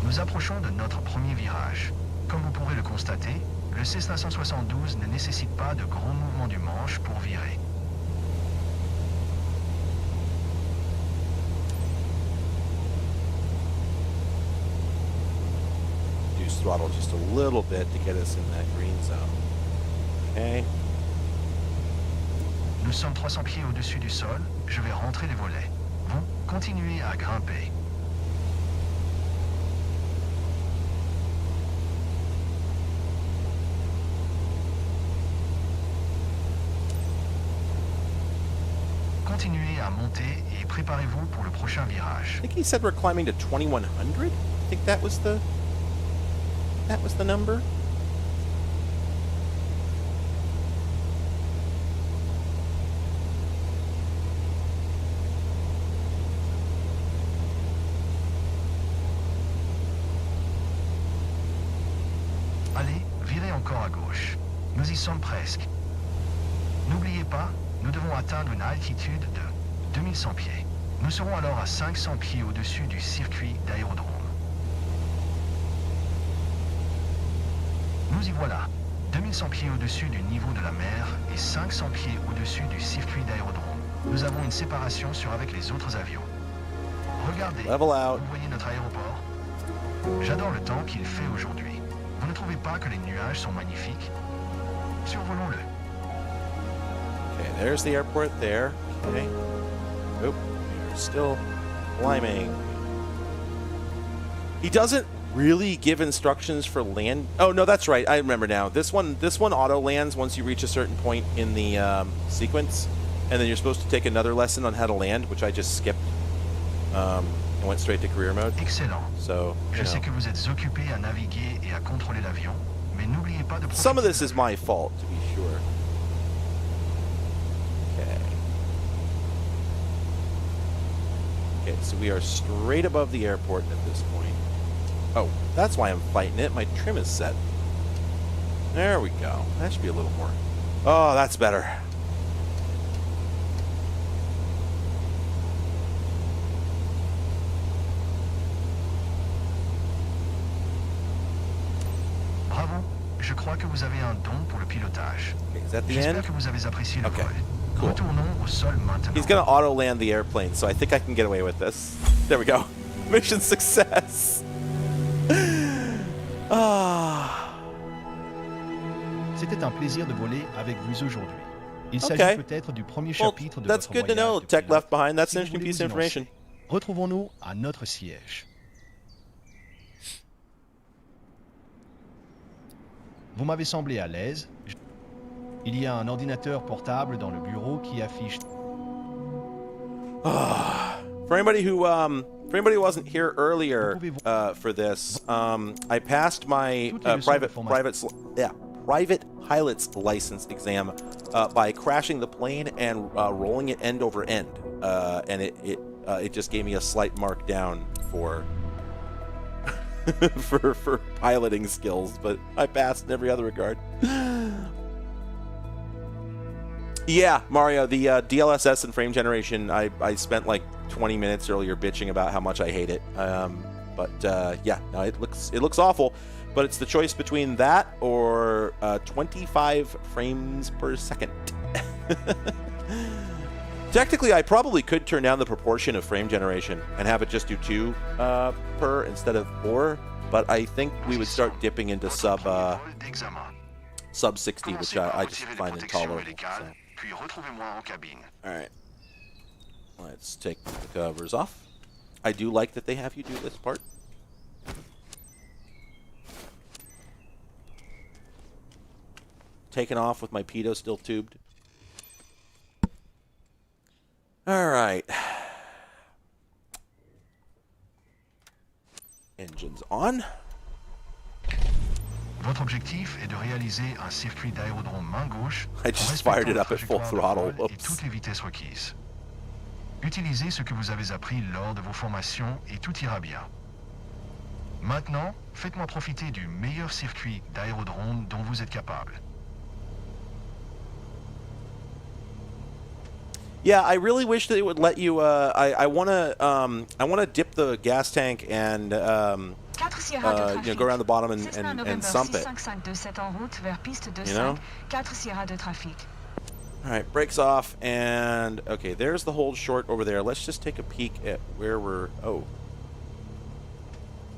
Nous approchons de notre premier virage. Comme vous pourrez le constater, le Cessna 172 ne nécessite pas de gros mouvements du manche pour virer. Throttle just a little bit to get us in that green zone. Okay. Nous sommes 300 pieds au-dessus du sol. Je vais rentrer les volets. Vous, continuez à grimper. Continuez à monter et préparez-vous pour le prochain virage. I think he said we're climbing to 2100. I think that was the number. Allez, virez encore à gauche. Nous y sommes presque. N'oubliez pas, nous devons atteindre une altitude de 2100 pieds. Nous serons alors à 500 pieds au-dessus du circuit d'aérodrome. Nous y voilà. 2100 pieds au-dessus du niveau de la mer et 500 pieds au-dessus du circuit d'aérodrome. Nous avons une séparation avec les autres avions. Regardez, Level out. vous voyez notre aéroport? J'adore le temps qu'il fait aujourd'hui. Vous ne trouvez pas que les nuages sont magnifiques? Survolons-le. Okay, there's the airport there. Okay. Nope. We're still climbing. He doesn't really give instructions for land. Oh no, that's right. I remember now. This one auto lands once you reach a certain point in the sequence, and then you're supposed to take another lesson on how to land, which I just skipped. And went straight to career mode. Excellent. So, Je sais que vous êtes occupé à naviguer et à contrôler l'avion, mais n'oubliez pas de some of profiter this de is my fault, to be sure. Okay. Okay, so we are straight above the airport at this point. Oh, that's why I'm fighting it. My trim is set. There we go. That should be a little more. Oh, that's better. Bravo. Je crois que vous avez un don pour le pilotage. Okay, is that the J'espère end? que vous avez apprécié le Okay, vol. cool. Retournons au sol maintenant. He's gonna auto land the airplane, so I think I can get away with this. There we go. Mission success. Ah. C'était un plaisir de voler avec vous aujourd'hui. Il Okay. s'agit peut-être du premier Well, chapitre de that's votre good to voyage know. de Tech pilote. left behind. That's Si an vous interesting voulez piece vous of y lancer, information. retrouvons-nous à notre siège. Vous m'avez semblé à l'aise. Il y a un ordinateur portable dans le bureau qui affiche. For anybody who wasn't here earlier for this, I passed my private pilot's license exam by crashing the plane and rolling it end over end, and it just gave me a slight mark down for for piloting skills, but I passed in every other regard. Yeah, Mario, the DLSS and frame generation, I spent like 20 minutes earlier bitching about how much I hate it. But yeah, no, it looks awful. But it's the choice between that or 25 frames per second. Technically, I probably could turn down the proportion of frame generation and have it just do 2 per instead of 4. But I think we would start dipping into sub 60, which I just find intolerable. So. Puis retrouvez-moi en cabine. All right, let's take the covers off. I do like that they have you do this part. Taken off with my pedo still tubed. All right. Engines on. Votre objectif est de réaliser un circuit d'aérodrome main gauche I en just respectant fired it la up at full trajectoire de throttle. vol et Oops. toutes les vitesses requises. Utilisez ce que vous avez appris lors de vos formations et tout ira bien. Maintenant, faites-moi profiter du meilleur circuit d'aérodrome dont vous êtes capable. Yeah, I really wish that it would let you. I wanna dip the gas tank and go around the bottom and sump it. You know? All right, brakes off, and okay, there's the hold short over there. Let's just take a peek at where we're. Oh,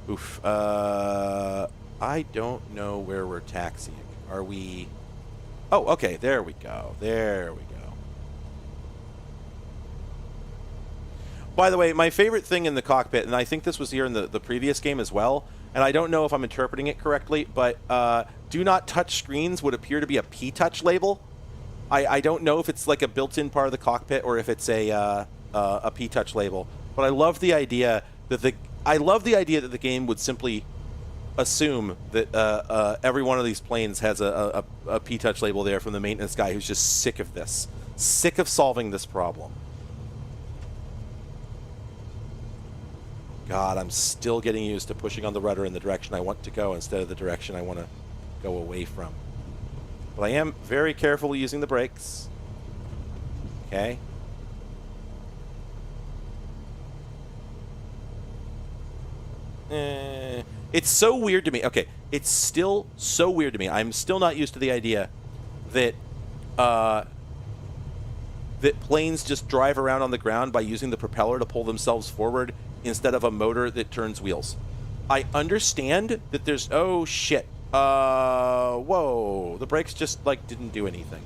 oof. I don't know where we're taxiing. Are we? Oh, okay. There we go. There we go. By the way, my favorite thing in the cockpit, and I think this was here in the previous game as well, and I don't know if I'm interpreting it correctly, but do not touch screens would appear to be a P-touch label. I don't know if it's like a built-in part of the cockpit or if it's a P-touch label. But I love the idea that the game would simply assume that every one of these planes has a P-touch label there from the maintenance guy who's just sick of this, sick of solving this problem. God, I'm still getting used to pushing on the rudder in the direction I want to go instead of the direction I want to go away from. But I am very careful using the brakes. Okay. It's so weird to me. Okay, it's still so weird to me. I'm still not used to the idea that that planes just drive around on the ground by using the propeller to pull themselves forward instead of a motor that turns wheels. I understand that there's... Oh, shit. Whoa. The brakes just, like, didn't do anything.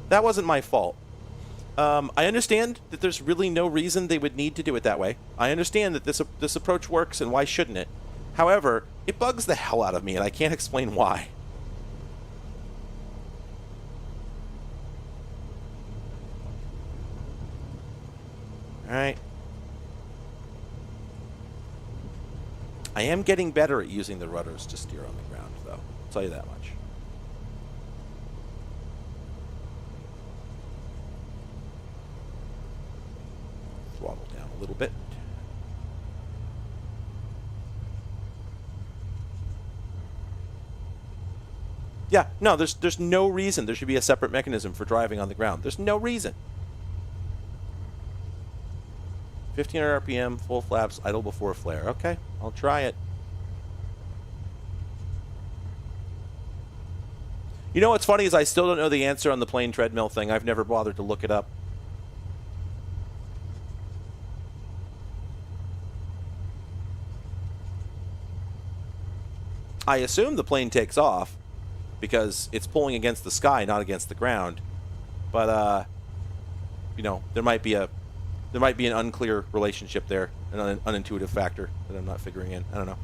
That wasn't my fault. I understand that there's really no reason they would need to do it that way. I understand that this approach works, and why shouldn't it? However, it bugs the hell out of me, and I can't explain why. All right. I am getting better at using the rudders to steer on the ground, though. I'll tell you that much. Throttle down a little bit. Yeah, no, there's no reason there should be a separate mechanism for driving on the ground. There's no reason. 1500 RPM, full flaps, idle before flare. Okay, I'll try it. You know what's funny is I still don't know the answer on the plane treadmill thing. I've never bothered to look it up. I assume the plane takes off because it's pulling against the sky, not against the ground. But, you know, there might be an unclear relationship there, an unintuitive factor that I'm not figuring in. I don't know.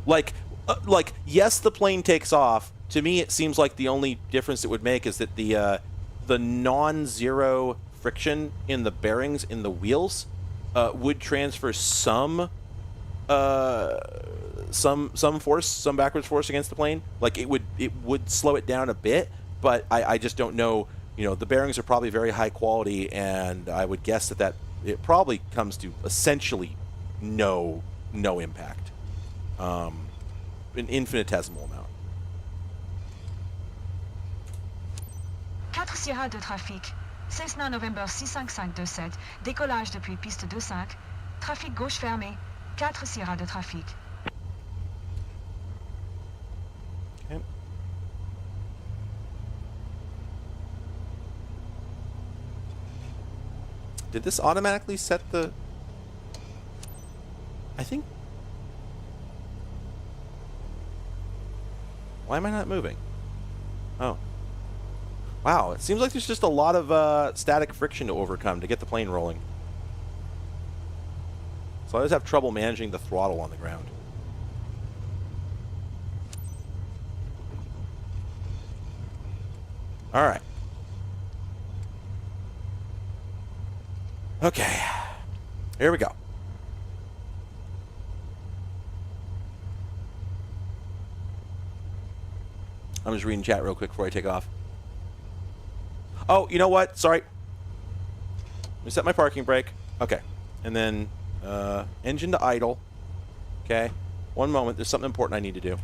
Like, yes, the plane takes off. To me, it seems like the only difference it would make is that the non-zero friction in the bearings in the wheels would transfer some force, some backwards force against the plane. Like it would slow it down a bit. But I just don't know, you know, the bearings are probably very high quality, and I would guess that it probably comes to essentially no impact. An infinitesimal amount. 4 Sierra de trafic. Cessna November 65527, décollage depuis piste 25, trafic gauche fermé, 4 Sierra de trafic. Okay. Did this automatically set the... I think... Why am I not moving? Oh. Wow, it seems like there's just a lot of static friction to overcome to get the plane rolling. So I just have trouble managing the throttle on the ground. All right. Okay. Here we go. I'm just reading chat real quick before I take off. Oh, you know what? Sorry. Let me set my parking brake. Okay. And then engine to idle. Okay. One moment. There's something important I need to do.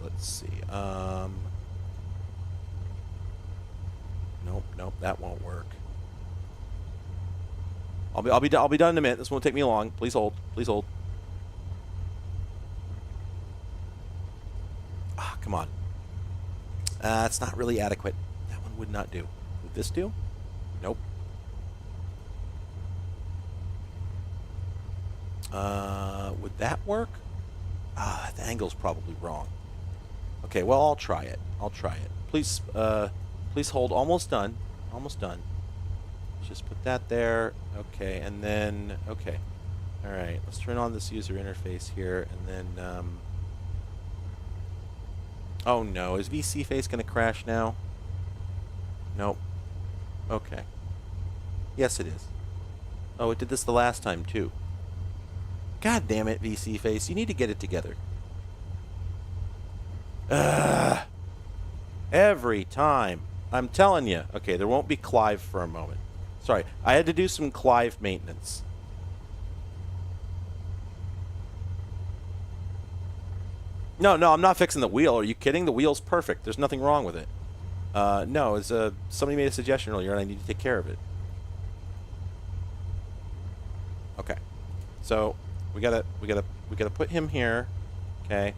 Let's see. Nope, that won't work. I'll be done in a minute. This won't take me long. Please hold. Please hold. Ah, come on. It's not really adequate. That one would not do. Would this do? Nope. Would that work? Ah, the angle's probably wrong. Okay, well, I'll try it. I'll try it. Please, please hold. Almost done. Almost done. Just put that there. Okay, and then, okay. All right, let's turn on this user interface here, and then, oh no, is VC Face going to crash now? Nope. Okay. Yes, it is. Oh, it did this the last time, too. God damn it, VC Face. You need to get it together. Every time. I'm telling you. Okay, there won't be Clive for a moment. Sorry, I had to do some Clive maintenance. No, I'm not fixing the wheel. Are you kidding? The wheel's perfect. There's nothing wrong with it. No, it's somebody made a suggestion earlier, and I need to take care of it. Okay, so we gotta put him here, okay,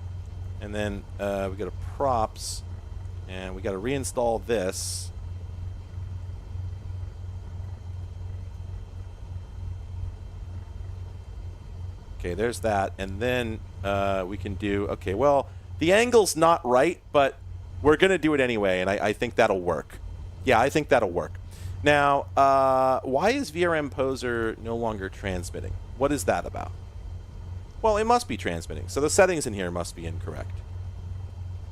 and then we gotta props, and we gotta reinstall this. Okay, there's that, and then we can do, okay, well, the angle's not right, but we're going to do it anyway, and I think that'll work. Yeah, I think that'll work. Now, why is VRM Poser no longer transmitting? What is that about? Well, it must be transmitting, so the settings in here must be incorrect.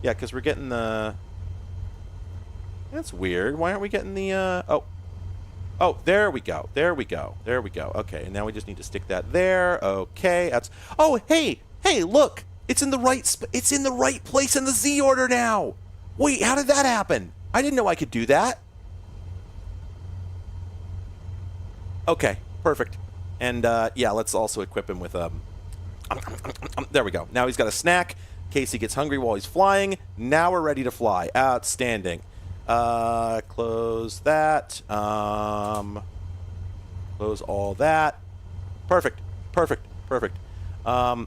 Yeah, because we're getting the... That's weird. Why aren't we getting the... Oh, there we go. There we go. There we go. Okay, and now we just need to stick that there. Okay, that's... Oh, hey, look! It's in the right place in the Z order now! Wait, how did that happen? I didn't know I could do that. Okay, perfect. And, yeah, let's also equip him with, there we go. Now he's got a snack in case he gets hungry while he's flying. Now we're ready to fly. Outstanding. Close that. Close all that. Perfect. Perfect. Perfect. Yeah,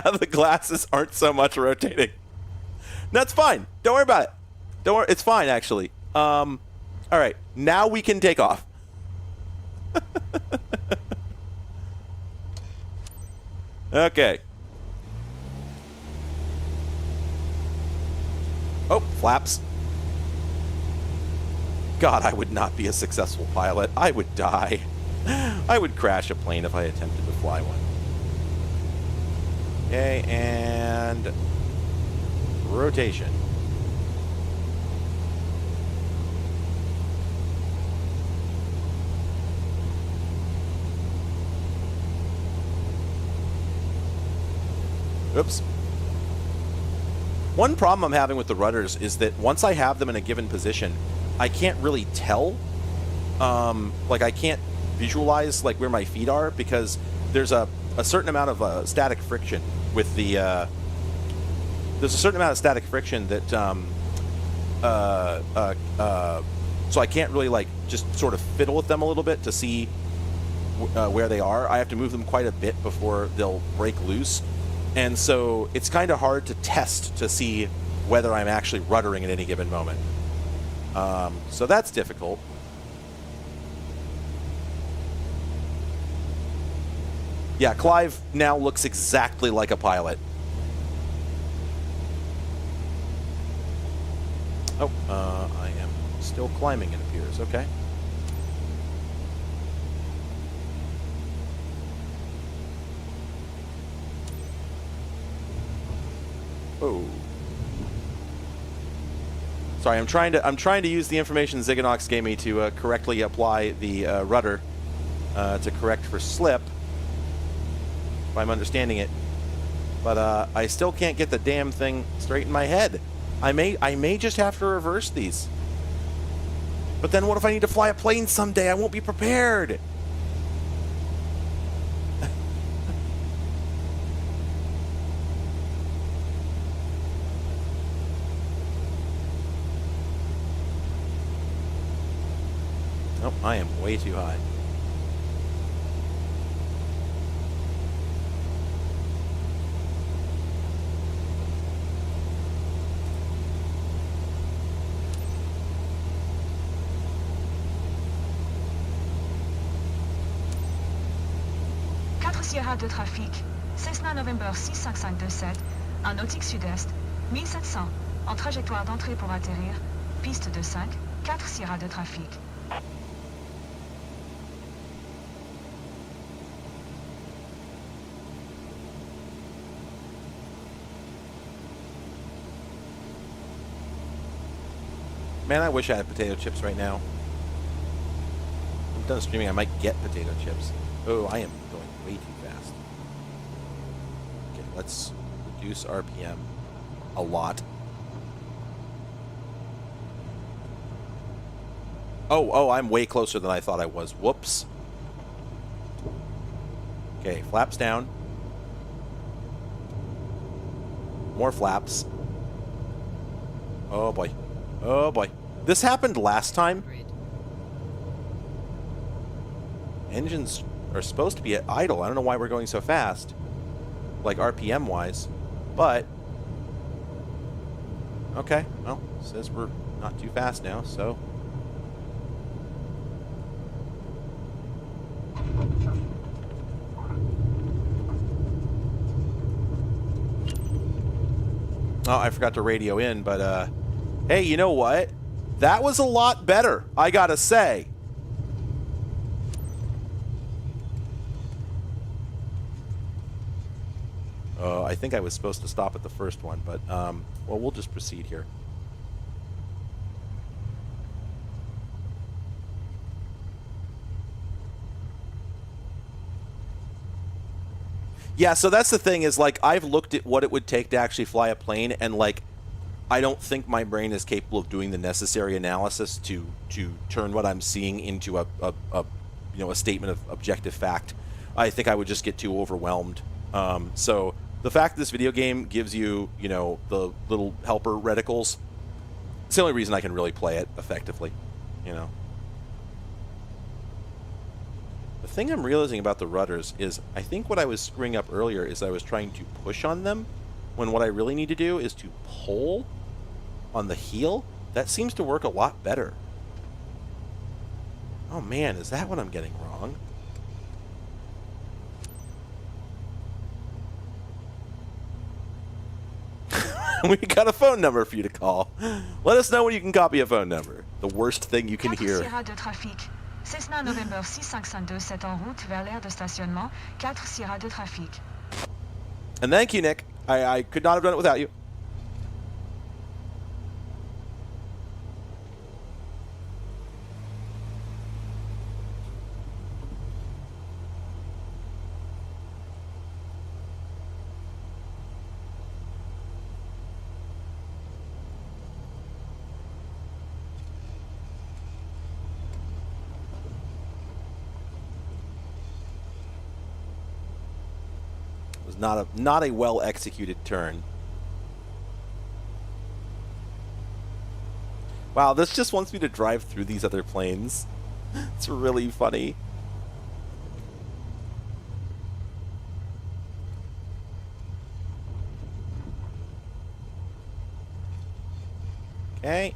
the glasses aren't so much rotating. That's fine. Don't worry about it. Don't worry. It's fine, actually. All right. Now we can take off. Okay. Oh, flaps. God, I would not be a successful pilot. I would die. I would crash a plane if I attempted to fly one. Okay, and rotation. Oops. One problem I'm having with the rudders is that once I have them in a given position, I can't really tell. Like, I can't visualize, like, where my feet are because there's a certain amount of static friction with the... there's a certain amount of static friction that... so I can't really, like, just sort of fiddle with them a little bit to see where they are. I have to move them quite a bit before they'll break loose. And so it's kind of hard to test to see whether I'm actually ruddering at any given moment. So that's difficult. Yeah, Clive now looks exactly like a pilot. Oh, I am still climbing, it appears. Okay. Oh. Sorry, I'm trying to use the information Ziganox gave me to correctly apply the rudder to correct for slip, if I'm understanding it. But I still can't get the damn thing straight in my head. I may just have to reverse these. But then what if I need to fly a plane someday? I won't be prepared. Nope, I am way too high. Sierra de trafic, Cessna November 65527, en nautique sud-est, 1700, en trajectoire d'entrée pour atterrir, piste de 5, 4 Sierra de trafic. Man, I wish I had potato chips right now. I'm done streaming, I might get potato chips. Oh, I am going way too fast. Okay, let's reduce RPM a lot. Oh, I'm way closer than I thought I was. Whoops. Okay, flaps down. More flaps. Oh boy. Oh boy. This happened last time. Engines are supposed to be at idle. I don't know why we're going so fast. Like RPM wise. But okay, well, it says we're not too fast now, so oh, I forgot to radio in, but hey, you know what? That was a lot better, I gotta say. I think I was supposed to stop at the first one, but, well, we'll just proceed here. Yeah, so that's the thing is, like, I've looked at what it would take to actually fly a plane, and, like, I don't think my brain is capable of doing the necessary analysis to turn what I'm seeing into a statement of objective fact. I think I would just get too overwhelmed. So the fact that this video game gives you, you know, the little helper reticles, it's the only reason I can really play it effectively, you know. The thing I'm realizing about the rudders is I think what I was screwing up earlier is I was trying to push on them when what I really need to do is to pull on the heel. That seems to work a lot better. Oh man, is that what I'm getting wrong? We got a phone number for you to call. Let us know when you can copy a phone number. The worst thing you can hear. Sierra de trafic. Cessna November 6527 en route vers l'aire de stationnement. 4 Sierra de trafic. And thank you, Nick. I could not have done it without you. Not a well executed turn. Wow, this just wants me to drive through these other planes. It's really funny. Okay.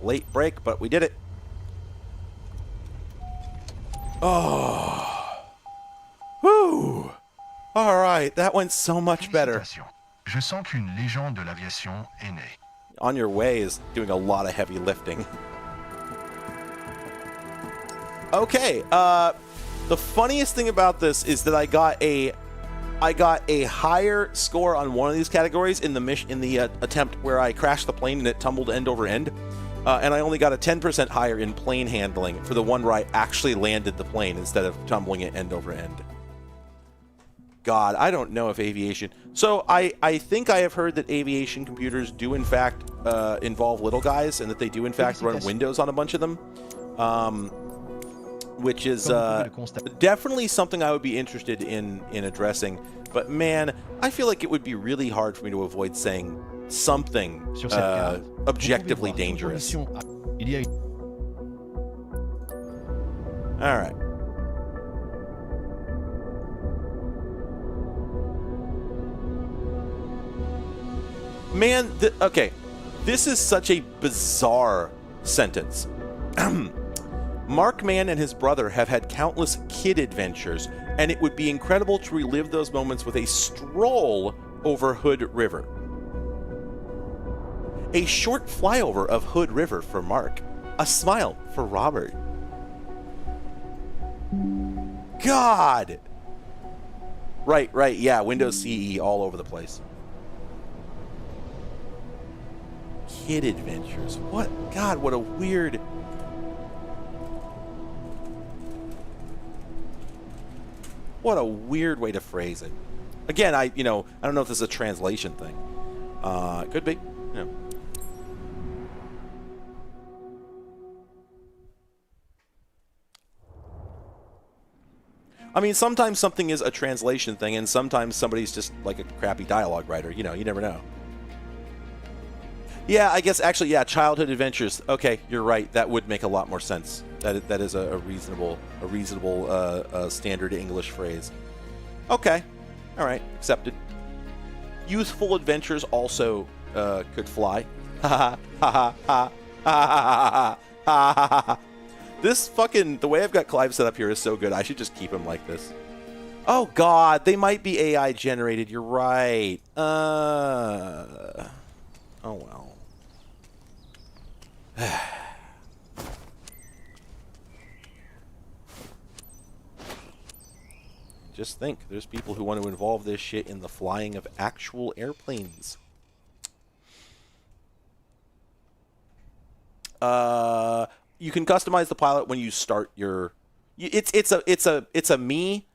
Late break, but we did it. Oh. Woo! All right, that went so much better. Je sens qu'une légende de l'aviation est née. On Your Way is doing a lot of heavy lifting. Okay, the funniest thing about this is that I got a higher score on one of these categories in the attempt where I crashed the plane and it tumbled end over end, and I only got a 10% higher in plane handling for the one where I actually landed the plane instead of tumbling it end over end. God, I don't know if aviation... So I think I have heard that aviation computers do in fact involve little guys, and that they do in fact run Windows on a bunch of them, which is definitely something I would be interested in addressing. But man, I feel like it would be really hard for me to avoid saying something objectively dangerous. All right. Man, okay, this is such a bizarre sentence. Mark Mann and his brother have had countless kid adventures, and it would be incredible to relive those moments with a stroll over Hood River. A short flyover of Hood River for Mark. A smile for Robert. God! Right, yeah, Windows CE all over the place. Kid Adventures. What? God, what a weird... What a weird way to phrase it. Again, I don't know if this is a translation thing. It could be. Yeah. I mean, sometimes something is a translation thing, and sometimes somebody's just like a crappy dialogue writer. You never know. Yeah, I guess actually, yeah, childhood adventures. Okay, you're right. That would make a lot more sense. That is a reasonable standard English phrase. Okay, all right, accepted. Youthful adventures also could fly. Ha ha ha ha ha ha. This fucking the way I've got Clive set up here is so good. I should just keep him like this. Oh God, they might be AI generated. You're right. Oh well. Just think, there's people who want to involve this shit in the flying of actual airplanes. You can customize the pilot when you start your. It's a me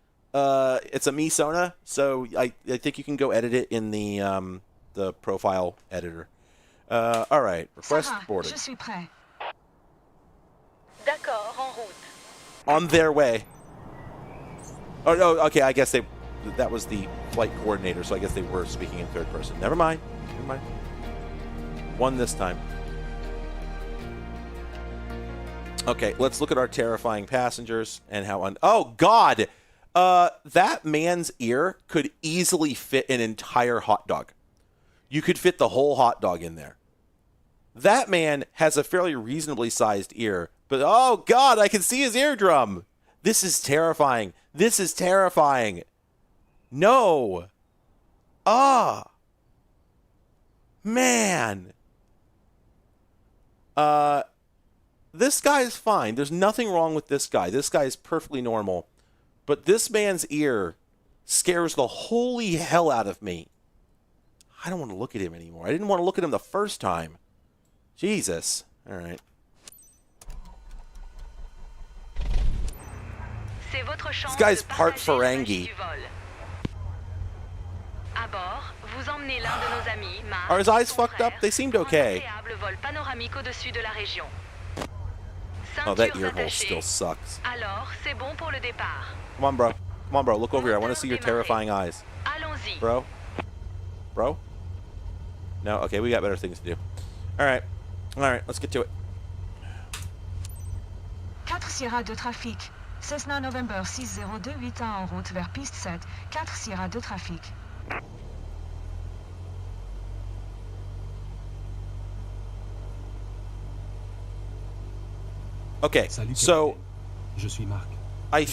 Sona. So I think you can go edit it in the profile editor. All right, request boarding. Je suis prêt. D'accord, en route. On their way. Oh no, okay. I guess that was the flight coordinator. So I guess they were speaking in third person. Never mind. One this time. Okay, let's look at our terrifying passengers and how oh God, that man's ear could easily fit an entire hot dog. You could fit the whole hot dog in there. That man has a fairly reasonably sized ear, but oh God, I can see his eardrum. This is terrifying. This is terrifying. No. Man. This guy is fine. There's nothing wrong with this guy. This guy is perfectly normal. But this man's ear scares the holy hell out of me. I don't want to look at him anymore. I didn't want to look at him the first time. Jesus. All right. This guy's part Ferengi. Are his eyes fucked up? They seemed okay. Oh, that ear hole still sucks. Come on, bro. Come on, bro. Look over here. I want to see your terrifying eyes. Bro? Bro? No? Okay, we got better things to do. All right. All right, let's get to it. 4 Sierra de trafic. Cessna November 6028 en route vers piste 7. 4 Sierra de trafic. Okay, so I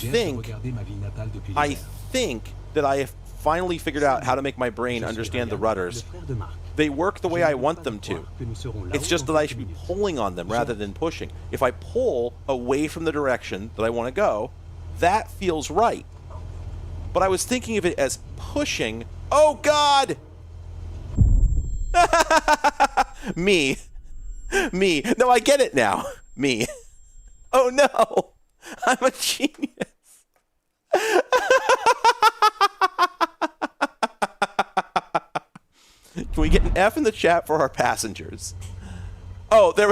think that I have finally figured out how to make my brain understand the rudders. They work the way I want them to. It's just that I should be pulling on them rather than pushing. If I pull away from the direction that I want to go, that feels right. But I was thinking of it as pushing. Oh, God! Me. No, I get it now. Me. Oh, no. I'm a genius. Can we get an F in the chat for our passengers? Oh, there.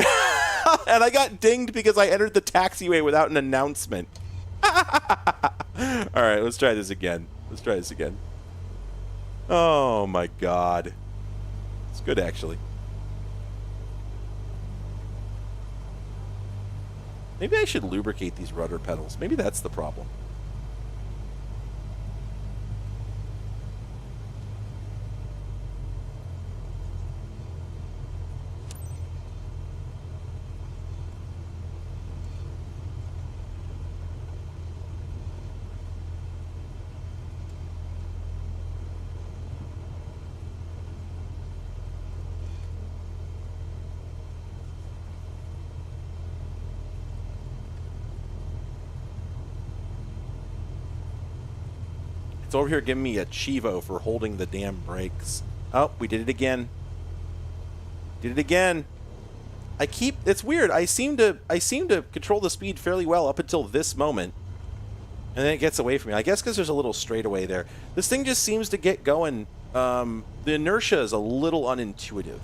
And I got dinged because I entered the taxiway without an announcement. All right, let's try this again. Oh, my God. It's good, actually. Maybe I should lubricate these rudder pedals. Maybe that's the problem. It's over here giving me a Chivo for holding the damn brakes. Oh, we did it again. Did it again. It's weird. I seem to control the speed fairly well up until this moment. And then it gets away from me. I guess because there's a little straightaway there. This thing just seems to get going. The inertia is a little unintuitive.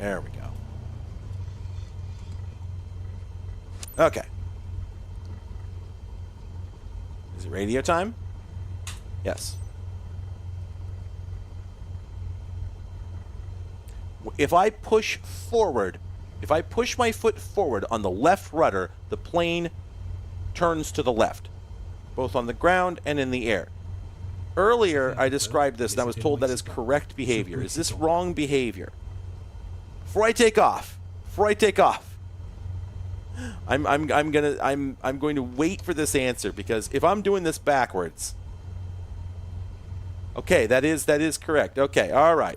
There we go. Okay. Is it radio time? Yes. If I push forward, if I push my foot forward on the left rudder, the plane turns to the left, both on the ground and in the air. Earlier, I described this and I was told that is correct behavior. Is this wrong behavior? Before I take off, I'm going to wait for this answer, because if I'm doing this backwards, okay, that is correct. Okay, all right.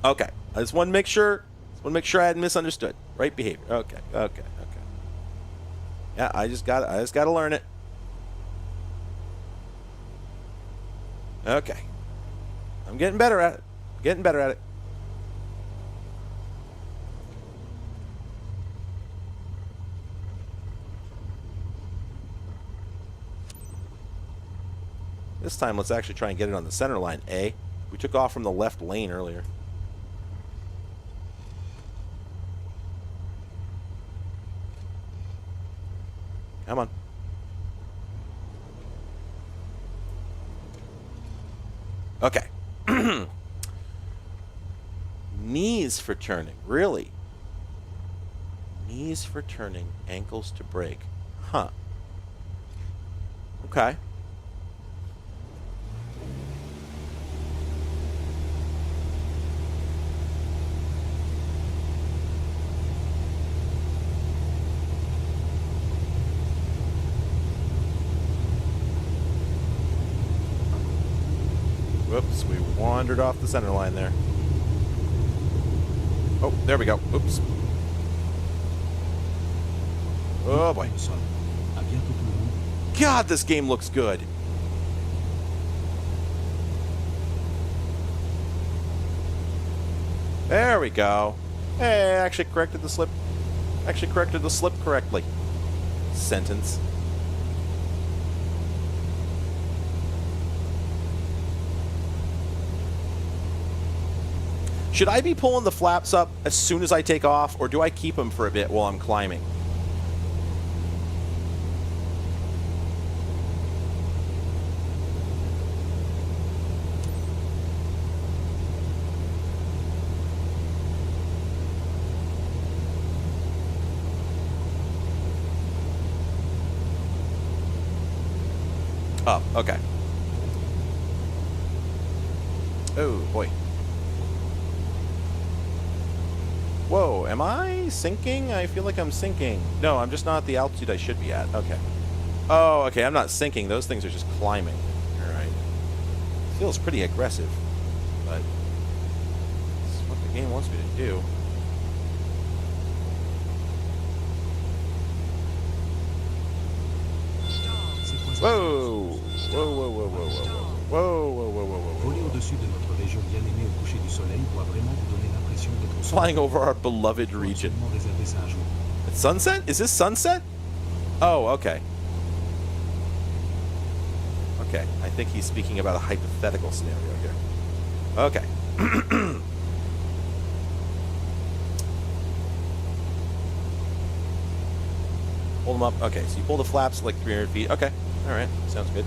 Okay, I just want to make sure. I hadn't misunderstood. Right behavior. Okay. Yeah, I just got to learn it. Okay, I'm getting better at it. This time, let's actually try and get it on the center line, eh? We took off from the left lane earlier. Come on. Okay. Knees for turning. Really? Knees for turning, ankles to brake. Huh. Okay. Whoops, we wandered off the center line there. Oh, there we go. Oops. Oh boy. God, this game looks good. There we go. Hey, I actually corrected the slip. Correctly. Sentence. Should I be pulling the flaps up as soon as I take off, or do I keep them for a bit while I'm climbing? Oh, okay. Oh, boy. Whoa, am I sinking? I feel like I'm sinking. No, I'm just not at the altitude I should be at. Okay. Oh, okay, I'm not sinking. Those things are just climbing. All right. Feels pretty aggressive, but it's what the game wants me to do. Whoa! Whoa, whoa, whoa, whoa, whoa, whoa, whoa, whoa, whoa, whoa, whoa. Voler au-dessus de notre région bien aimée au coucher du soleil doit vraiment vous donner l'impression d'être flying over our beloved region. It's sunset? Is this sunset? Oh, okay. Okay, I think he's speaking about a hypothetical scenario here. Okay. Hold them up. Okay, so you pull the flaps like 300 feet. Okay, all right, sounds good.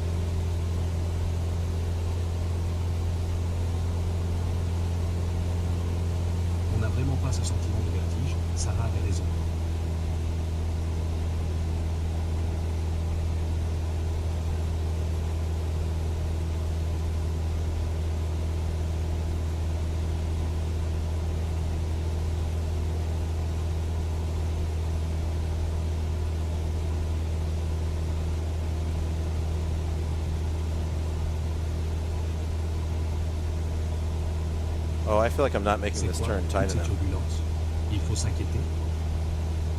On n'a vraiment pas ce sentiment de vertige. Sarah avait raison. Oh, I feel like I'm not making C'est this quoi turn toute tight cette enough. turbulence? Il faut s'inquiéter?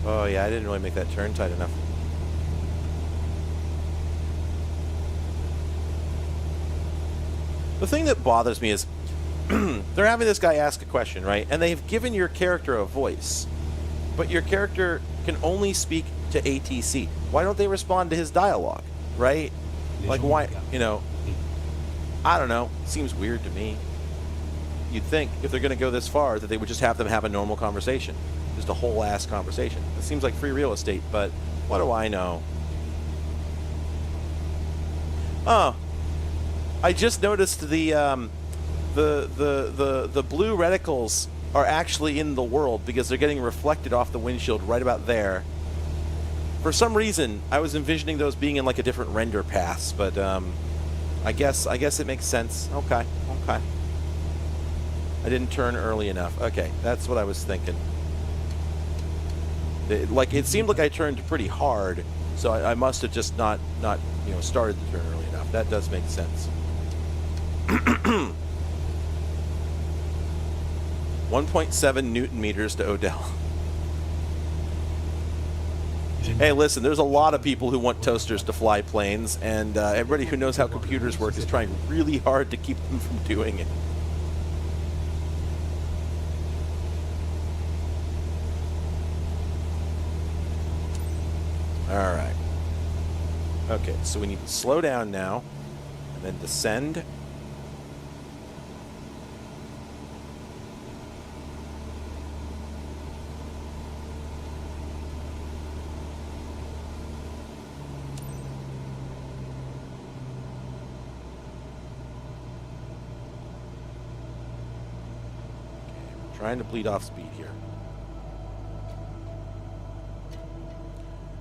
Oh yeah, I didn't really make that turn tight enough. The thing that bothers me is they're having this guy ask a question, right? And they've given your character a voice. But your character can only speak to ATC. Why don't they respond to his dialogue, right? Like why, you know, I don't know. Seems weird to me. You'd think if they're going to go this far that they would just have them have a normal conversation. Just a whole ass conversation. It seems like free real estate, but what do I know? Oh, I just noticed the blue reticles are actually in the world because they're getting reflected off the windshield right about there. For some reason, I was envisioning those being in like a different render pass, but I guess it makes sense. Okay. I didn't turn early enough. Okay, that's what I was thinking. It seemed like I turned pretty hard, so I must have just not started the turn early enough. That does make sense. 1.7 Newton meters to Odell. Hey, listen, there's a lot of people who want toasters to fly planes, and everybody who knows how computers work is trying really hard to keep them from doing it. All right. Okay, so we need to slow down now, and then descend. Trying to bleed off speed here.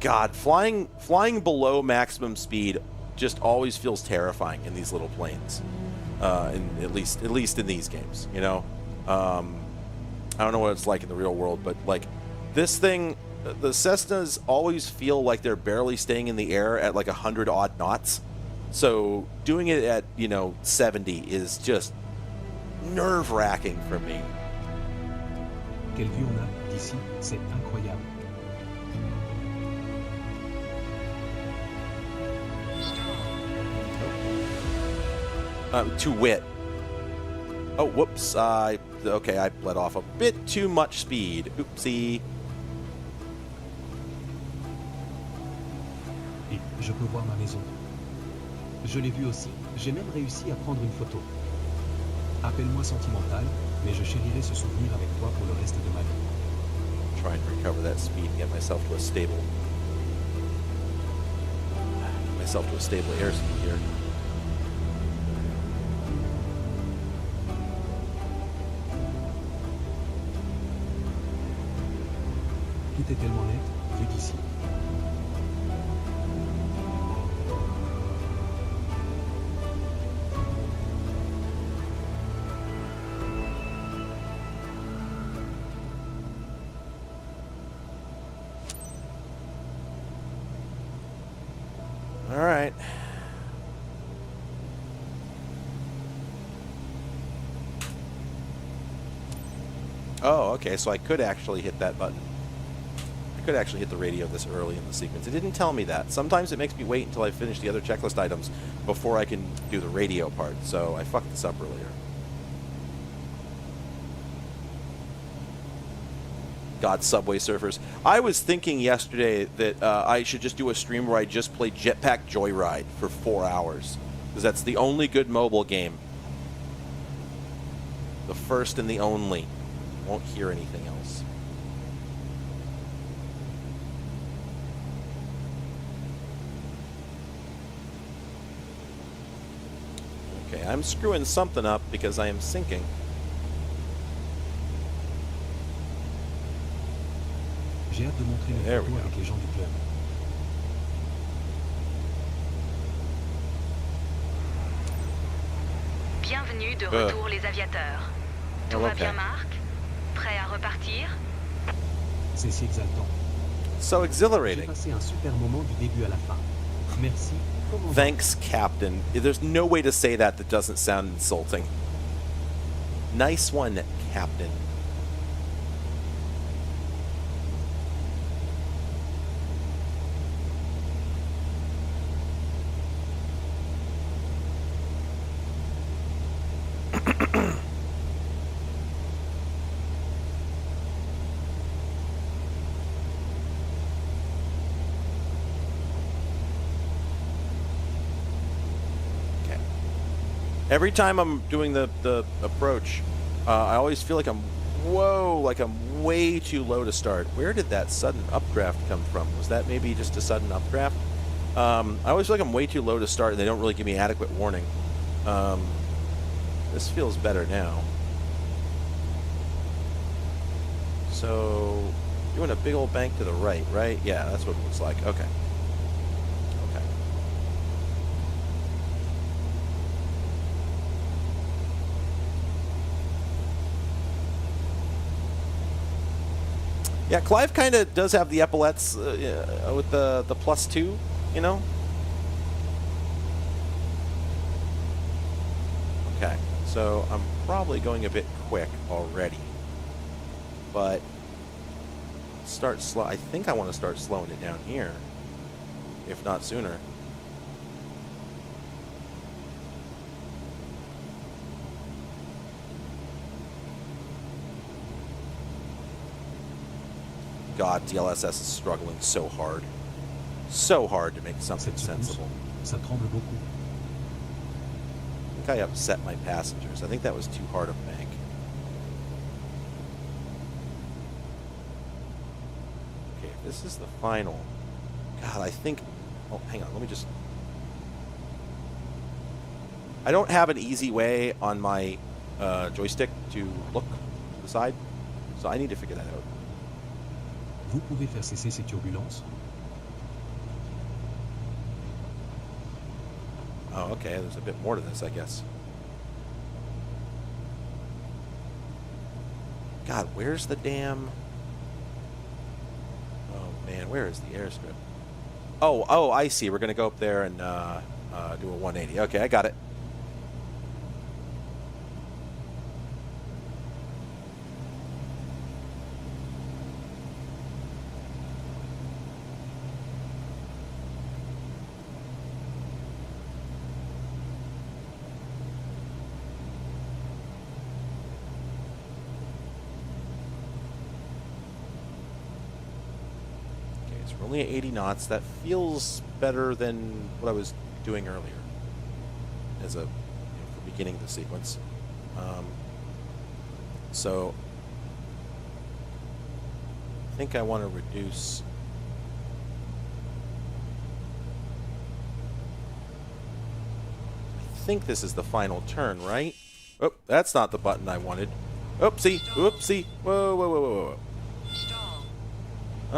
God, flying below maximum speed just always feels terrifying in these little planes. At least in these games, you know. I don't know what it's like in the real world, but like this thing, the Cessnas always feel like they're barely staying in the air at like 100 odd knots. So doing it at 70 is just nerve-wracking for me. Quelle vue on a d'ici, c'est incroyable. To wit. Oh, whoops. Okay, I let off a bit too much speed. Oopsie. Et je peux voir ma maison. Je l'ai vue aussi. J'ai même réussi à prendre une photo. Appelle-moi sentimental, mais je chérirai ce souvenir avec toi pour le reste de ma vie. Try and recover that speed and get myself to a stable airspeed here. Tout est tellement net, vu d'ici. All right. Oh, okay, so I could actually hit that button. I could actually hit the radio this early in the sequence. It didn't tell me that. Sometimes it makes me wait until I finish the other checklist items before I can do the radio part, so I fucked this up earlier. God, Subway Surfers. I was thinking yesterday that I should just do a stream where I just play Jetpack Joyride for 4 hours, because that's the only good mobile game. The first and the only. Won't hear anything else. Okay, I'm screwing something up because I am sinking. J'ai hâte de montrer mes photos avec les gens du club. Bienvenue de retour les aviateurs. Tout va bien, Marc? Prêt à repartir? C'est si exaltant. So exhilarating. J'ai passé un super moment du début à la fin. Merci. Thanks, Captain. There's no way to say that doesn't sound insulting. Nice one, Captain. Every time I'm doing the approach, I always feel like I'm way too low to start. Where did that sudden updraft come from? Was that maybe just a sudden updraft? I always feel like I'm way too low to start, and they don't really give me adequate warning. This feels better now. So, doing a big old bank to the right, right? Yeah, that's what it looks like. Okay. Yeah, Clive kind of does have the epaulets with the +2, you know? Okay, so I'm probably going a bit quick already. But start slow. I think I want to start slowing it down here, if not sooner. God, DLSS is struggling so hard. So hard to make something sensible. Ça tremble beaucoup. I think I upset my passengers. I think that was too hard of a bank. Okay, this is the final. God, I think... Oh, hang on, let me just... I don't have an easy way on my joystick to look to the side, so I need to figure that out. Vous pouvez faire cesser ces turbulences? Oh, okay. There's a bit more to this, I guess. God, where's the damn... Oh, man, where is the airstrip? Oh, I see. We're going to go up there and do a 180. Okay, I got it. Only at 80 knots. That feels better than what I was doing earlier as a for beginning the sequence. So I think I want to reduce. I think this is the final turn, right? Oh, that's not the button I wanted. Oopsie, oopsie. Whoa, whoa, whoa, whoa, whoa.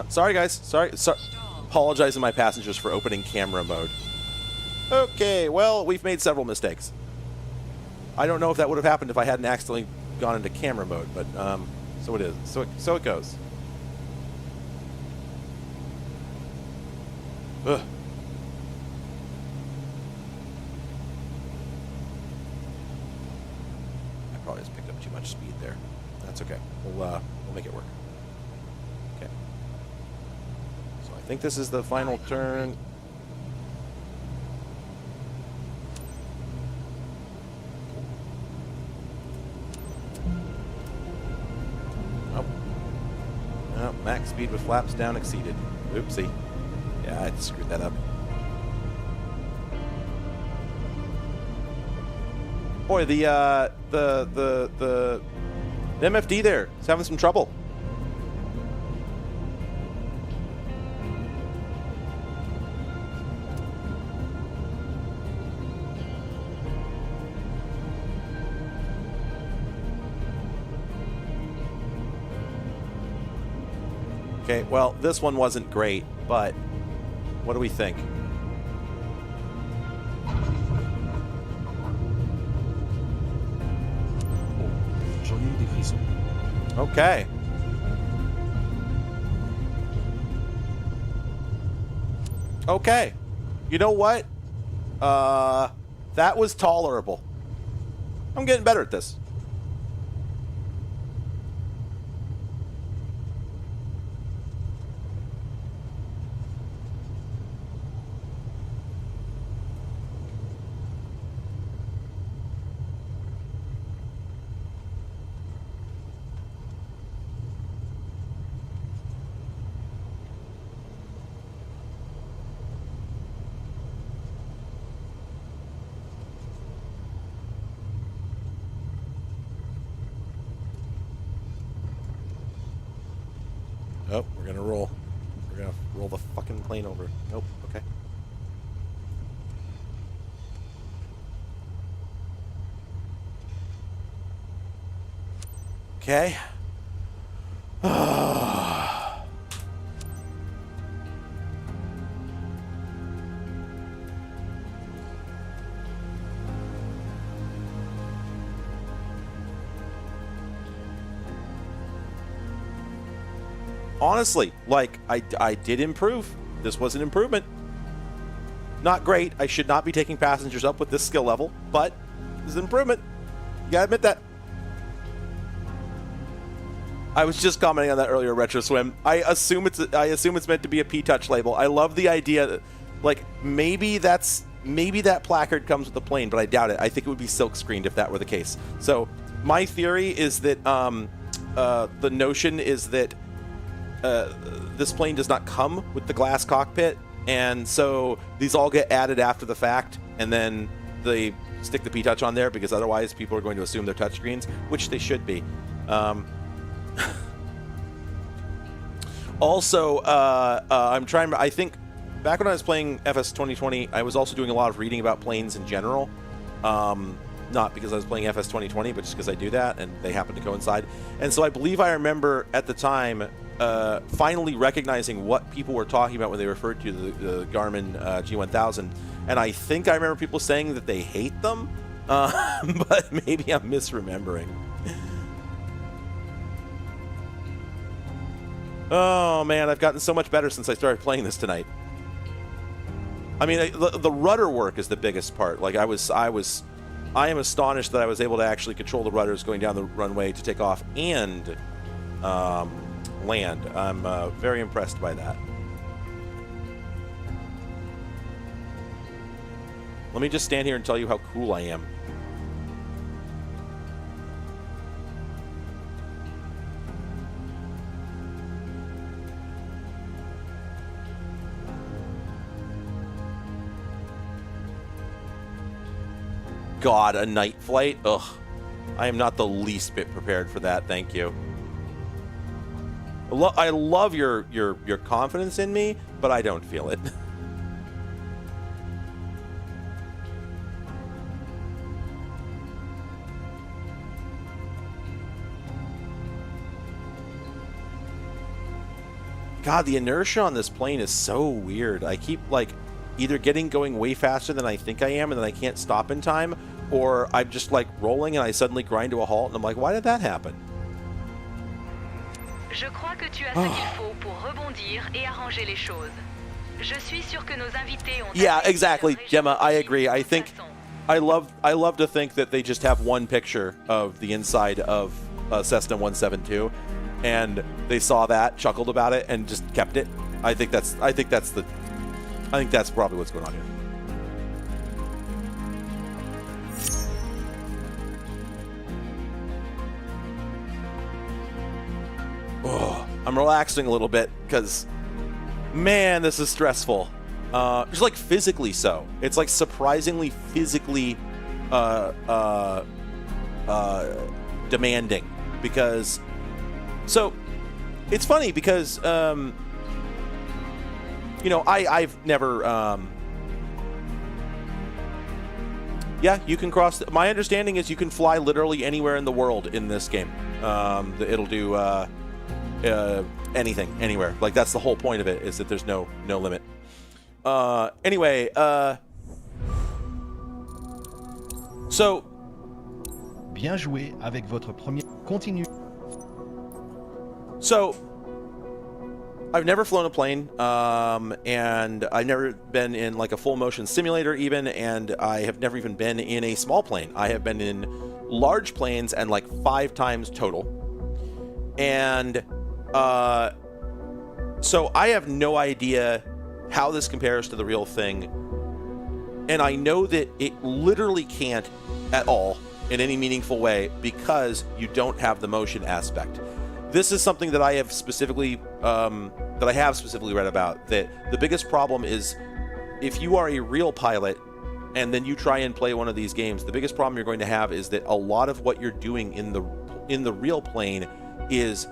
Sorry, guys. Sorry. Apologizing to my passengers for opening camera mode. Okay, well, we've made several mistakes. I don't know if that would have happened if I hadn't accidentally gone into camera mode, but so it is. So it goes. Ugh. I probably just picked up too much speed there. That's okay. We'll make it work. I think this is the final turn. Oh. No, max speed with flaps down exceeded. Oopsie. Yeah, I screwed that up. Boy, the MFD there is having some trouble. Okay, well, this one wasn't great, but what do we think? J'en ai eu des frissons. Okay. Okay. You know what? That was tolerable. I'm getting better at this. gonna roll. We're gonna roll the fucking plane over. Nope. Okay. Okay. Honestly, like, I did improve. This was an improvement. Not great. I should not be taking passengers up with this skill level, but this is an improvement. You gotta admit that. I was just commenting on that earlier, Retro Swim. I assume it's meant to be a P-Touch label. I love the idea that, like, maybe that placard comes with the plane, but I doubt it. I think it would be silk screened if that were the case. So my theory is that the notion is that this plane does not come with the glass cockpit, and so these all get added after the fact, and then they stick the P-Touch on there because otherwise people are going to assume they're touchscreens, which they should be. Also, I think back when I was playing FS 2020, I was also doing a lot of reading about planes in general. Not because I was playing FS 2020, but just because I do that, and they happen to coincide. And so I believe I remember at the time finally recognizing what people were talking about when they referred to the Garmin G1000. And I think I remember people saying that they hate them, but maybe I'm misremembering. Oh man, I've gotten so much better since I started playing this tonight. I mean, the rudder work is the biggest part. Like I am astonished that I was able to actually control the rudders going down the runway to take off and land. I'm very impressed by that. Let me just stand here and tell you how cool I am. God, a night flight? Ugh. I am not the least bit prepared for that, thank you. I love your confidence in me, but I don't feel it. God, the inertia on this plane is so weird. I keep, like, either going way faster than I think I am and then I can't stop in time, or I'm just, like, rolling and I suddenly grind to a halt and I'm like, why did that happen? Je crois que tu as ce qu'il faut pour rebondir et arranger les choses. Je suis sûr que nos invités ont. Yeah, exactly, Gemma. I agree. I think I love to think that they just have one picture of the inside of Cessna 172, and they saw that, chuckled about it, and just kept it. I think that's probably what's going on here. Oh, I'm relaxing a little bit because, man, this is stressful. Just like physically so. It's like surprisingly physically demanding because. So, it's funny because you know, I've never. Yeah, you can cross. My understanding is you can fly literally anywhere in the world in this game. It'll do. Anything, anywhere. Like, that's the whole point of it, is that there's no limit. Anyway, so. Bien joué avec votre premier. Continue. So, I've never flown a plane, and I've never been in, like, a full motion simulator even, and I have never even been in a small plane. I have been in large planes, and like 5 times total. And so I have no idea how this compares to the real thing, and I know that it literally can't at all in any meaningful way because you don't have the motion aspect. This is something that I have specifically read about, that the biggest problem is if you are a real pilot and then you try and play one of these games, the biggest problem you're going to have is that a lot of what you're doing in the real plane is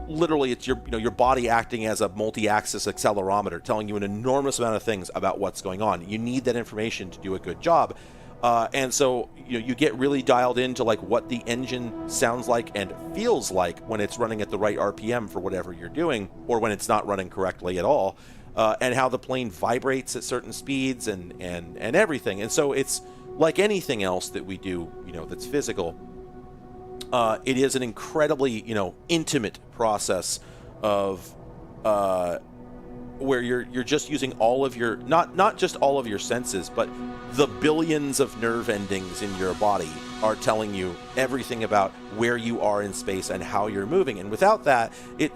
literally it's your body acting as a multi-axis accelerometer, telling you an enormous amount of things about what's going on. You need that information to do a good job. And so you get really dialed into like what the engine sounds like and feels like when it's running at the right RPM for whatever you're doing, or when it's not running correctly at all, and how the plane vibrates at certain speeds and everything. And so it's like anything else that we do, that's physical. It is an incredibly, intimate process of where you're just using all of your not just all of your senses, but the billions of nerve endings in your body are telling you everything about where you are in space and how you're moving. And without that, it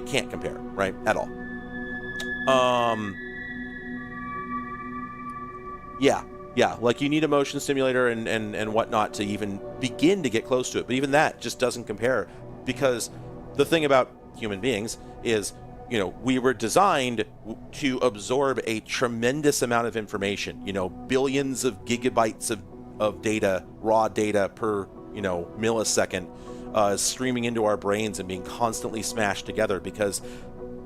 can't compare, right, at all. Yeah, like you need a motion simulator and whatnot to even begin to get close to it. But even that just doesn't compare, because the thing about human beings is, we were designed to absorb a tremendous amount of information, billions of gigabytes of data, raw data per, millisecond, streaming into our brains and being constantly smashed together, because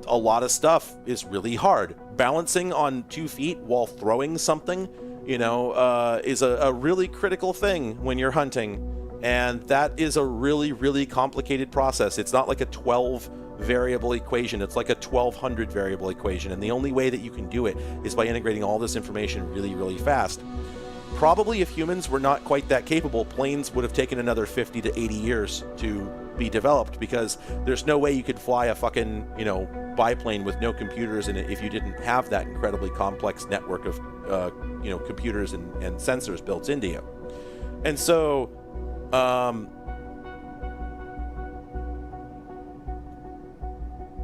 a lot of stuff is really hard. Balancing on 2 feet while throwing something, is a really critical thing when you're hunting. And that is a really, really complicated process. It's not like a 12 variable equation. It's like a 1200 variable equation. And the only way that you can do it is by integrating all this information really, really fast. Probably if humans were not quite that capable, planes would have taken another 50 to 80 years to be developed, because there's no way you could fly a fucking, biplane with no computers in it if you didn't have that incredibly complex network of, computers and sensors built into you. And so,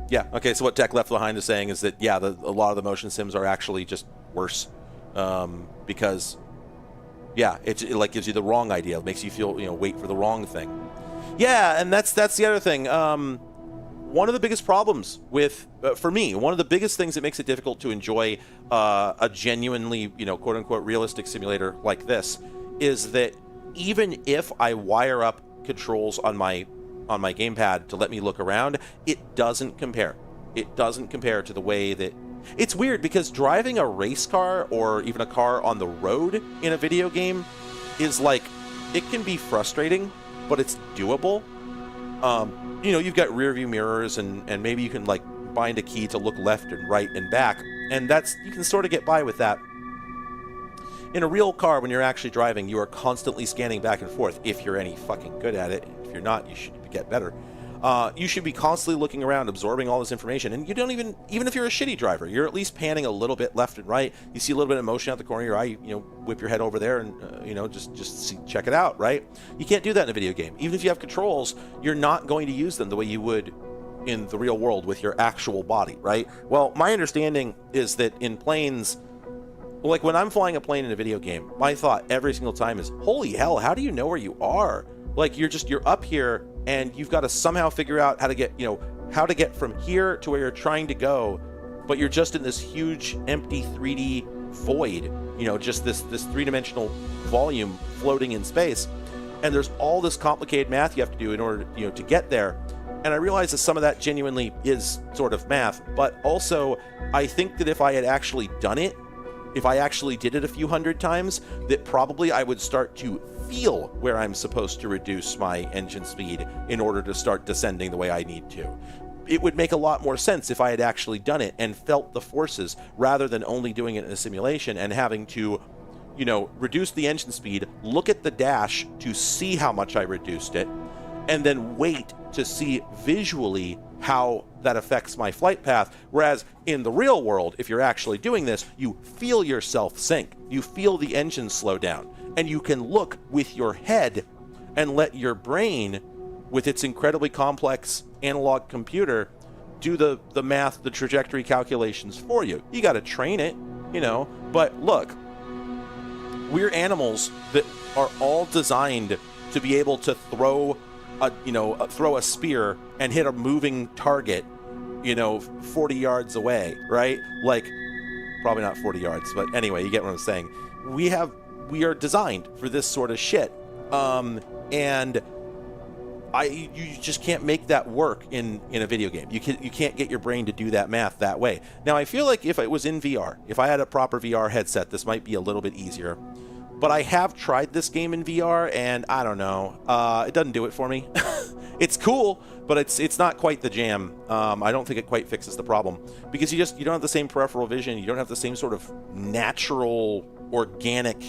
yeah, okay, so what Tech Left Behind is saying is that, yeah, a lot of the motion sims are actually just worse, because, yeah, it like gives you the wrong idea. It makes you feel, wait for the wrong thing. Yeah, and that's the other thing. One of the biggest problems with, for me, one of the biggest things that makes it difficult to enjoy a genuinely, quote-unquote realistic simulator like this is that even if I wire up controls on my gamepad to let me look around, it doesn't compare. It doesn't compare to the way that... It's weird, because driving a race car or even a car on the road in a video game is like, it can be frustrating, but it's doable. You've got rear view mirrors and maybe you can like bind a key to look left and right and back, and you can sort of get by with that. In a real car, when you're actually driving, you are constantly scanning back and forth, if you're any fucking good at it. If you're not, you should get better. You should be constantly looking around, absorbing all this information, and you don't even if you're a shitty driver, you're at least panning a little bit left and right. You see a little bit of motion out the corner of your eye, whip your head over there and, just check it out, right? You can't do that in a video game. Even if you have controls, you're not going to use them the way you would in the real world with your actual body, right? Well, my understanding is that in planes, like when I'm flying a plane in a video game, my thought every single time is, holy hell, how do you know where you are? Like you're up here and you've got to somehow figure out how to get from here to where you're trying to go, but you're just in this huge empty 3D void, just this three-dimensional volume floating in space. And there's all this complicated math you have to do in order, to get there. And I realize that some of that genuinely is sort of math, but also I think that if I had actually done it, if I actually did it a few hundred times, that probably I would start to feel where I'm supposed to reduce my engine speed in order to start descending the way I need to. It would make a lot more sense if I had actually done it and felt the forces, rather than only doing it in a simulation and having to, reduce the engine speed, look at the dash to see how much I reduced it, and then wait to see visually how that affects my flight path. Whereas in the real world, if you're actually doing this, you feel yourself sink. You feel the engine slow down. And you can look with your head and let your brain, with its incredibly complex analog computer, do the math, the trajectory calculations for you. You got to train it, But look, we're animals that are all designed to be able to throw a spear and hit a moving target, 40 yards away, right? Like, probably not 40 yards, but anyway, you get what I'm saying. We are designed for this sort of shit. And you just can't make that work in a video game. You can't get your brain to do that math that way. Now, I feel like if it was in VR, if I had a proper VR headset, this might be a little bit easier. But I have tried this game in VR, and I don't know. It doesn't do it for me. It's cool, but it's not quite the jam. I don't think it quite fixes the problem because you don't have the same peripheral vision. You don't have the same sort of natural, organic,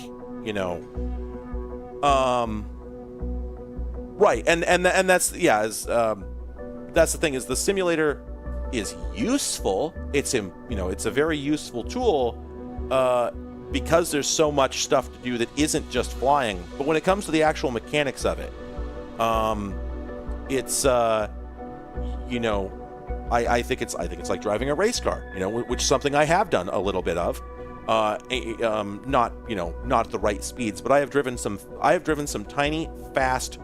right. And that's that's the thing, is the simulator is useful. It's a very useful tool because there's so much stuff to do that isn't just flying. But when it comes to the actual mechanics of it, it's I think it's like driving a race car, which is something I have done a little bit of, not at the right speeds, but I have driven some tiny, fast,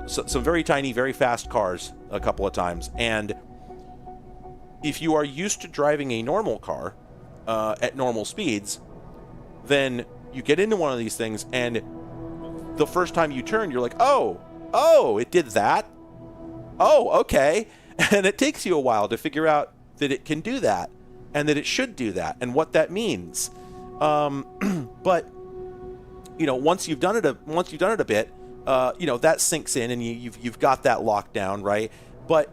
some very tiny, very fast cars a couple of times. And if you are used to driving a normal car at normal speeds, then you get into one of these things, and the first time you turn, you're like, oh, it did that. Oh, okay. And it takes you a while to figure out that it can do that and that it should do that and what that means. But once you've done it a bit, that sinks in and you've got that locked down, right? But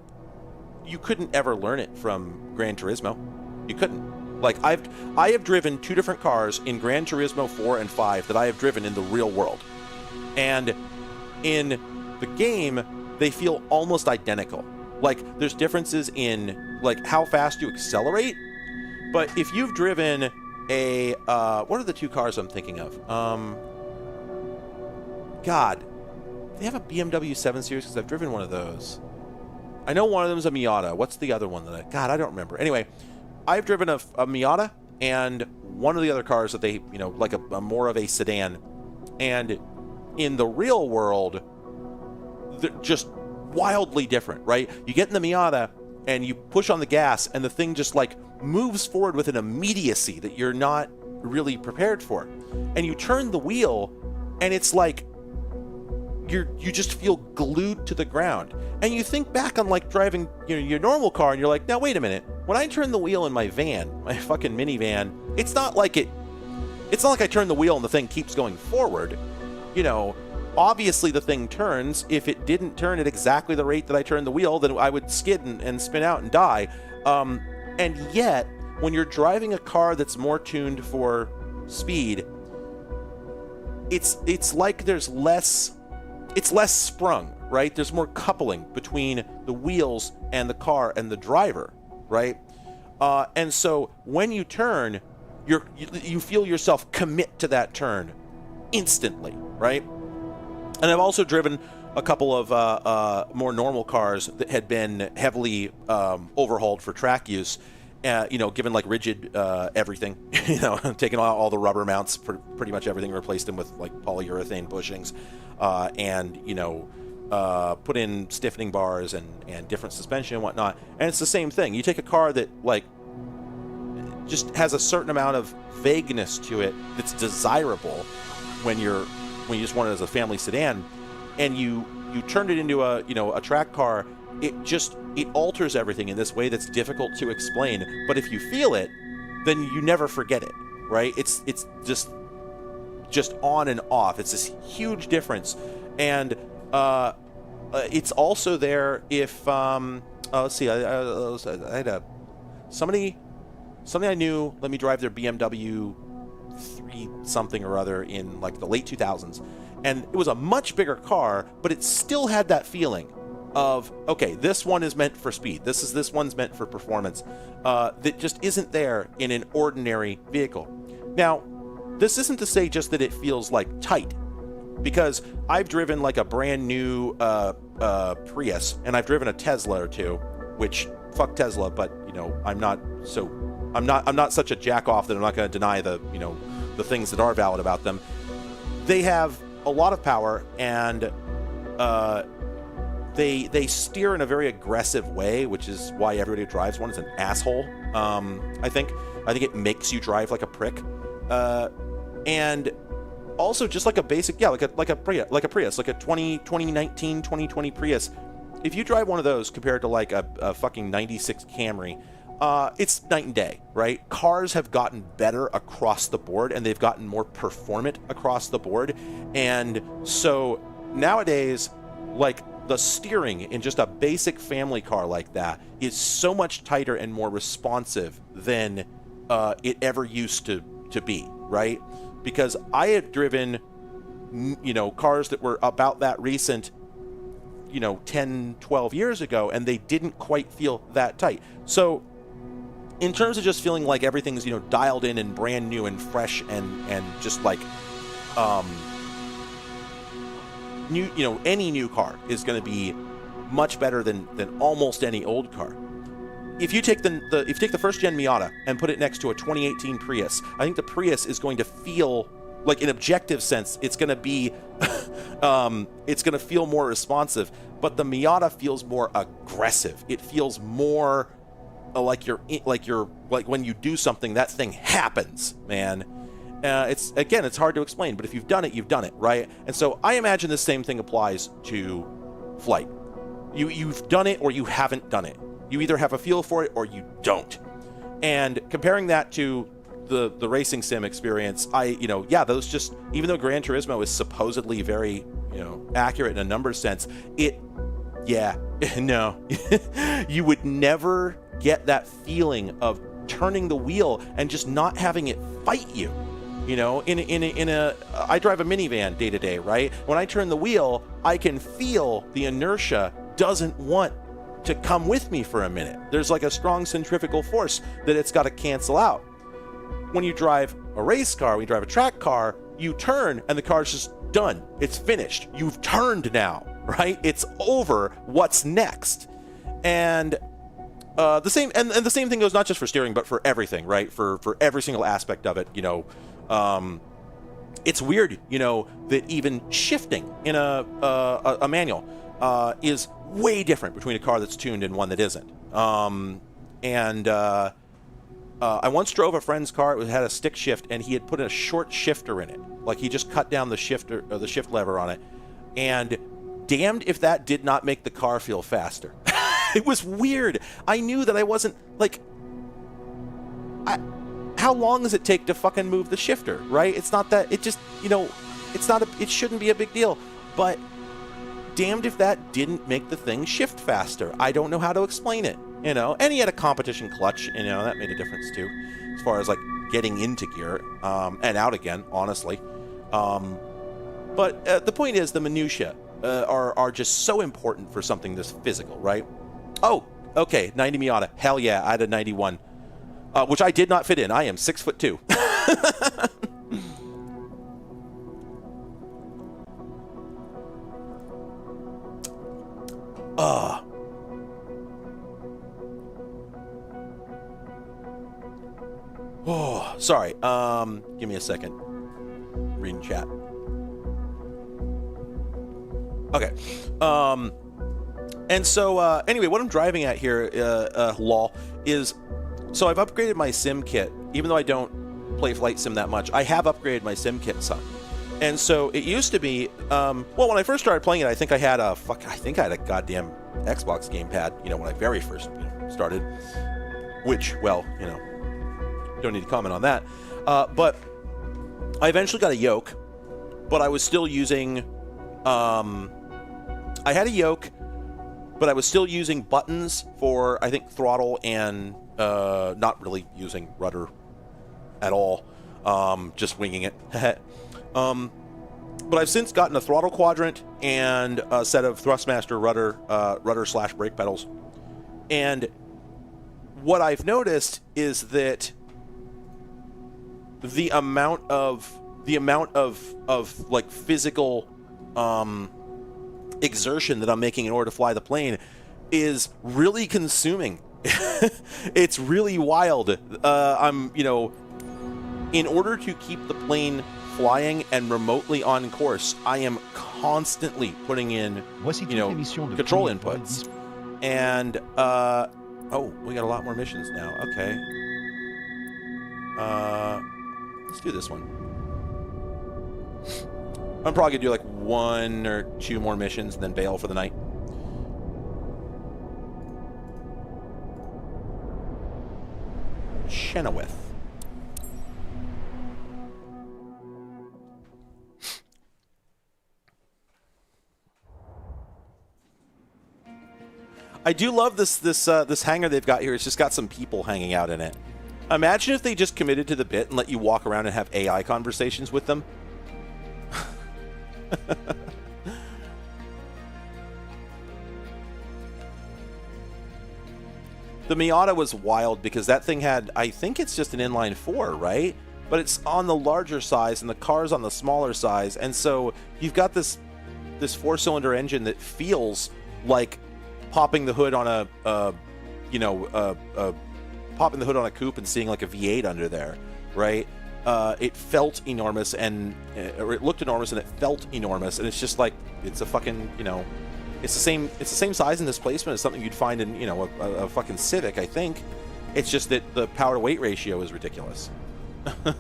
you couldn't ever learn it from Gran Turismo. You couldn't. Like, I have driven 2 different cars in Gran Turismo 4 and 5 that I have driven in the real world. And in the game, they feel almost identical. Like, there's differences in, like, how fast you accelerate. But if you've driven a, what are the 2 cars I'm thinking of? God, they have a BMW 7 Series because I've driven one of those. I know one of them is a Miata. What's the other one I don't remember. Anyway, I've driven a Miata and one of the other cars that they, like a more of a sedan. And in the real world, they're just wildly different, right? You get in the Miata and you push on the gas and the thing just like moves forward with an immediacy that you're not really prepared for. And you turn the wheel and it's like you just feel glued to the ground. And you think back on like driving your normal car and you're like, now wait a minute, when I turn the wheel in my van, my fucking minivan, it's not like I turn the wheel and the thing keeps going forward. Obviously the thing turns. If it didn't turn at exactly the rate that I turned the wheel, then I would skid and spin out and die. And yet, when you're driving a car that's more tuned for speed, it's like there's less sprung, right? There's more coupling between the wheels and the car and the driver, right? And so when you turn, you feel yourself commit to that turn instantly, right? And I've also driven a couple of more normal cars that had been heavily overhauled for track use, given like rigid everything, taking all the rubber mounts, pretty much everything, replaced them with like polyurethane bushings, and put in stiffening bars and different suspension and whatnot. And it's the same thing. You take a car that like just has a certain amount of vagueness to it that's desirable when you just want it as a family sedan, and you turn it into a track car. It alters everything in this way that's difficult to explain. But if you feel it, then you never forget it, right? It's just on and off. It's this huge difference, and it's also there if let's see, I had somebody I knew let me drive their BMW 3 something or other in like the late 2000s, and it was a much bigger car, but it still had that feeling of, okay, this one is meant for speed, this one's meant for performance, that just isn't there in an ordinary vehicle. Now, this isn't to say just that it feels like tight, because I've driven like a brand new Prius, and I've driven a Tesla or two, which fuck Tesla, but I'm not such a jack off that I'm not going to deny the things that are valid about them. They have a lot of power, and they steer in a very aggressive way, which is why everybody who drives one is an asshole. I think it makes you drive like a prick, and also just like a basic, like a Prius, like a 2019, 2020 Prius. If you drive one of those compared to like a fucking 96 Camry, it's night and day, right? Cars have gotten better across the board, and they've gotten more performant across the board. And so nowadays, like, the steering in just a basic family car like that is so much tighter and more responsive than it ever used to be, right? Because I had driven, cars that were about that recent, 10, 12 years ago, and they didn't quite feel that tight. So in terms of just feeling like everything's, dialed in and brand new and fresh and just like, new, any new car is going to be much better than almost any old car. If you take the first gen Miata and put it next to a 2018 Prius, I think the Prius is going to feel like, in objective sense, it's going to be, it's going to feel more responsive. But the Miata feels more aggressive. It feels more like when you do something, that thing happens, man. It's hard to explain, but if you've done it, you've done it, right? And so I imagine the same thing applies to flight. You've done it or you haven't done it. You either have a feel for it or you don't. And comparing that to the racing sim experience, those just, even though Gran Turismo is supposedly very, accurate in a number sense, no, you would never get that feeling of turning the wheel and just not having it fight you. I drive a minivan day to day, right? When I turn the wheel, I can feel the inertia doesn't want to come with me for a minute. There's like a strong centrifugal force that it's got to cancel out. When you drive a race car, when you drive a track car, you turn and the car's just done. It's finished. You've turned now, right? It's over. What's next? And the same thing goes not just for steering, but for everything, right? For every single aspect of it, it's weird, that even shifting in a manual is way different between a car that's tuned and one that isn't. I once drove a friend's car. It had a stick shift, and he had put a short shifter in it. Like, he just cut down the shifter, or the shift lever on it, and damned if that did not make the car feel faster. It was weird. I knew that I wasn't like. How long does it take to fucking move the shifter, right? It's not that. It just, it shouldn't be a big deal. But damned if that didn't make the thing shift faster. I don't know how to explain it, And he had a competition clutch, that made a difference too, as far as like getting into gear and out again, honestly. But the point is, the minutia are just so important for something this physical, right? Oh, okay, 90 Miata. Hell yeah, I had a 91. Which I did not fit in. I am 6'2". Oh, sorry. Give me a second. Reading chat. Okay. And so, anyway, what I'm driving at here, lol, is... So I've upgraded my sim kit. Even though I don't play flight sim that much, I have upgraded my sim kit some. And so it used to be, when I first started playing it, I think I had a goddamn Xbox gamepad, when I very first started. Which, don't need to comment on that. But I eventually got a yoke, but I was still using, I had a yoke, but I was still using buttons for, I think, throttle and not really using rudder at all, just winging it. But I've since gotten a throttle quadrant and a set of Thrustmaster rudder/brake pedals. And what I've noticed is that the amount of like physical exertion that I'm making in order to fly the plane is really consuming. It's really wild. I'm, in order to keep the plane flying and remotely on course, I am constantly putting in, control inputs. And, we got a lot more missions now. Okay. Let's do this one. I'm probably gonna do like 1 or 2 more missions and then bail for the night. Chenoweth. I do love this hangar they've got here. It's just got some people hanging out in it. Imagine if they just committed to the bit and let you walk around and have AI conversations with them. The Miata was wild because that thing had, I think it's just an inline 4, right? But it's on the larger size and the car's on the smaller size, and so you've got this 4-cylinder engine that feels like popping the hood on popping the hood on a coupe and seeing like a V8 under there, right? It felt enormous, or it looked enormous, and it felt enormous, and it's just like it's a fucking, it's the same size and displacement as something you'd find in, a fucking Civic, I think. It's just that the power to weight ratio is ridiculous. All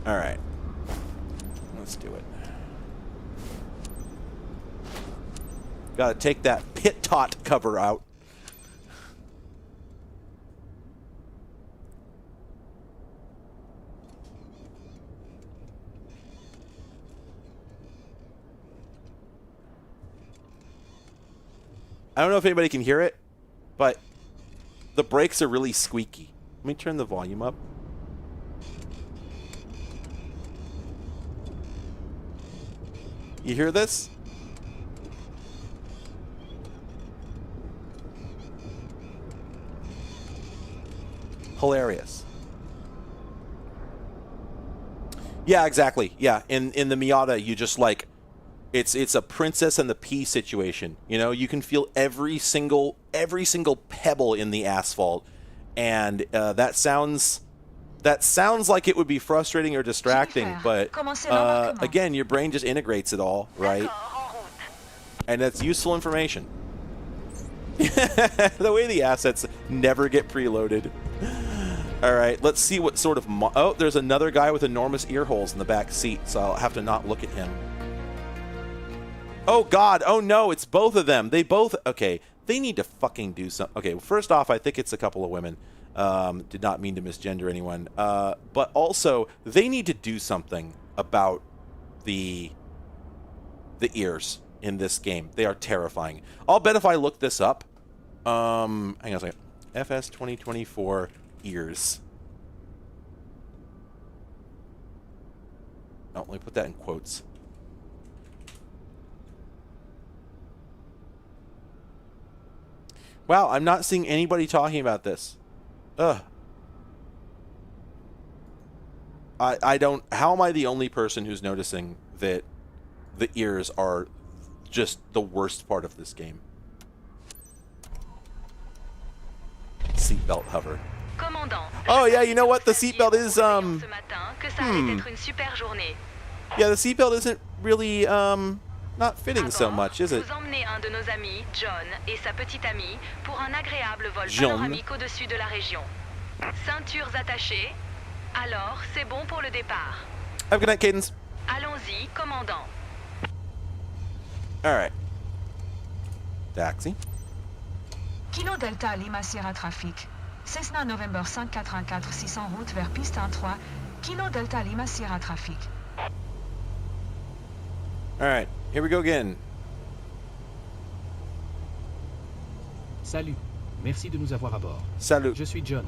right, let's do it. Gotta take that pit tot cover out. I don't know if anybody can hear it, but the brakes are really squeaky. Let me turn the volume up. You hear this? Hilarious. Yeah, exactly. Yeah, in the Miata, you just like, it's a Princess and the Pea situation. You can feel every single pebble in the asphalt, and that sounds like it would be frustrating or distracting. But again, your brain just integrates it all, right? And that's useful information. The way the assets never get preloaded. All right, let's see what sort of... oh, there's another guy with enormous ear holes in the back seat, so I'll have to not look at him. Oh, God. Oh, no, it's both of them. They both... Okay, they need to fucking do something. Okay, well, first off, I think it's a couple of women. Did not mean to misgender anyone. But also, they need to do something about the ears in this game. They are terrifying. I'll bet if I look this up... hang on a second. FS 2024... ears. Oh, let me put that in quotes. Wow, I'm not seeing anybody talking about this. Ugh. I don't... How am I the only person who's noticing that the ears are just the worst part of this game? Seatbelt hover. Oh yeah, you know what? The seatbelt is Yeah, the seatbelt isn't really not fitting so much, is it? John. Have a good night, Cadence. Allons-y, commandant. All right. Taxi. Kilo Delta Lima Sierra Trafic. Cessna November 584 600 route vers piste 13. Kilo Delta Lima Sierra Trafic. All right, here we go again. Salut, merci de nous avoir à bord. Salut. Je suis John.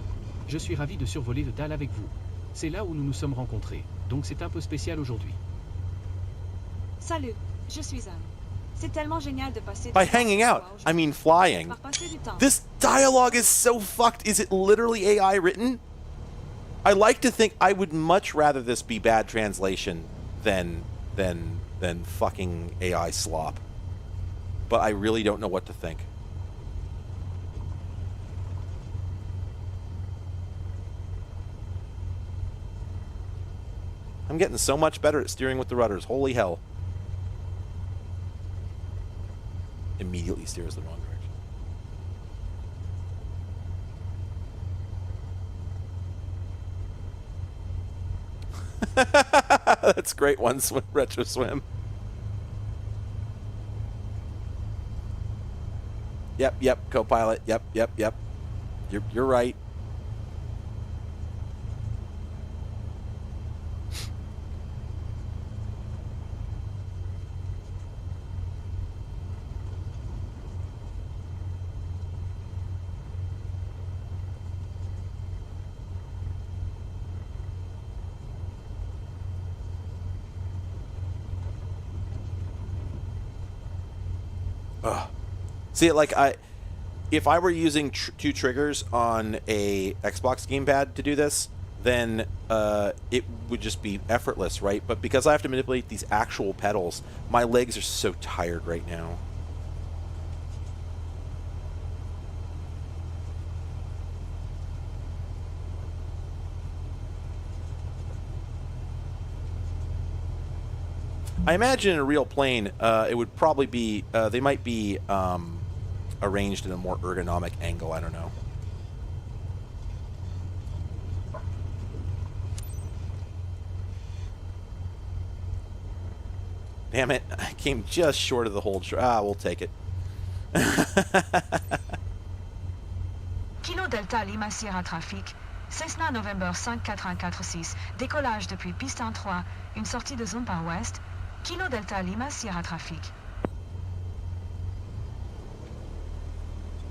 Je suis ravi de survoler le DAL avec vous. C'est là où nous nous sommes rencontrés, donc c'est un peu spécial aujourd'hui. Salut, je suis Anne. C'est tellement génial de passer By hanging out, I mean flying. This dialogue is so fucked. Is it literally AI written? I like to think I would much rather this be bad translation than fucking AI slop. But I really don't know what to think. I'm getting so much better at steering with the rudders. Holy hell. Immediately steers the wrong direction. That's great one, retro swim. Yep, co-pilot. Yep. You're right. Ugh. See, like, if I were using two triggers on a Xbox gamepad to do this, then it would just be effortless, right? But because I have to manipulate these actual pedals, my legs are so tired right now. I imagine in a real plane, it would probably be, they might be arranged in a more ergonomic angle. I don't know. Damn it, I came just short of the hold. We'll take it. Kilo Delta Lima Sierra Trafic, Cessna November 5446, décollage depuis piste 3, une sortie de zone par ouest, Kilo Delta Lima Sierra Trafic.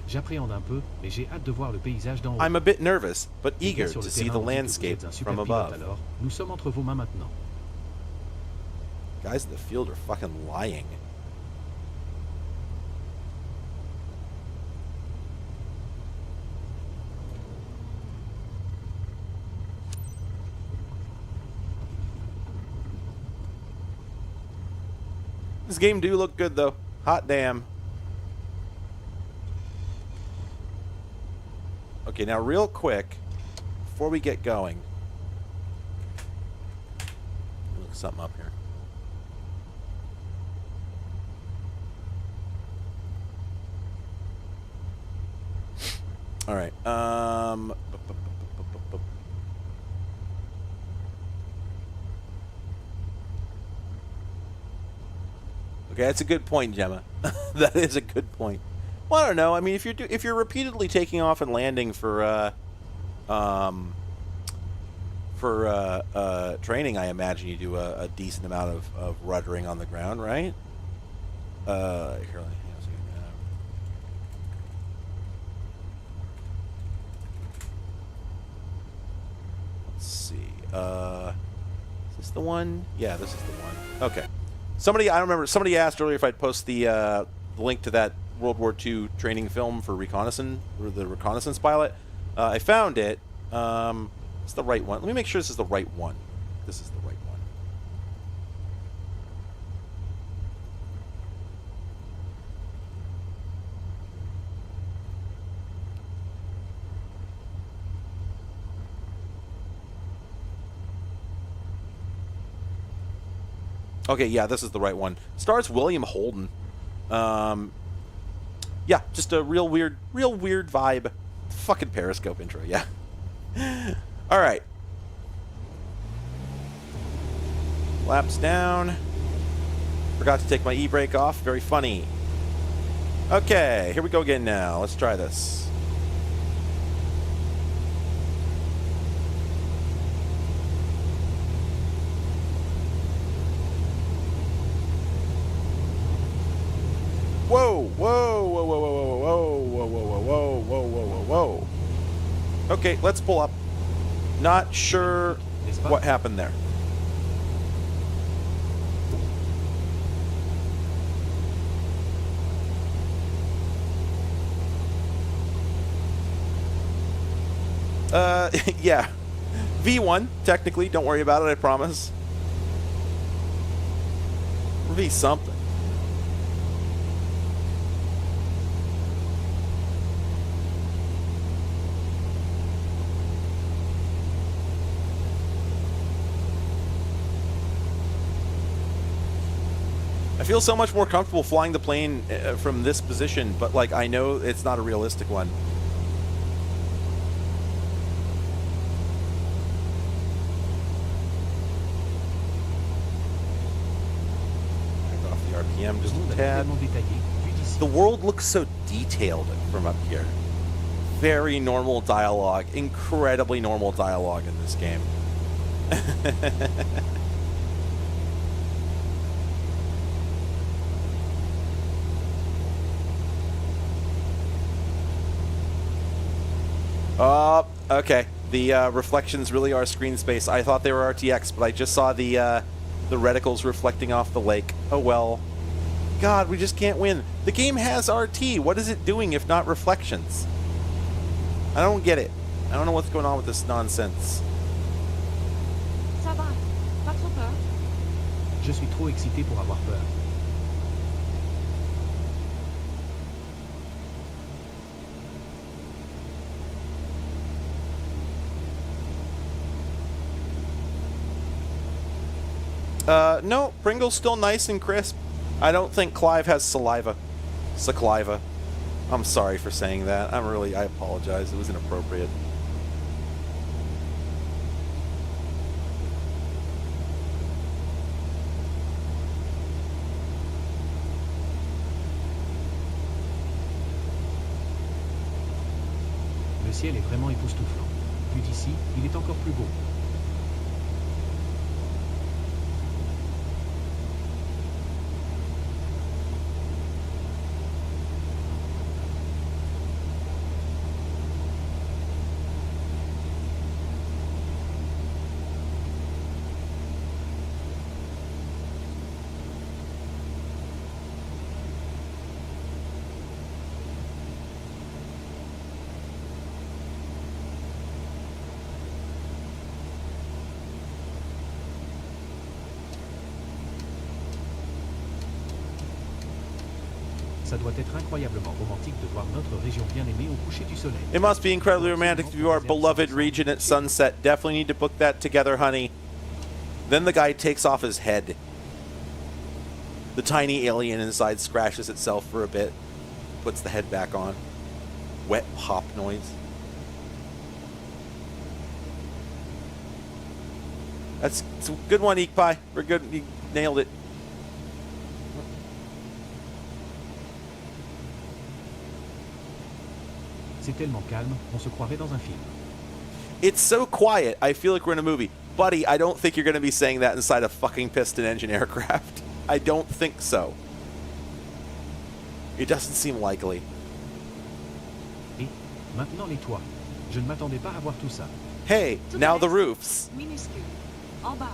J'appréhende un peu, mais j'ai hâte de voir le paysage d'en haut. I'm a bit nervous, but eager Sur to le see terrain, the vous dites que landscape vous êtes un super from pilote, above. alors, nous sommes entre vos mains maintenant. Guys in the field are fucking lying. This game do look good though. Hot damn. Okay, now real quick, before we get going, look something up here. All right. Okay, that's a good point, Gemma. That is a good point. Well, I don't know. I mean, if you're repeatedly taking off and landing for training, I imagine you do a decent amount of ruddering on the ground, right? Here, hang on a second. Let's see. Is this the one? Yeah, this is the one. Okay. I don't remember. Somebody asked earlier if I'd post the link to that World War II training film for the reconnaissance pilot. I found it. It's the right one. Let me make sure this is the right one. This is the right one. Okay, yeah, this is the right one. Stars William Holden. Yeah, just a real weird vibe. Fucking Periscope intro, yeah. All right. Laps down. Forgot to take my e-brake off. Very funny. Okay, here we go again now. Let's try this. Whoa, whoa, whoa, whoa, whoa, whoa, whoa, whoa, whoa, whoa, whoa, whoa, whoa, whoa. Okay, let's pull up. Not sure what happened there. Yeah. V1, technically. Don't worry about it, I promise. V something. I feel so much more comfortable flying the plane from this position, but like I know it's not a realistic one. RPM Le just monde a a tad. tellement détaillé, vu d'ici. The world looks so detailed from up here. Very normal dialogue, incredibly normal dialogue in this game. Oh, okay. The reflections really are screen space. I thought they were RTX, but I just saw the reticles reflecting off the lake. Oh well. God, we just can't win. The game has RT. What is it doing if not reflections? I don't get it. I don't know what's going on with this nonsense. Ça va, pas trop peur. Je suis trop excité pour avoir peur. No, Pringle's still nice and crisp. I don't think Clive has saliva. Saliva. I'm sorry for saying that. I apologize. It was inappropriate. Le ciel est vraiment époustouflant. Vu d'ici, il est encore plus beau. Ça doit être incroyablement romantique de voir notre région bien-aimée au coucher du soleil. It must be incredibly romantic to view our beloved region at sunset. Definitely need to book that together, honey. Then the guy takes off his head. The tiny alien inside scratches itself for a bit, puts the head back on. Wet pop noise. It's a good one, Eekpie. We're good. You nailed it. C'est tellement calme, on se croirait dans un film. It's so quiet, I feel like we're in a movie. Buddy, I don't think you're going to be saying that inside a fucking piston engine aircraft. I don't think so. It doesn't seem likely. Et maintenant les toits. Je ne m'attendais pas à voir tout ça. Hey, now the roofs. Minuscule. En bas.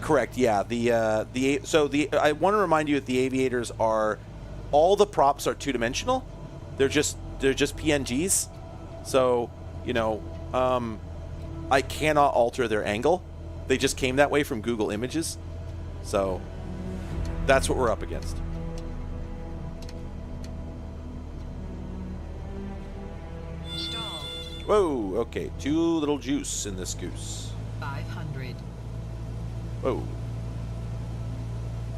Correct. Yeah. I want to remind you that the aviators are, all the props are two-dimensional. They're just PNGs. So I cannot alter their angle. They just came that way from Google Images. So that's what we're up against. Whoa. Okay. Too little juice in this goose. 500. Whoa.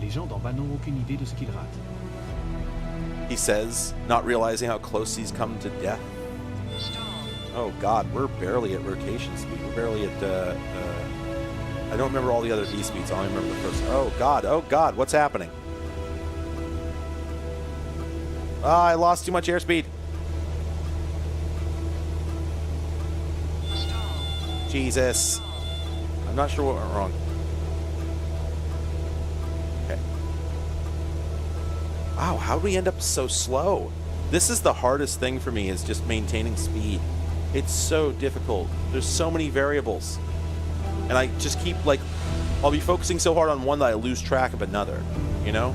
Les gens d'en bas n'ont aucune idée de ce qu'ils ratent. He says, not realizing how close he's come to death. Oh God, we're barely at rotation speed. We're barely at, I don't remember all the other V speeds. I only remember the first. Oh God, what's happening? Ah, I lost too much airspeed. Jesus. I'm not sure what went wrong. Okay. Wow, how do we end up so slow? This is the hardest thing for me, is just maintaining speed. It's so difficult. There's so many variables. And I just keep, like, I'll be focusing so hard on one that I lose track of another, you know?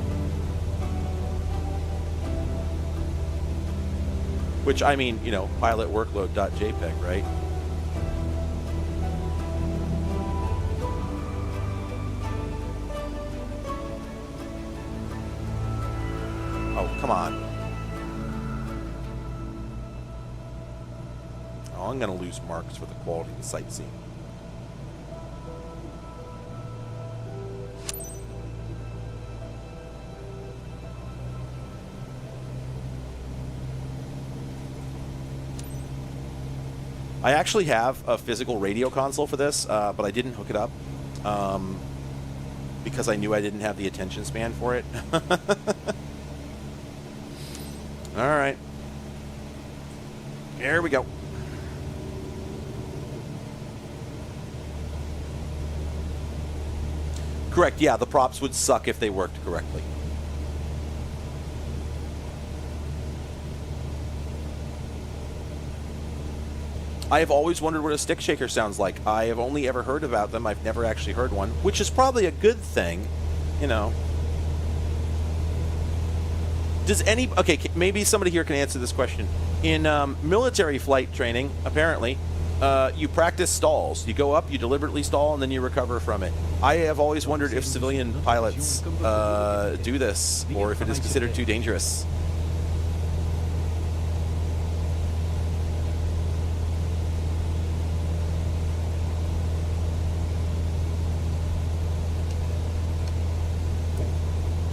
Which, I mean, pilot workload.jpg, right? Oh, I'm going to lose marks for the quality of the sightseeing. I actually have a physical radio console for this, but I didn't hook it up because I knew I didn't have the attention span for it. All right. Here we go. Correct, yeah, the props would suck if they worked correctly. I have always wondered what a stick shaker sounds like. I have only ever heard about them. I've never actually heard one, which is probably a good thing, you know. Does any... Okay, maybe somebody here can answer this question. In military flight training, apparently, you practice stalls. You go up, you deliberately stall, and then you recover from it. I have always wondered if civilian pilots do this, or if it is considered too dangerous.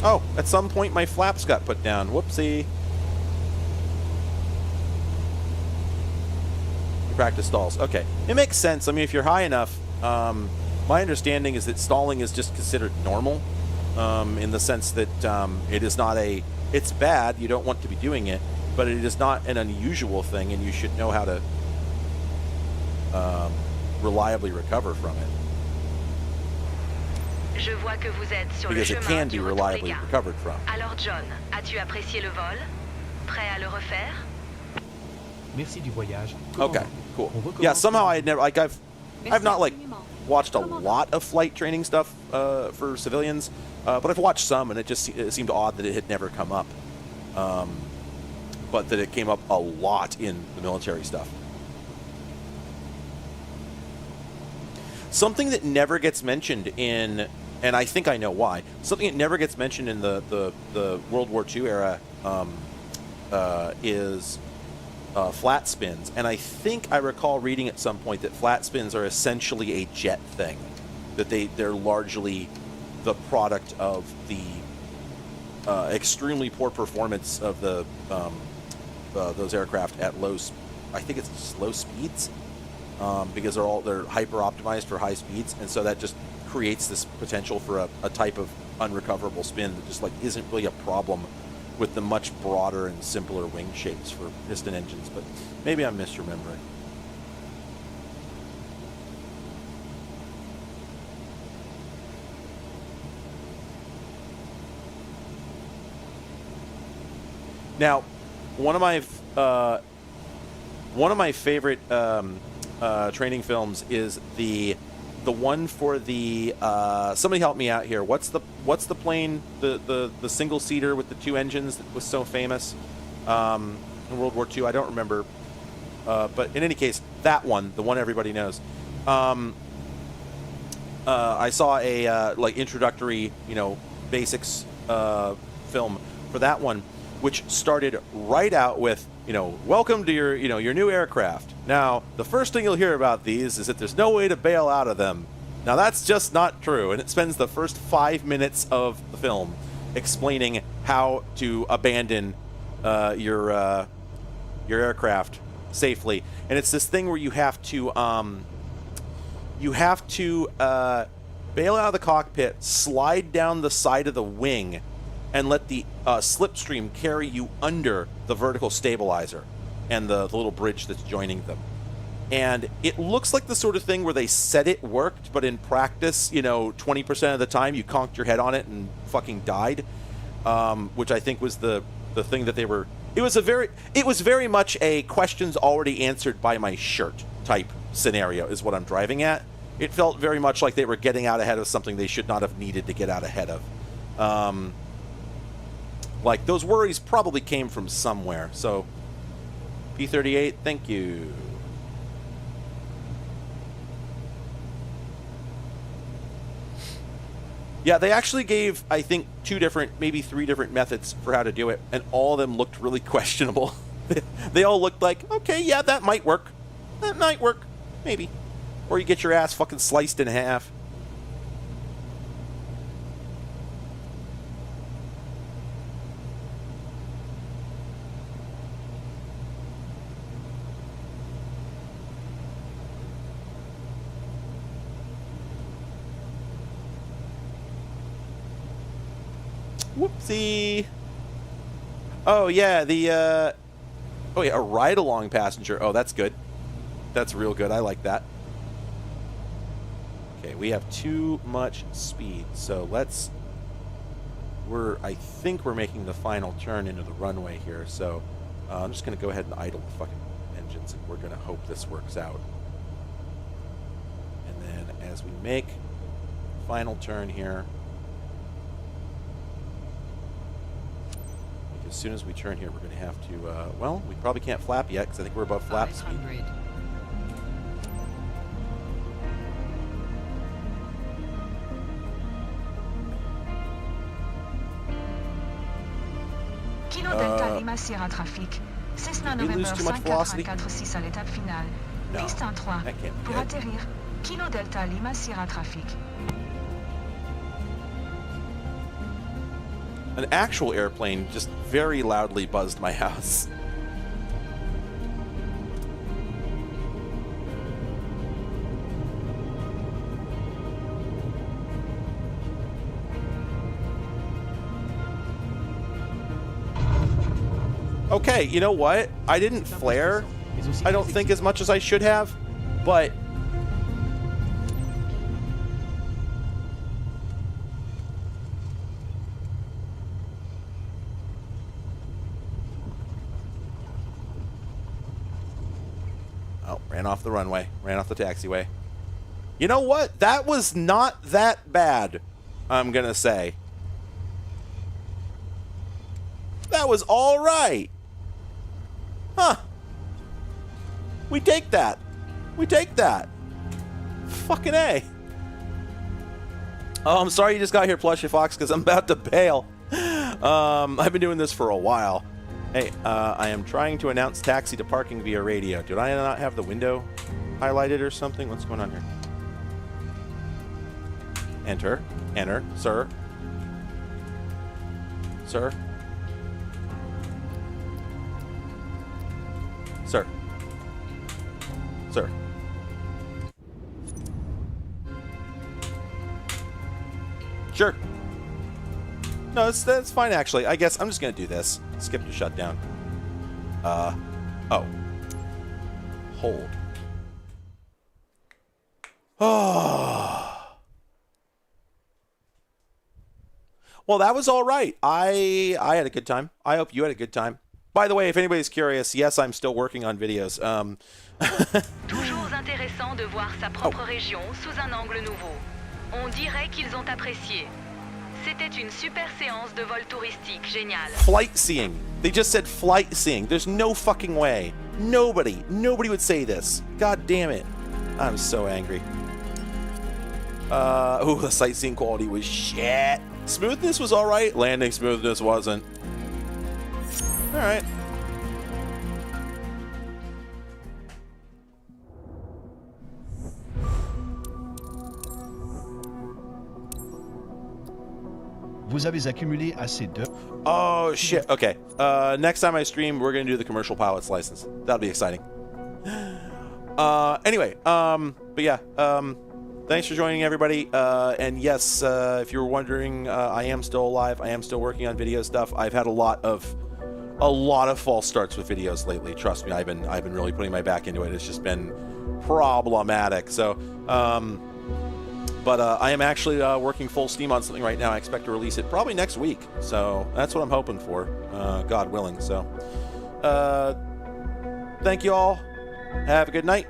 Oh, at some point my flaps got put down. Whoopsie. Practice stalls. Okay. It makes sense. I mean, if you're high enough, my understanding is that stalling is just considered normal, in the sense that it is not a... It's bad. You don't want to be doing it, but it is not an unusual thing, and you should know how to reliably recover from it. Je vois que vous êtes sur le Because it chemin can du be retour reliably des gares. recovered from. Alors John, as-tu apprécié le vol? Prêt à le refaire? Merci du voyage. Okay, cool. Yeah, somehow I had never... Like, I've not, like, watched a lot of flight training stuff for civilians, but I've watched some, and it seemed odd that it had never come up. But that it came up a lot in the military stuff. Something that never gets mentioned in, and I think I know why, something that never gets mentioned in the World War II era is flat spins. And I think I recall reading at some point that flat spins are essentially a jet thing, that they're largely the product of the extremely poor performance of those aircraft at I think it's slow speeds. Because they're hyper optimized for high speeds, and so that just creates this potential for a type of unrecoverable spin that just like isn't really a problem with the much broader and simpler wing shapes for piston engines. But maybe I'm misremembering. Now, one of my favorite training films is the one for the somebody help me out here. What's the plane, the single seater with the two engines that was so famous in World War II? I don't remember, but in any case, that one, the one everybody knows. I saw a like introductory, basics film for that one, which started right out with, welcome to your new aircraft. Now, the first thing you'll hear about these is that there's no way to bail out of them. Now, that's just not true, and it spends the first 5 minutes of the film explaining how to abandon your aircraft safely. And it's this thing where you have to bail out of the cockpit, slide down the side of the wing, and let the slipstream carry you under the vertical stabilizer and the little bridge that's joining them. And it looks like the sort of thing where they said it worked, but in practice, 20% of the time you conked your head on it and fucking died, which I think was the thing that they were... It was very much a questions already answered by my shirt type scenario is what I'm driving at. It felt very much like they were getting out ahead of something they should not have needed to get out ahead of. Like, those worries probably came from somewhere. So, P-38, thank you. Yeah, they actually gave, I think, 2 different, maybe 3 different methods for how to do it, and all of them looked really questionable. They all looked like, okay, yeah, that might work. That might work. Maybe. Or you get your ass fucking sliced in half. Whoopsie. Oh, yeah, oh, yeah, a ride-along passenger. Oh, that's good. That's real good. I like that. Okay, we have too much speed, so let's... I think we're making the final turn into the runway here, so I'm just going to go ahead and idle the fucking engines, and we're going to hope this works out. And then as we make final turn here... As soon as we turn here, we're going to have to, well, we probably can't flap yet because I think we're above flap speed. Kilo Delta Lima Sierra trafic. Cessna November 5446 à l'étape finale. Piste 3. Pour atterrir, Kilo Delta Lima Sierra trafic. An actual airplane just very loudly buzzed my house. Okay, you know what? I didn't flare, I don't think, as much as I should have, but... Oh, ran off the runway. Ran off the taxiway. You know what? That was not that bad, I'm gonna say. That was all right. Huh. We take that. We take that. Fucking A. Oh, I'm sorry you just got here, Plushy Fox, because I'm about to bail. I've been doing this for a while. Hey, I am trying to announce taxi to parking via radio. Did I not have the window highlighted or something? What's going on here? Enter. Enter. Sir. Sir. Sir. Sir. Sure. No, that's fine, actually. I guess I'm just going to do this. Skip to shutdown. Oh. Hold. Oh. Well, that was all right. I had a good time. I hope you had a good time. By the way, if anybody's curious, yes, I'm still working on videos. Toujours intéressant de voir sa propre région sous un angle nouveau. On dirait qu'ils ont apprécié. C'était une super séance de vol touristique géniale. Flight seeing. They just said flight seeing. There's no fucking way. Nobody would say this. God damn it. I'm so angry. Ooh, the sightseeing quality was shit. Smoothness was alright. Landing smoothness wasn't. Alright. Vous avez accumulé assez de... Oh, shit. Okay. Next time I stream, we're going to do the commercial pilot's license. That'll be exciting. Anyway, but yeah, thanks for joining, everybody. And yes, if you were wondering, I am still alive. I am still working on video stuff. I've had a lot of false starts with videos lately. Trust me, I've been really putting my back into it. It's just been problematic. So, but I am actually working full steam on something right now. I expect to release it probably next week. So that's what I'm hoping for, God willing. So thank you all. Have a good night.